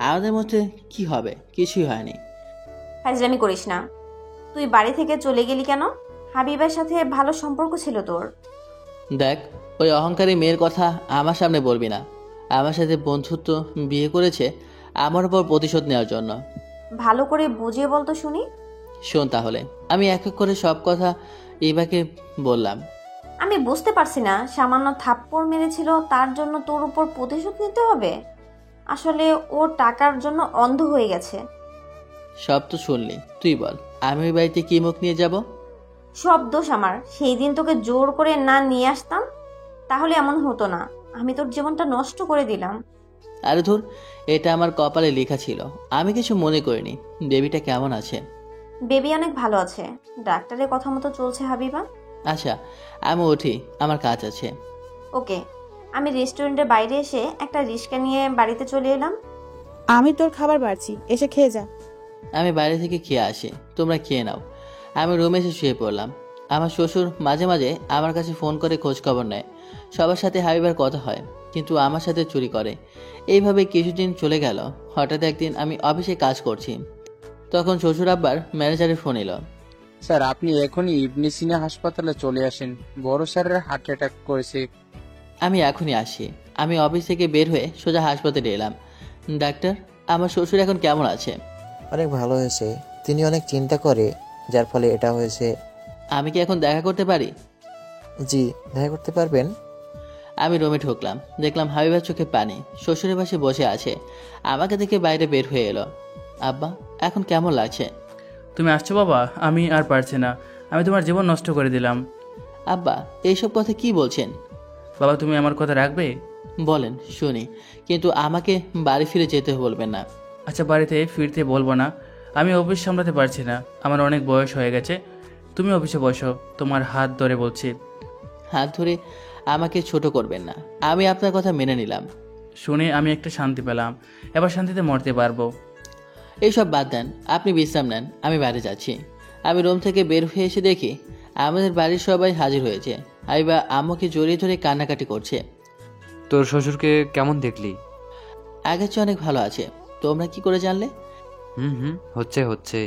[SPEAKER 1] আমাদের মধ্যে কি হবে? কিছুই হয়নি।
[SPEAKER 13] ফাজলামি করিস না। তুই বাড়ি থেকে চলে গেলি কেন? হাবিবার সাথে ভালো সম্পর্ক ছিল তোর।
[SPEAKER 1] দেখ, ওই অহংকারী মেয়ের কথা আমার সামনে বলবি না। আমার সাথে বন্ধুত্ব বিয়ে করেছে আমার উপর প্রতিশোধ নেওয়ার জন্য।
[SPEAKER 13] ভালো করে বুঝিয়ে বল তো শুনি।
[SPEAKER 1] শোন তাহলে, আমি এক এক করে সব কথা ইভাকে বললাম।
[SPEAKER 13] আমি বুঝতে পারছি না, সামান্য থাপ্পড় মেরেছিল তার জন্য তোর উপর প্রতিশোধ নিতে হবে? আসলে ও টাকার জন্য অন্ধ হয়ে গেছে।
[SPEAKER 1] সব তো শুনলি, তুই বল আমি ওই বাড়িতে কি মুখ নিয়ে যাব?
[SPEAKER 13] সব দোষ আমার। সেই দিন তোকে জোর করে না নিয়ে আসতাম তাহলে এমন হতো না। আমি তোর জীবনটা নষ্ট করে দিলাম।
[SPEAKER 1] আরে ধুর, এটা আমার কপালে লেখা ছিল, আমি কিছু মনে করিনি। বেবিটা কেমন আছে?
[SPEAKER 13] বেবি অনেক ভালো আছে, ডাক্তারের কথা মতো চলছে হাবিবা।
[SPEAKER 1] আচ্ছা, আমি উঠি, আমার কাজ আছে।
[SPEAKER 13] ওকে। আমি রেস্টুরেন্টের বাইরে এসে একটা রিক্সা নিয়ে বাড়িতে চলে এলাম।
[SPEAKER 15] আমি তোর খাবার বাড়ছি, এসে খেয়ে যা।
[SPEAKER 1] আমি বাইরে থেকে খেয়ে আসি, তোমরা খেয়ে নাও। আমি রুমে এসে শুয়ে পড়লাম। আমার শ্বশুর মাঝে মাঝে আমার কাছে ফোন করে খোঁজ খবর নেয়। সবার সাথে হাবিবার কথা হয়, কিন্তু আমার সাথে চুরি করে। এইভাবে কিছুদিন চলে গেল। হঠাৎ একদিন আমি অফিসে কাজ করছি, তখন শ্বশুর আব্বার ম্যানেজারের ফোন এলো।
[SPEAKER 17] স্যার, আপনি এখনই ইবনে সিনা হাসপাতালে চলে আসেন, বড় স্যারের হার্ট অ্যাটাক করেছে।
[SPEAKER 1] আমি এখনই আসি। আমি অফিস থেকে বের হয়ে সোজা হাসপাতালে এলাম। ডাক্তার, আমার শ্বশুর এখন কেমন আছে?
[SPEAKER 14] অনেক ভালো হয়েছে। তিনি অনেক চিন্তা করে, যার ফলে এটা হয়েছে।
[SPEAKER 1] আমি কি এখন দেখা করতে পারি?
[SPEAKER 14] জি, দেখা করতে পারবেন।
[SPEAKER 1] আমি রুমে ঢুকলাম, দেখলাম হাবিবার চোখে পানি। শ্বশুরের পাশে বসে আছে, আমাকে দেখে বাইরে বের হয়ে এলো। আব্বা, এখন কেমন লাগছে?
[SPEAKER 4] তুমি আসছো বাবা? আমি আর পারছি না, আমি তোমার জীবন নষ্ট করে দিলাম।
[SPEAKER 1] আব্বা, এইসব কথা কি বলছেন?
[SPEAKER 4] বাবা, তুমি আমার কথা রাখবে?
[SPEAKER 1] বলেন শুনি, কিন্তু আমাকে বাড়ি ফিরে যেতে বলবেন না।
[SPEAKER 4] আচ্ছা, বাড়িতে ফিরতে বলবো না। আমি অফিস সামলাতে পারছি না, আমার অনেক বয়স হয়ে গেছে। তুমি অফিসে বসো, তোমার হাত ধরে বলছি।
[SPEAKER 1] হাত ধরে আমাকে ছোট করবেন না, আমি আপনার কথা মেনে নিলাম।
[SPEAKER 4] শুনে আমি একটা শান্তি পেলাম, এবার শান্তিতে মরতে পারবো।
[SPEAKER 1] এইসব বাদ দেন, আপনি বিশ্রাম নেন, আমি বাইরে যাচ্ছি। আমি রুম থেকে বের হয়ে এসে দেখি আমাদের বাড়ির সবাই হাজির হয়েছে। হাবিবা আম্মুকে জড়িয়ে ধরে কান্নাকাটি করছে।
[SPEAKER 12] তোর শ্বশুরকে কেমন দেখলি?
[SPEAKER 1] আগের চেয়ে অনেক ভালো আছে। তোমরা কি করে জানলে?
[SPEAKER 12] হচ্ছে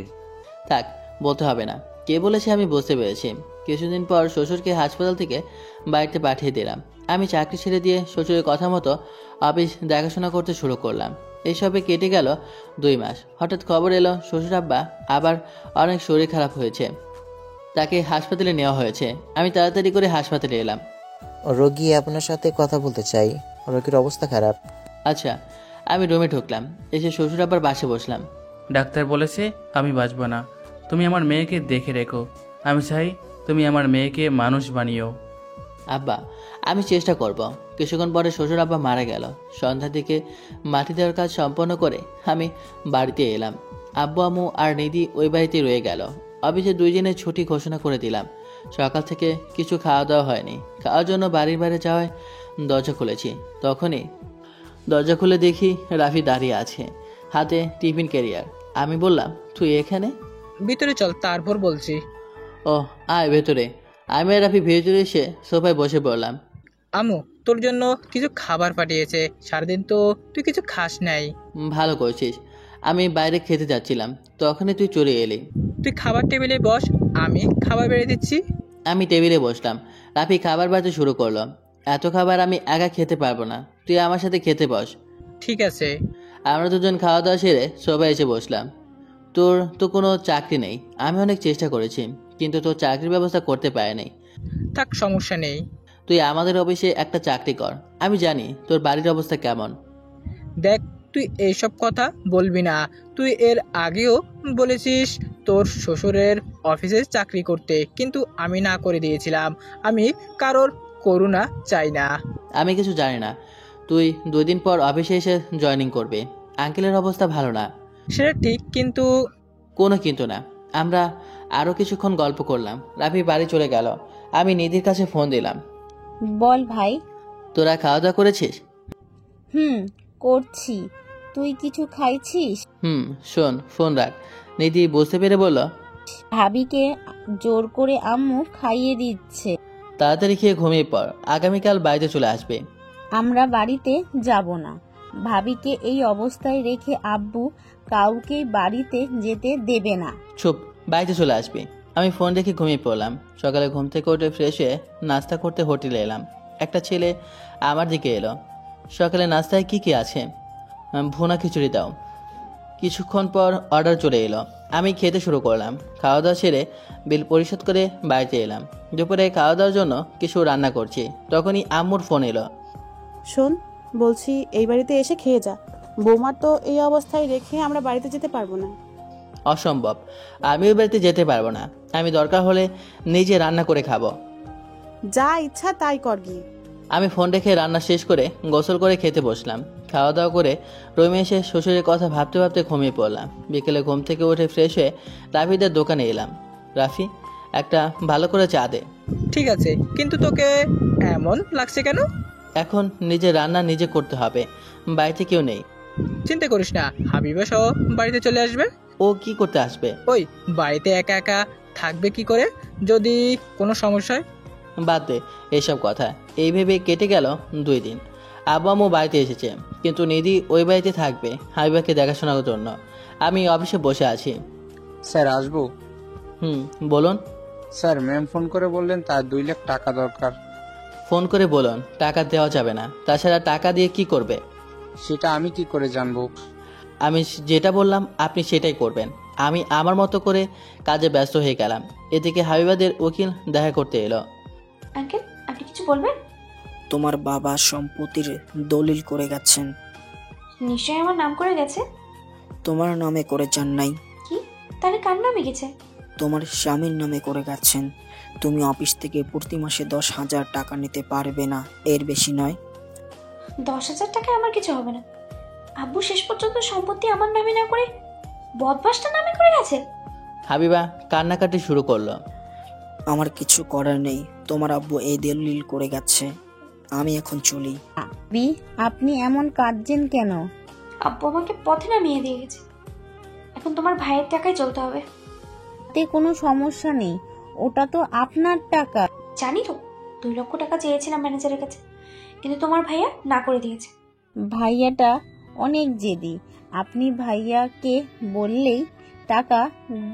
[SPEAKER 1] থাক, বলতে হবে না। কে বলেছে আমি বুঝতে পেরেছি। কিছুদিন পর শ্বশুরকে হাসপাতাল থেকে বাড়িতে পাঠিয়ে দিলাম। আমি চাকরি ছেড়ে দিয়ে শ্বশুরের কথা মতো অফিস দেখাশোনা করতে শুরু করলাম। এইসবে কেটে গেল 2 মাস। হঠাৎ খবর এলো শ্বশুর আব্বা আবার অনেক শরীর খারাপ হয়েছে, তাকে হাসপাতালে নেওয়া হয়েছে। আমি তাড়াতাড়ি করে হাসপাতালে এলাম।
[SPEAKER 14] রোগী আপনার সাথে কথা বলতে চাই, রোগীর অবস্থা খারাপ।
[SPEAKER 1] আচ্ছা, আমি রুমে ঢুকলাম, এসে শ্বশুর আব্বার বাসে বসলাম।
[SPEAKER 4] ডাক্তার বলেছে আমি বাঁচবো না, তুমি আমার মেয়েকে দেখে রেখো। আমি চাই তুমি আমার মেয়েকে মানুষ বানিও।
[SPEAKER 1] আব্বা, আমি চেষ্টা করব। কিছুক্ষণ পরে শ্বশুর আব্বা মারা গেল। সন্ধ্যার দিকে মাটি দেওয়ার কাজ সম্পন্ন করে আমি বাড়িতে এলাম। আব্বু আম্মু আর নিধি ওই বাড়িতে রয়ে গেল। অফিসে 2 দিনের ছুটি ঘোষণা করে দিলাম। সকাল থেকে কিছু খাওয়া দাওয়া হয়নি। খাওয়ার জন্য বাড়ির বাইরে যাওয়ায় দরজা খুলেছি। তখনই দরজা খুলে দেখি রাফি দাঁড়িয়ে আছে, হাতে টিফিন ক্যারিয়ার। আমি বললাম, তুই এখানে?
[SPEAKER 3] ভিতরে চল, তারপর বলছি।
[SPEAKER 1] ও, আয় ভেতরে। আমি আর রাফি ভেতরে এসে সোফায় বসে পড়লাম।
[SPEAKER 3] আমু তোর জন্য কিছু খাবার পাঠিয়েছে, সারাদিন তো তুই কিছু খাস নাই।
[SPEAKER 1] ভালো করছিস। আমি বাইরে খেতে যাচ্ছিলাম, তখনই তুই চলে এলি।
[SPEAKER 3] তুই খাবার টেবিলে বস, আমি খাবার বেড়ে দিচ্ছি।
[SPEAKER 1] আমি টেবিলে বসলাম। রাফি খাবার বাড়তে শুরু করলো। এত খাবার আমি একা খেতে পারবো না, তুই আমার সাথে খেতে বস।
[SPEAKER 3] ঠিক আছে।
[SPEAKER 1] আমরা দুজন খাওয়া দাওয়া সেরে সবাই এসে বসলাম। তোর তো কোনো চাকরি নেই। আমি অনেক চেষ্টা করেছি, কিন্তু তোর চাকরির ব্যবস্থা করতে পারিনি।
[SPEAKER 3] থাক, সমস্যা নেই।
[SPEAKER 1] তুই আমাদের অফিসে একটা চাকরি কর। আমি জানি তোর বাড়ির অবস্থা কেমন।
[SPEAKER 3] দেখ, তুই এইসব কথা বলবি না। তুই এর আগেও বলেছিস তোর শ্বশুরের অফিসে চাকরি করতে, কিন্তু আমি না করে দিয়েছিলাম। আমি কারোর করুণা চাই না।
[SPEAKER 1] আমি কিছু জানি না। তুই 2 দিন পর অফিসে এসে জয়েনিং করবে। আঙ্কেলের অবস্থা ভালো না।
[SPEAKER 3] সেটা ঠিক, কিন্তু
[SPEAKER 1] কোনো কিন্তু না। আমরা আরও কিছুক্ষণ গল্প করলাম। রাফি বাড়ি চলে গেল। আমি নিধির কাছে ফোন দিলাম।
[SPEAKER 16] বল ভাই।
[SPEAKER 1] তোরা খাওয়া দাওয়া করেছিস?
[SPEAKER 16] করছি। তুই কিছু খাইছিস?
[SPEAKER 1] শোন, ফোন রাখ। নিধি বুঝতে পেরে বলল,
[SPEAKER 16] ভাবিকে জোর করে আম্মু খাইয়ে দিচ্ছে।
[SPEAKER 1] তাড়াতাড়ি খেয়ে ঘুমিয়ে পড়, আগামীকাল বাড়িতে চলে আসবে।
[SPEAKER 16] আমরা বাড়িতে যাব না। ভাবিকে এই অবস্থায় রেখে আব্বু কাউকে বাড়িতে যেতে দেবে না।
[SPEAKER 1] চুপ, বাড়িতে চলে আসবে। আমি ফোন রেখে ঘুমিয়ে পড়লাম। সকালে ঘুম থেকে উঠে ফ্রেশ হয়ে নাস্তা করতে হোটেলে এলাম। একটা ছেলে আমার দিকে এলো। সকালে নাস্তায় কি কি আছে? ভুনা খিচুড়ি দাও। কিছুক্ষণ পর অর্ডার চলে এলো। আমি খেতে শুরু করলাম। খাওয়া দাওয়া সেরে বিল পরিশোধ করে বাড়িতে এলাম। দুপুরে খাওয়া দাওয়ার জন্য কিছু রান্না করছি, তখনই আম্মুর ফোন এলো।
[SPEAKER 15] শোন, বলছি এই বাড়িতে এসে খেয়ে যা। বৌমার তো এই অবস্থায় রেখে আমরা বাড়িতে যেতে পারবো না।
[SPEAKER 1] অসম্ভব, আমি ওই বাড়িতে যেতে পারবো না। আমি দরকার হলে নিজে রান্না করে খাবো।
[SPEAKER 15] যা ইচ্ছা তাই কর গিয়ে।
[SPEAKER 1] আমি ফোন রেখে রান্না শেষ করে গোসল করে খেতে বসলাম। খাওয়া দাওয়া করে রুমে এসে শ্বশুরের কথা ভাবতে ভাবতে ঘুমিয়ে পড়লাম। বিকেলে ঘুম থেকে উঠে ফ্রেশ হয়ে রাফিদের দোকানে এলাম। রাফি, একটা ভালো করে চা দে।
[SPEAKER 3] ঠিক আছে, কিন্তু তোকে এমন লাগছে কেন?
[SPEAKER 1] এখন নিজে রান্না নিজে করতে হবে, বাড়িতে কেউ নেই।
[SPEAKER 3] চিন্তা করিস না, হাবিবা সহ বাড়িতে চলে আসবে।
[SPEAKER 1] ও কি করতে আসবে?
[SPEAKER 3] ওই বাড়িতে একা একা থাকবে কি করে যদি কোনো সমস্যা হয়?
[SPEAKER 1] বাদ দে এইসব কথা। এই ভেবে কেটে গেল 2 দিন। আব্বু আম্মু বাড়িতে এসেছে, কিন্তু নিধি ওই বাড়িতে থাকবে হাবিবাকে দেখাশোনার জন্য। আমি অফিসে বসে আছি।
[SPEAKER 17] স্যার আসবো?
[SPEAKER 1] বলুন।
[SPEAKER 17] স্যার ম্যাম ফোন করে বললেন তার 2 লাখ টাকা দরকার।
[SPEAKER 1] ফোন করে বলুন টাকা দেওয়া যাবে না। তাছাড়া টাকা দিয়ে কি করবে?
[SPEAKER 17] সেটা আমি কি করে জানবো?
[SPEAKER 1] আমি যেটা বললাম আপনি সেটাই করবেন। আমি আমার মতো করে কাজে ব্যস্ত হয়ে গেলাম। এদিকে হাবিবাদের উকিল দেখা করতে এলো।
[SPEAKER 2] আঙ্কেল, আপনি কিছু বলবেন?
[SPEAKER 19] তোমার বাবা সম্পত্তির দলিল করে গেছেন।
[SPEAKER 2] নিশ্চয়ই আমার নাম করে গেছে।
[SPEAKER 19] তোমার নামে করে যান নাই।
[SPEAKER 2] কি? তাহলে কার নামে গেছে?
[SPEAKER 19] তোমার স্বামীর নামে করে গেছেন। তুমি অফিস থেকে প্রতি মাসে 10,000 টাকা নিতে পারবে না, এর বেশি নয়।
[SPEAKER 2] 10,000 টাকায় আমার কিছু হবে না। আব্বু শেষ পর্যন্ত সম্পত্তি আমার নামে না করে বদমাসটা নামে করে গেছে।
[SPEAKER 1] হাবিবা কান্নাকাটি শুরু করলো।
[SPEAKER 19] আমার কিছু করার নেই, তোমার আব্বু এই দলিল করে গেছে। আমি এখন চলি।
[SPEAKER 16] আপনি এমন কাঁদছেন কেন?
[SPEAKER 2] আব্বু আমাকে পথে নামিয়ে দিয়ে গেছে। এখন তোমার ভাইয়ের টাকায় চলতে হবে।
[SPEAKER 16] তাতে কোনো সমস্যা নেই, ওটা তো আপনার টাকা।
[SPEAKER 2] জানি তো, 2 লক্ষ টাকা চেয়েছিলাম ম্যানেজারের কাছে, কিন্তু তোমার ভাইয়া না করে দিয়েছে।
[SPEAKER 16] ভাইয়াটা অনেক জেদি, আপনি ভাইয়াকে বললেই টাকা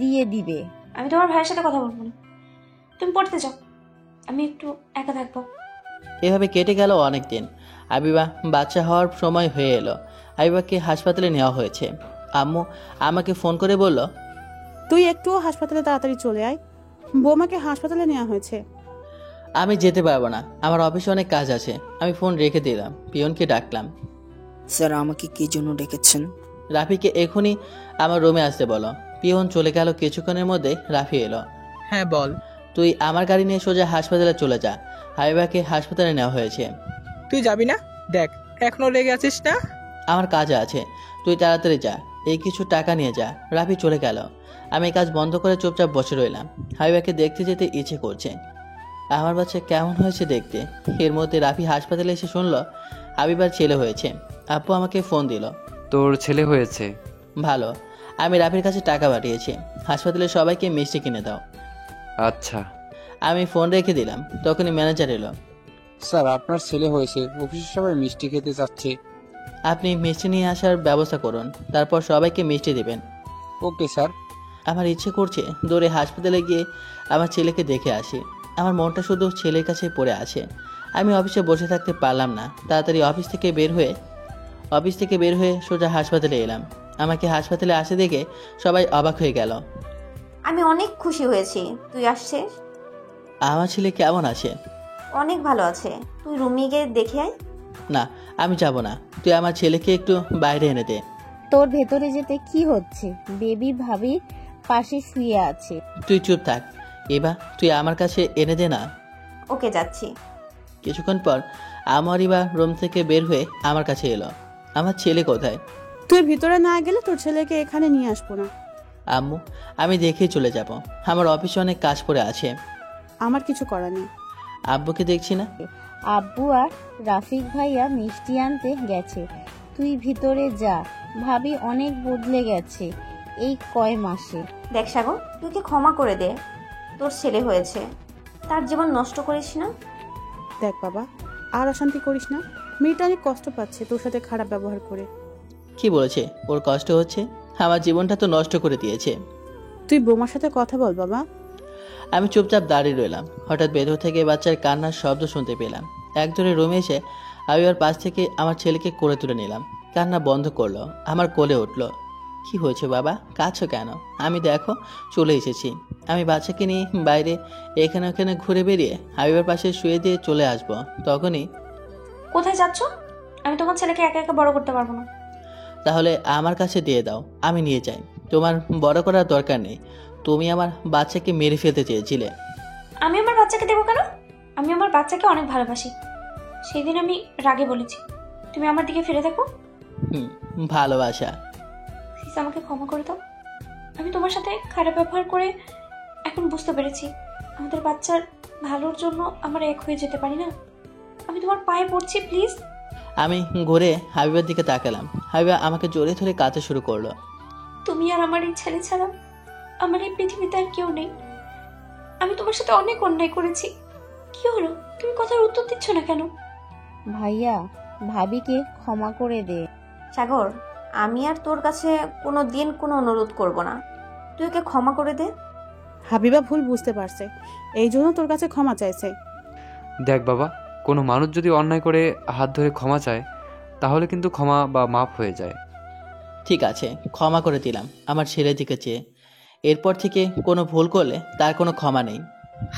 [SPEAKER 16] দিয়ে দিবে।
[SPEAKER 2] আমি তোমার ভাইয়ের সাথে কথা বলবো না, তুমি পড়তে যাও, আমি একটু একা থাকবো।
[SPEAKER 1] এভাবে কেটে গেল অনেক দিন। হাবিবা বাচ্চা হওয়ার সময় হয়ে এলো। হাবিবাকে হাসপাতালে নেওয়া হয়েছে। আম্মু আমাকে ফোন করে বলল,
[SPEAKER 15] তুই একটু হাসপাতালে তাড়াতাড়ি চলে আয়, বৌমাকে হাসপাতালে নেওয়া হয়েছে।
[SPEAKER 1] আমি যেতে পারবো না, আমার অফিসে অনেক কাজ আছে। আমি ফোন রেখে দিলাম। পিয়নকে ডাকলাম।
[SPEAKER 19] স্যার আমাকে কি জন্য ডেকেছেন?
[SPEAKER 1] রাফিকে এখনই আমার রুমে আসতে বলো। পিয়ন চলে গেল। কিছুক্ষণের মধ্যে রাফি এলো।
[SPEAKER 3] হ্যাঁ বল।
[SPEAKER 1] তুই আমার গাড়ি নিয়ে সোজা হাসপাতালে চলে যা। হাবিবাকে হাসপাতালে নেওয়া হয়েছে।
[SPEAKER 3] তুই যাবি না? দেখ এখনো লেগে আছিস না?
[SPEAKER 1] আমার কাজ আছে, তুই তাড়াতাড়ি যা। এই কিছু টাকা নিয়ে যা। রাফি চলে গেল। আমি কাজ বন্ধ করে চুপচাপ বসে রইলাম। হাবিবাকে দেখতে যেতে ইচ্ছে করছে। আমার বাচ্চা কেমন হয়েছে দেখতে। এর মধ্যে রাফি হাসপাতালে এসে শুনলো হাবিবার ছেলে হয়েছে। আব্বু আমাকে ফোন দিল।
[SPEAKER 12] তোর ছেলে হয়েছে?
[SPEAKER 1] ভালো। আমি রাফির কাছে টাকা পাঠিয়েছি। হাসপাতালে সবাইকে মিষ্টি কিনে দাও।
[SPEAKER 12] আচ্ছা।
[SPEAKER 1] আমি ফোন রেখে দিলাম। তখনই ম্যানেজার এলো।
[SPEAKER 17] স্যার আপনার ছেলে হয়েছে, অফিসের সবাই মিষ্টি খেতে চাচ্ছে।
[SPEAKER 1] আপনি মিষ্টি নিয়ে আসার ব্যবস্থা করুন, তারপর সবাইকে মিষ্টি দিবেন।
[SPEAKER 17] Okay sir.
[SPEAKER 1] আমার ইচ্ছে করছে দৌড়ে হাসপাতালে গিয়ে আমার ছেলেকে দেখে আসি। আমার মনটা শুধু ছেলের কাছে পড়ে আছে। আমি অফিসে বসে থাকতে পারলাম না। তাড়াতাড়ি অফিস থেকে বের হয়ে সোজা হাসপাতালে এলাম। আমাকে হাসপাতালে আসে দেখে সবাই অবাক হয়ে গেল।
[SPEAKER 13] আমি অনেক খুশি হয়েছি তুই আসছিস।
[SPEAKER 1] আমার ছেলে কেমন আছে?
[SPEAKER 13] অনেক ভালো আছে। তুই রুমে গিয়ে দেখে আয়।
[SPEAKER 1] না, আমি যাব না। তুই আমার ছেলেকে একটু বাইরে এনে দে।
[SPEAKER 16] তোর ভেতরে যেতে কি হচ্ছে? বেবি ভাবির পাশে শুয়ে আছে।
[SPEAKER 1] তুই চুপ থাক। এবার তুই আমার কাছে এনে দে না।
[SPEAKER 13] ওকে যাচ্ছি।
[SPEAKER 1] কিছুক্ষণ পর আমার এবার রুম থেকে বের হয়ে আমার কাছে এলো। আমার ছেলে কোথায়?
[SPEAKER 15] তুই ভিতরে না গেলে তোর ছেলেকে এখানে নিয়ে আসবো না।
[SPEAKER 1] আম্মু, আমি দেখেই চলে যাব। আমার অফিসে অনেক কাজ পড়ে আছে।
[SPEAKER 15] আমার কিছু করার নেই।
[SPEAKER 1] আব্বুকে দেখছি না।
[SPEAKER 16] আব্বু আর রাফিক ভাইয়া মিষ্টি আনতে গেছে। তুই ভিতরে যা, ভাবি অনেক বদলে গেছে এই কয় মাসে।
[SPEAKER 13] দেখ সাগর, তুই কি ক্ষমা করে দে, তোর ছেলে হয়েছে, তার জীবন নষ্ট করিস না।
[SPEAKER 15] দেখ বাবা, আর অশান্তি করিস না। মেয়েটা অনেক কষ্ট পাচ্ছে তোর সাথে খারাপ ব্যবহার করে।
[SPEAKER 1] কি বলেছে? ওর কষ্ট হচ্ছে? আমার জীবনটা তো নষ্ট করে দিয়েছে।
[SPEAKER 15] তুই বৌমার সাথে কথা বল বাবা।
[SPEAKER 1] আমি চুপচাপ দাঁড়িয়ে রইলাম। হঠাৎ ভেতর থেকে বাচ্চার কান্নার শব্দ শুনতে পেলাম। একজনের রুমে এসে আমি ওর পাশ থেকে আমার ছেলেকে কোলে তুলে নিলাম। কান্না বন্ধ করলো, আমার কোলে উঠলো। কি হয়েছে বাবা, কাঁদছো কেন? আমি দেখো চলে এসেছি। আমি বাচ্চাকে নিয়ে বাইরে এখানে ওখানে ঘুরে বেরিয়ে হাবিবের পাশে শুয়ে দিয়ে চলে আসবো। তখনই,
[SPEAKER 2] কোথায় যাচ্ছ? আমি তোমার ছেলেকে একা একা বড় করতে পারবো না।
[SPEAKER 1] তাহলে আমার কাছে দিয়ে দাও, আমি নিয়ে যাই। তোমার বড় করার দরকার নেই। তুমি আমার বাচ্চাকে মেরে ফেলতে চেয়েছিলে।
[SPEAKER 2] আমি আমার বাচ্চাকে দেবো কেন? আমি আমার বাচ্চাকে অনেক ভালোবাসি। সেই দিন আমি রাগে বলেছি। তুমি আমার দিকে ফিরে দেখো।
[SPEAKER 1] ভালোবাসা?
[SPEAKER 2] প্লিজ আমাকে ক্ষমা করে দাও। আমি তোমার সাথে খারাপ ব্যবহার করে এখন বুঝতে পেরেছি আমাদের বাচ্চার ভালোর জন্য আমরা এক হয়ে যেতে পারি না। আমি তোমার পায়ে পড়ছি, প্লিজ।
[SPEAKER 1] আমি ঘুরে হাবিবার দিকে তাকালাম। হাবিবা আমাকে জড়িয়ে ধরে কাঁদতে শুরু করলো।
[SPEAKER 2] তুমি আর আমার এই ছেলে ছাড়া আমার এই পৃথিবীতে আর কেউ নেই। আমি তোমার সাথে অনেক অন্যায় করেছি। কি হলো, তুমি কথার উত্তর দিচ্ছ না কেন?
[SPEAKER 16] ভাইয়া, ভাবিকে ক্ষমা করে দে।
[SPEAKER 13] সাগর, আমি আর তোর কাছে কোনো দিন কোনো অনুরোধ করব না, তুই ওকে ক্ষমা করে দে।
[SPEAKER 15] হাবিবা ভুল বুঝতে পারছে, এই জন্য তোর কাছে ক্ষমা চাইছে।
[SPEAKER 12] দেখ বাবা, কোনো মানুষ যদি অন্যায় করে হাত ধরে ক্ষমা চায় তাহলে কিন্তু ক্ষমা বা মাফ হয়ে যায়।
[SPEAKER 1] ঠিক আছে, ক্ষমা করে দিলাম আমার ছেলের দিকে চেয়ে। এরপর থেকে কোনো ভুল করলে তার কোনো ক্ষমা নেই।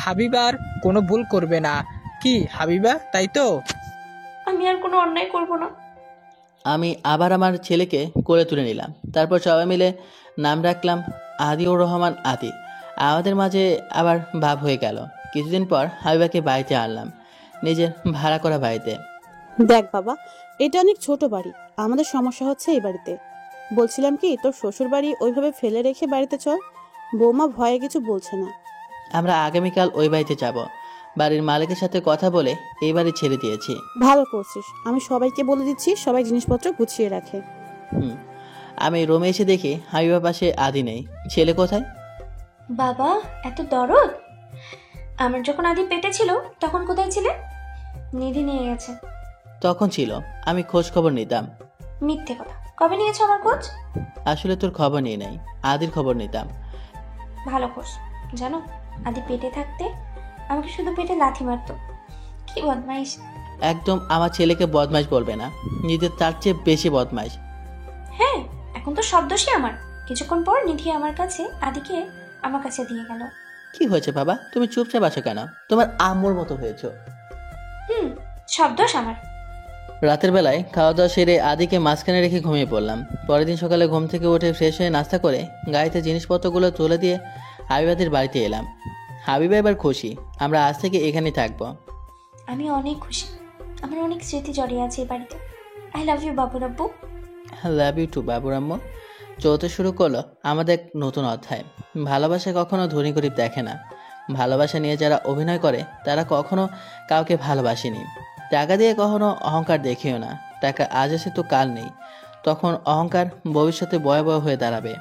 [SPEAKER 3] হাবিবার কোনো ভুল করবে না, কি হাবিবা, তাই তো?
[SPEAKER 2] আমি আর কোনো অন্যায় করব না।
[SPEAKER 1] আমি আবার আমার ছেলেকে কোলে তুলে নিলাম। তারপর সবাই মিলে নাম রাখলাম আদিউর রহমান আদি। আমাদের মাঝে আবার ভাব হয়ে গেল। কিছুদিন পর হাবিবাকে বাড়িতে আনলাম, নিজের ভাড়া করা বাড়িতে।
[SPEAKER 15] দেখ বাবা, এটা অনেক ছোট বাড়ি, আমাদের সমস্যা হচ্ছে এই বাড়িতে। বলছিলাম কি, তোর শ্বশুর বাড়ি ওইভাবে ফেলে রেখে বাড়িতে চল। বৌমা ভয়ে কিছু বলছে না।
[SPEAKER 1] আমরা আগামীকাল ওই বাড়িতে যাব। বাড়ির মালিকের সাথে কথা বলে এই বাড়ি ছেড়ে দিয়েছি।
[SPEAKER 15] ভালো করছিস, আমি সবাইকে বলে দিচ্ছি সবাই জিনিসপত্র গুছিয়ে রাখে।
[SPEAKER 1] আমি রুমে এসে দেখি হাবিবার পাশে আদি নেই। ছেলে কোথায়?
[SPEAKER 2] বাবা, এত দরদ! আমার যখন আদি পেটে ছিল তখন কোথায় ছিলে? নিধি নিয়ে গেছে।
[SPEAKER 1] তখন ছিল, আমি খোঁজ খবর নিতাম।
[SPEAKER 2] মিথ্যে কথা, কবে নিয়েছো আমার খোঁজ?
[SPEAKER 1] আসলে তোর খবর নিয়ে নাই, আদির খবর নিতাম।
[SPEAKER 2] ভালো খোঁজ। জানো, আদি পেটে থাকতে আমাকে শুধু পেটে লাথি মারতো। কি বদমাইশ!
[SPEAKER 1] একদম আমার ছেলেকে বদমাইশ বলবে না, নিজের তার চেয়ে বেশি বদমাইশ।
[SPEAKER 2] হ্যাঁ, এখন তো সব দোষই আমার। কিছুক্ষণ পর নিধি আমার কাছে আদিকে আমার কাছে দিয়ে গেল।
[SPEAKER 1] কি হয়েছে বাবা, তুমি চুপচাপ আছো কেন? তোমার আম্মুর মতো হয়েছো।
[SPEAKER 2] সব দোষ আমার।
[SPEAKER 1] রাতের বেলায় খাওয়া দাওয়া সেরে আদিকে মাঝখানে রেখে ঘুমিয়ে পড়লাম। পরের দিন সকালে ঘুম থেকে উঠে ফ্রেশ হয়ে নাস্তা করে গাড়িতে জিনিসপত্রগুলো তুলে দিয়ে হাবিবাদের বাড়িতে এলাম। হাবিবা এবার খুশি, আমরা আজ থেকে এখানেই থাকবো।
[SPEAKER 2] আমি অনেক খুশি। আমার অনেক স্মৃতি জড়িয়ে আছে এই বাড়িতে। I love you Babu রাব্বু।
[SPEAKER 1] Love you two বাবুর আম্মু। চলতে শুরু করলো আমাদের নতুন অধ্যায়। ভালোবাসা কখনো ধনী গরিব দেখে না। ভালোবাসা নিয়ে যারা অভিনয় করে তারা কখনো কাউকে ভালোবাসেনি। টাকা দিয়ে কখনো অহংকার দেখিও না। টাকা আজ আছে তো কাল নেই, তখন অহংকার ভবিষ্যতে ভয়াবহ হয়ে দাঁড়াবে।